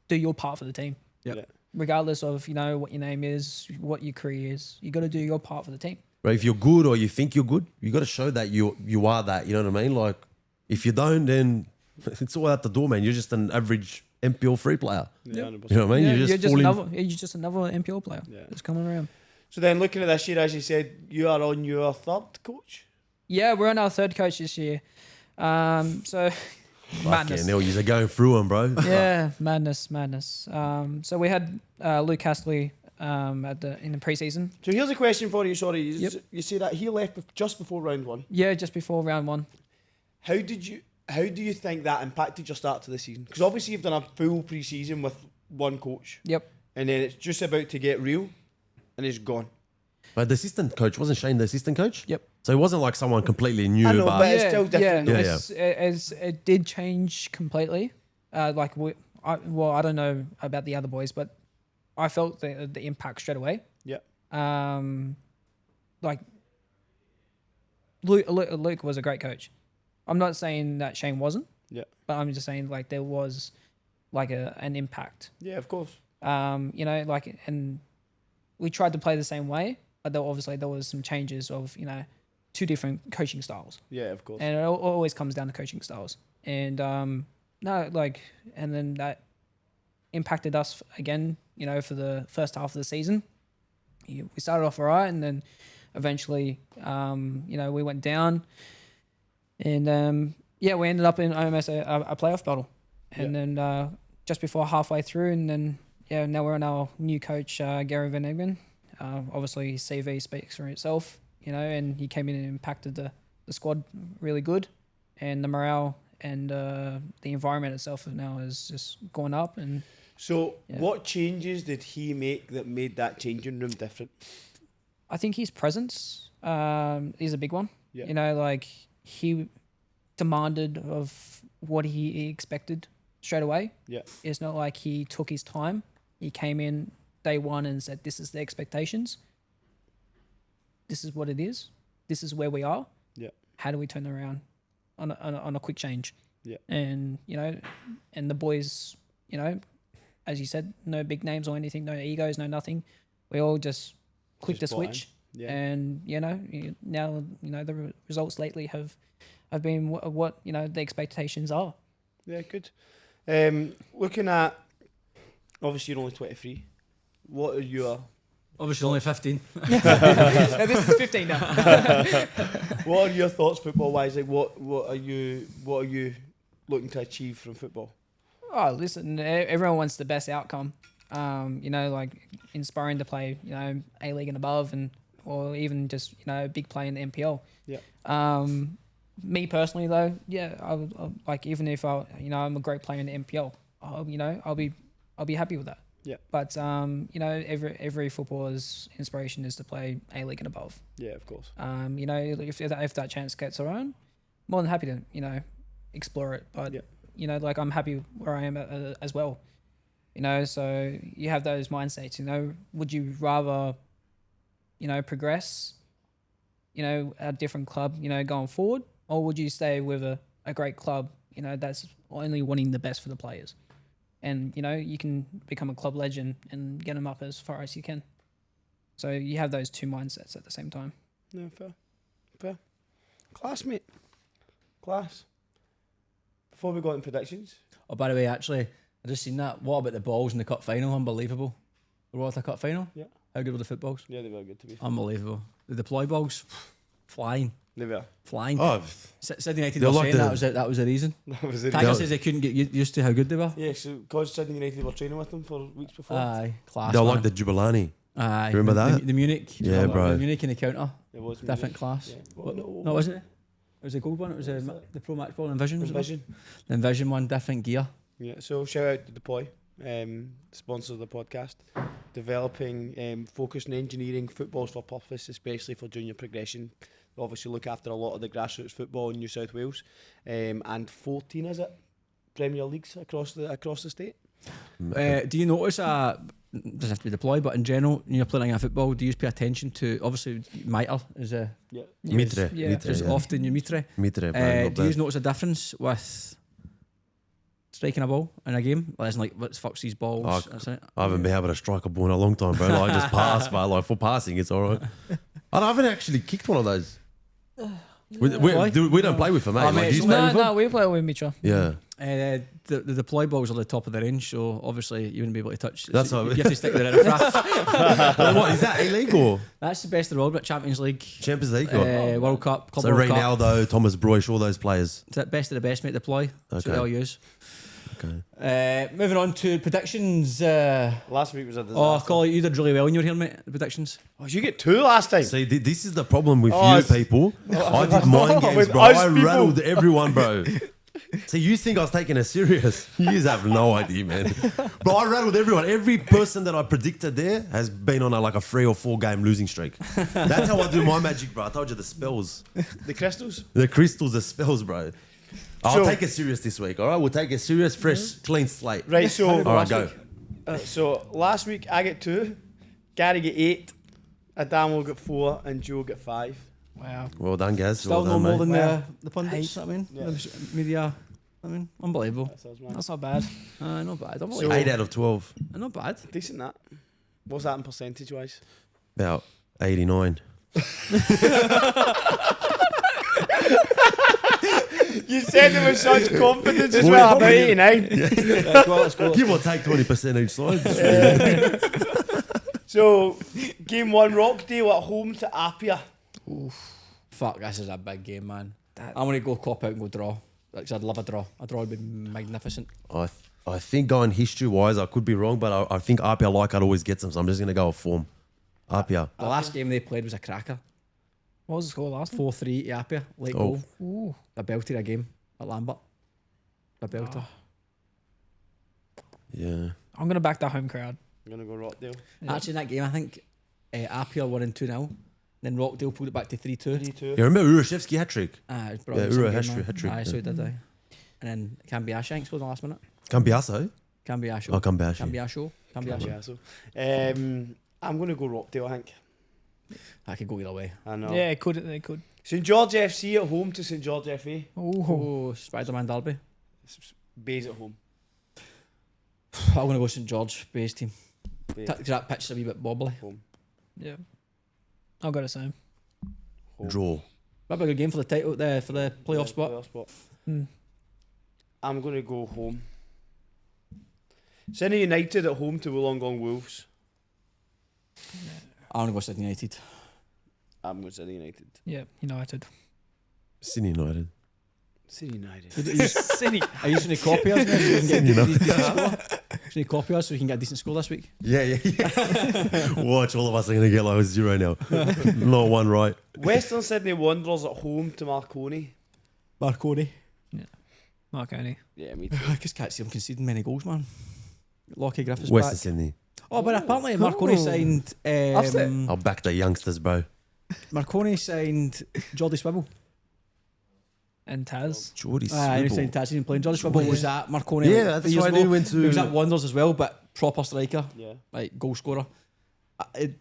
do your part for the team. Yep. Yeah. Regardless of, you know, what your name is, what your career is, you gotta do your part for the team. Right, if you're good or you think you're good, you got to show that you are that. You know what I mean? Like, if you don't, then it's all out the door, man. You're just an average NPL free player. Yeah, 100%. You know what I mean? Yeah, you're just falling. you're just another NPL player Yeah. that's coming around. So then, looking at this year, as you said, you are on your 3rd coach. Yeah, we're on our 3rd coach this year. So madness. Fucking hell, you're going through them, bro. Yeah, madness. So we had Luke Castley in the preseason. So here's a question for you. Sorry, Yep. you say that he left just before round 1. Yeah, just before round 1. How do you think that impacted your start to the season? Because obviously you've done a full pre-season with one coach, Yep. and then it's just about to get real, and it's gone. But the assistant coach, wasn't Shane the assistant coach? Yep. So it wasn't like someone completely new, I know, but but it's still different. Yeah, It did change completely. I don't know about the other boys, but I felt the impact straight away. Yeah. Like Luke was a great coach. I'm not saying that Shane wasn't. Yeah. But I'm just saying like there was like an impact. Yeah, of course. You know, like, and we tried to play the same way, but obviously there was some changes of, you know, 2 different coaching styles. Yeah, of course. And it always comes down to coaching styles. And and then that impacted us again, you know, for the first half of the season. We started off all right, and then eventually, you know, we went down. And we ended up in almost a playoff battle. And then just before halfway through, and then now we're on our new coach, Gary Van Eggen. Obviously, his CV speaks for itself, you know, and he came in and impacted the squad really good, and the morale and the environment itself now has just gone up. And so, what changes did he make that made that changing room different? I think his presence is a big one. Yeah. You know, like he demanded of what he expected straight away. Yeah. It's not like he took his time. He came in day one and said, this is the expectations. This is what it is. This is where we are. Yeah. How do we turn around on a quick change? Yeah. And, you know, and the boys, you know, as you said, no big names or anything, no egos, no nothing. We all just clicked the Just bought in. switch. Yeah. And, you know, now, you know, the results lately have been what, you know, the expectations are. Yeah, good. Looking at, obviously you're only 23. What are your Obviously only 15. This is 15 now. What are your thoughts football wise? Like what are you looking to achieve from football? Oh, listen, everyone wants the best outcome. You know, like inspiring to play, you know, A-League and above, or even just, you know, big play in the NPL. Yeah. Me personally though, yeah, I'll like, even if I'm a great player in the NPL, I'll be happy with that. Yeah. But you know, every footballer's inspiration is to play A-League and above. Yeah, of course. You know, if that chance gets around, more than happy to, you know, explore it. But you know, like I'm happy where I am as well. You know, so you have those mindsets. You know, would you rather, you know, progress, you know, at a different club, you know, going forward, or would you stay with a great club, you know, that's only wanting the best for the players? And, you know, you can become a club legend and get them up as far as you can. So you have those two mindsets at the same time. No, fair. Class, mate. Class. Before we go into predictions. Oh, by the way, actually, I just seen that. What about the balls in the cup final? Unbelievable. The Waratah Cup final? Yeah. How good were the footballs? Yeah, they were good to be fair. Unbelievable. The deploy balls, flying. They were. Flying. Oh, Sydney United They're were like saying that was the reason. That was it. Tiger says they couldn't get used to how good they were. Yeah, so because Sydney United were training with them for weeks before. Aye, class. they're man. like the Jubilani. Aye. Remember that? The Munich. Yeah, bro. The Munich in the counter. It was Different music. class. Yeah. What, No. no, wasn't it? It was a gold one. It was What was the Pro Match Ball Envision. was it? Vision. The Envision one, different gear. Yeah, so shout out to Deploy, sponsor of the podcast, developing focus on engineering footballs for purpose, especially for junior progression. They obviously look after a lot of the grassroots football in New South Wales, and 14 is it Premier Leagues across the state. Do you notice doesn't have to be deployed, but in general, when you're playing a football, do you pay attention to, obviously Mitre is a Mitre. Yeah. Mitre, is yeah. often your Mitre. Mitre, bro. Do you notice a difference with striking a ball in a game? Like, what the fuck's these balls? Oh, That's it. I haven't been able to strike a ball in a long time, bro. Like, I just pass, but like for passing, it's alright. I haven't actually kicked one of those. We don't play with them, mate. Oh, Like, mate, do you it's play not- with them? No, we play with Mitchell. Yeah. The deploy balls are the top of the range, so obviously you wouldn't be able to touch. That's so what- you have to stick with it. What is that? A-League or That's the best of the world, but Champions League, Champions League? Or? World Cup, Club So World Cup. Ronaldo, Thomas Broich, all those players. It's the best of the best, mate. Deploy. That's what Okay. they'll use. Okay. Moving on to predictions. Last week was a disaster. Collie, you did really well when you were here, mate. The predictions. Oh, you get 2 last time. See, this is the problem with Oh, you it's- people. I did mind games, With bro. us I people. rattled everyone, bro. See, you think I was taking it serious? You have no idea, man. Bro, I rattled everyone. Every person that I predicted there has been on a 3 or 4 game losing streak. That's how I do my magic, bro. I told you the spells. The crystals. The crystals, the spells, bro. I'll So- take it serious this week, all right? We'll take it serious, fresh, clean slate. Right, so All right, go. So last week I get 2, Gary get 8, Adamo got 4, and Joe got 5. Wow. Well done, guys. Still Well no done, more mate. than Wow. the pundits. I mean, Yeah. the media. I mean, unbelievable. That sounds mad. That's not bad. Not bad. So- Unbelievable. 8 out of 12. Not bad. Decent that. What's that in percentage wise? About 89. You said it with such confidence as Well, well. About probably- 89. Let's go. Give or take 20% each side. So game 1, Rockdale at home to Apia. Fuck, this is a big game, man. I'm going to go cop out and go draw. Like, I'd love a draw. A draw would be magnificent. I think going history-wise, I could be wrong, but I think Apia like I'd always get them, so I'm just going to go with form. Apia. The last game they played was a cracker. What was the score last? 4-3 to Apia. Late Oh. goal. Ooh. A belter a game at Lambert. A belter. Yeah. I'm gonna back the home crowd. I'm going to go Rockdale. Actually, in that game, I think Apia won in 2-0. Then Rockdale pulled it back to 3-2. 3-2. You remember Urashevsky hat-trick? It was Yeah, brilliant. Ura Some game, hat-trick. man. Aye, Yeah. so he did, aye. And then Cambiashank scored in the last minute. Cambiasso? Cambiasho. Oh, Cambiasso. Cambiasho. Cambiasho. Yeah, so, I'm going to go Rockdale, I think. I could go either way. I know. Yeah, it could. They could. St George FC at home to St George FA. Ooh. Oh, Spider-Man Derby. Bays at home. I'm going to go St George base team. Bays Because that pitch is a wee bit wobbly. home. Yeah. I'll go the same. Home. Draw. That'd be a good game for the title, for the playoff spot. Playoff spot. Hmm. I'm going to go home. Sydney United at home to Wollongong Wolves. I'm going to go Sydney United. I'm going to Sydney United. Yeah, United. Sydney United. Sydney United. City. Are you just going to copy us now so we can get a decent score? Just going to copy us so we can get a decent score this week? Yeah. Watch, all of us are going to get like a 0 now. Not one right. Western Sydney Wanderers at home to Marconi. Marconi. Marconi. Yeah, me too. I just can't see them conceding many goals, man. Lockie Griffiths Western back. Sydney. Oh, but apparently Marconi signed... I'll back the youngsters, bro. Marconi signed Jordy Swibble. And Taz. Jordy He Swibble. signed Taz. He didn't play. Jordy Swibble was at Marconi. Yeah, like, that's 3 years why ago. they went to... He was at Wanderers as well, but proper striker. Yeah. Like, goal scorer.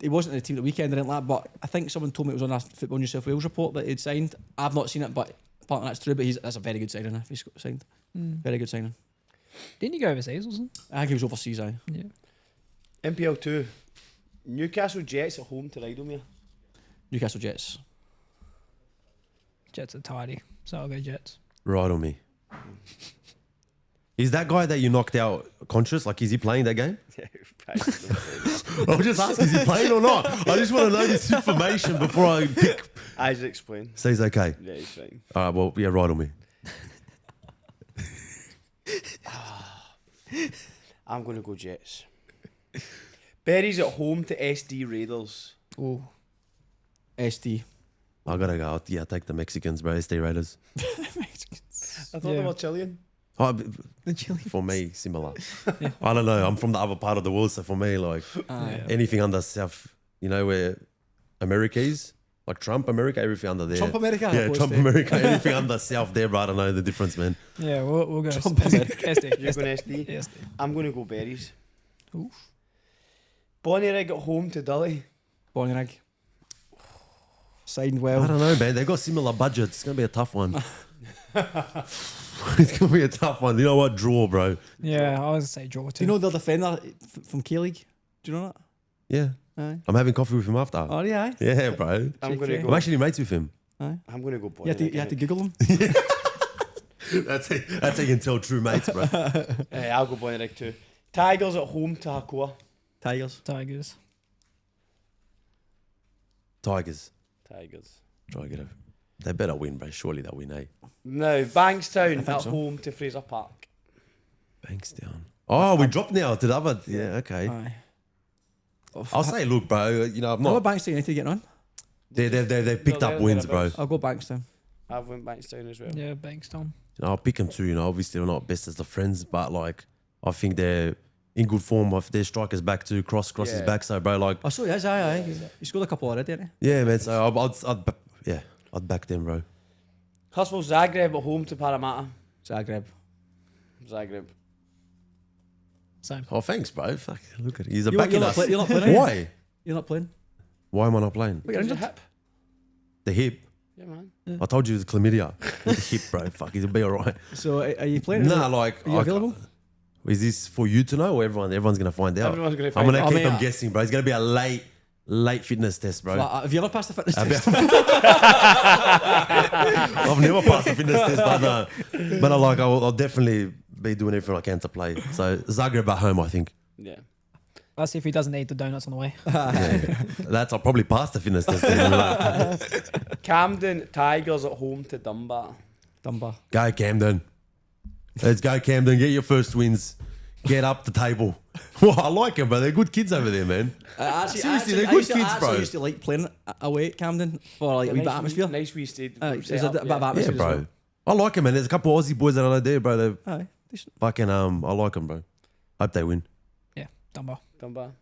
He wasn't in the team at the weekend or anything like that, but I think someone told me it was on a Football New South Wales report that he'd signed. I've not seen it, but apparently that's true, but that's a very good signing if he's signed. Very good signing. Didn't he go overseas or something? I think he was overseas, aye. Yeah. NPL 2. Newcastle Jets at home to Rydalmere. Newcastle Jets. Jets are tidy, so I'll go Jets. Right on me. Is that guy that you knocked out conscious? Like, is he playing that game? I'll just ask, is he playing or not? I just want to know this information before I pick. Isaac explain. So he's okay. Yeah, he's fine. All right, well, yeah, right on me. I'm going to go Jets. Berries at home to SD Raiders. Oh. SD. I gotta go. I'll take the Mexicans, bro. SD Raiders. I thought they Yeah. were Chilean. Oh, The Chile. for me, similar. I don't know. I'm from the other part of the world, so for me, like anything under South, where America is, like Trump America, everything under there. Trump America? Yeah, Trump America, anything under South there, bro. I don't know the difference, man. Yeah, we'll go Trump SD. You're going SD? SD. I'm going to go Berries. Oof. Bonnyrigg at home to Dully. Bonnyrigg. Signed I well. don't know, man. They've got similar budgets. It's gonna be a tough one. It's gonna be a tough one. You know what? Draw, bro. Yeah, I was going to say draw Do too. you know the defender from K-League? Do you know that? Yeah. Aye. I'm having coffee with him after. Oh, yeah, aye. Yeah, bro. I'm going to I'm go. actually mates with him. Aye. I'm going to go You Bonnyrigg. had to Google him. That's how you can tell true mates, bro. I'll go Bonnyrigg too. Tigers at home to Hakoah. Tigers. Tigers. Tigers. Tigers. Try to get a. They better win, bro. Surely they'll win, eh? Now, Bankstown think at so. home to Fraser Park. Banks down. Oh, we dropped now to the other. Yeah, okay. Aye. I'll say, look, bro. I'm How not. about Bankstown United getting on? They've picked up wins, bro. I'll go Bankstown. I've went Bankstown as well. Yeah, Bankstown. I'll pick them too. Obviously they're not best as the friends, but like I think they're in good form. If their strikers back too, cross is Yeah. back. So, bro, like, Oh, so he is, aye. He scored a couple already, didn't he? yeah, man. So I'd back them, bro. Hurstville Zagreb at home to Parramatta. Zagreb. Zagreb. Same. Oh, thanks, bro. Fuck, look at it. He's a You're backing not us. you're not playing, are you? Why? You're not playing? Why am I not playing? Wait, you're Is it injured? hip? The hip. Yeah, man. I told you it was chlamydia. With the hip, bro. Fuck, he'll be alright. So are you playing? Nah, like, Are you available? Is this for you to know or everyone? Everyone's gonna find out. Everyone's gonna I'm find gonna out. keep I mean, them guessing, bro. It's gonna be a late fitness test, bro. Have you ever passed the fitness I've test? never passed a fitness test, but no. But I'll definitely be doing everything I can to play. So Zagreb at home, I think. Yeah. Let's see if he doesn't eat the donuts on the way. I'll probably pass the fitness test. Then. Camden Tigers at home to Dunbar. Dunbar. Go Camden. Let's go Camden. Get your first wins. Get up the table. Well, I like them, but they're good kids over there, man. Seriously, they're good kids, bro. I used to like playing away at Camden for like a wee bit of atmosphere. Nice wee stadium. There's set a up, bit of atmosphere Yeah, bro. as well. I like them, man. There's a couple of Aussie boys that I know there, bro. They're Aye, decent. fucking, I like them, bro. Hope they win. Yeah, Dunbar. Dunbar.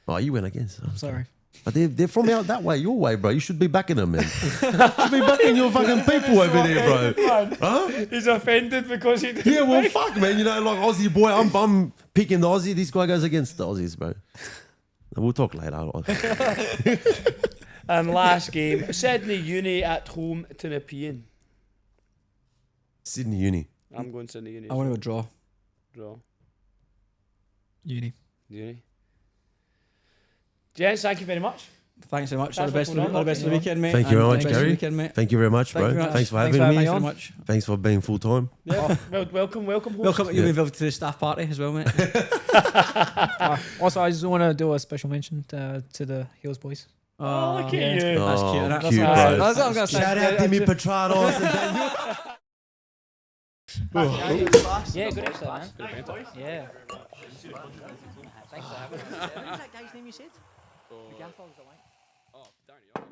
Oh, you win again. So. Sorry. But they're from out that way, your way, bro. You should be backing them, man. You should be backing your fucking people over there, bro. Huh? He's offended because he didn't. Yeah, well, fuck, man. Like Aussie boy, I'm picking the Aussie. This guy goes against the Aussies, bro. We'll talk later. And last game, Sydney Uni at home to Nepan. Sydney Uni. I'm going Sydney Uni. I want to go draw. Draw. Uni. Uni. Gents, thank you very much. Thanks so much. All the Thanks best. for All coming the best on. for the weekend, mate. Thank you very And much, best for the Gary. weekend, mate. Thank you very much, Thank you bro. very much. Thanks for Thanks having for me. having Thanks me so on. much. Thanks for being full time. Yeah, welcome. Welcome. You'll be invited to the staff party as well, mate. Also, I just want to do a special mention to the Hills boys. Oh, look at yeah. you. That's cute, innit? Cute, That's bro. That's what I'm gonna say. Shout out to me, Petranos. and Yeah, good episode, man. Yeah. Thanks for having us. What was that guy's name you said? The gaffer was the white. Oh, Darren,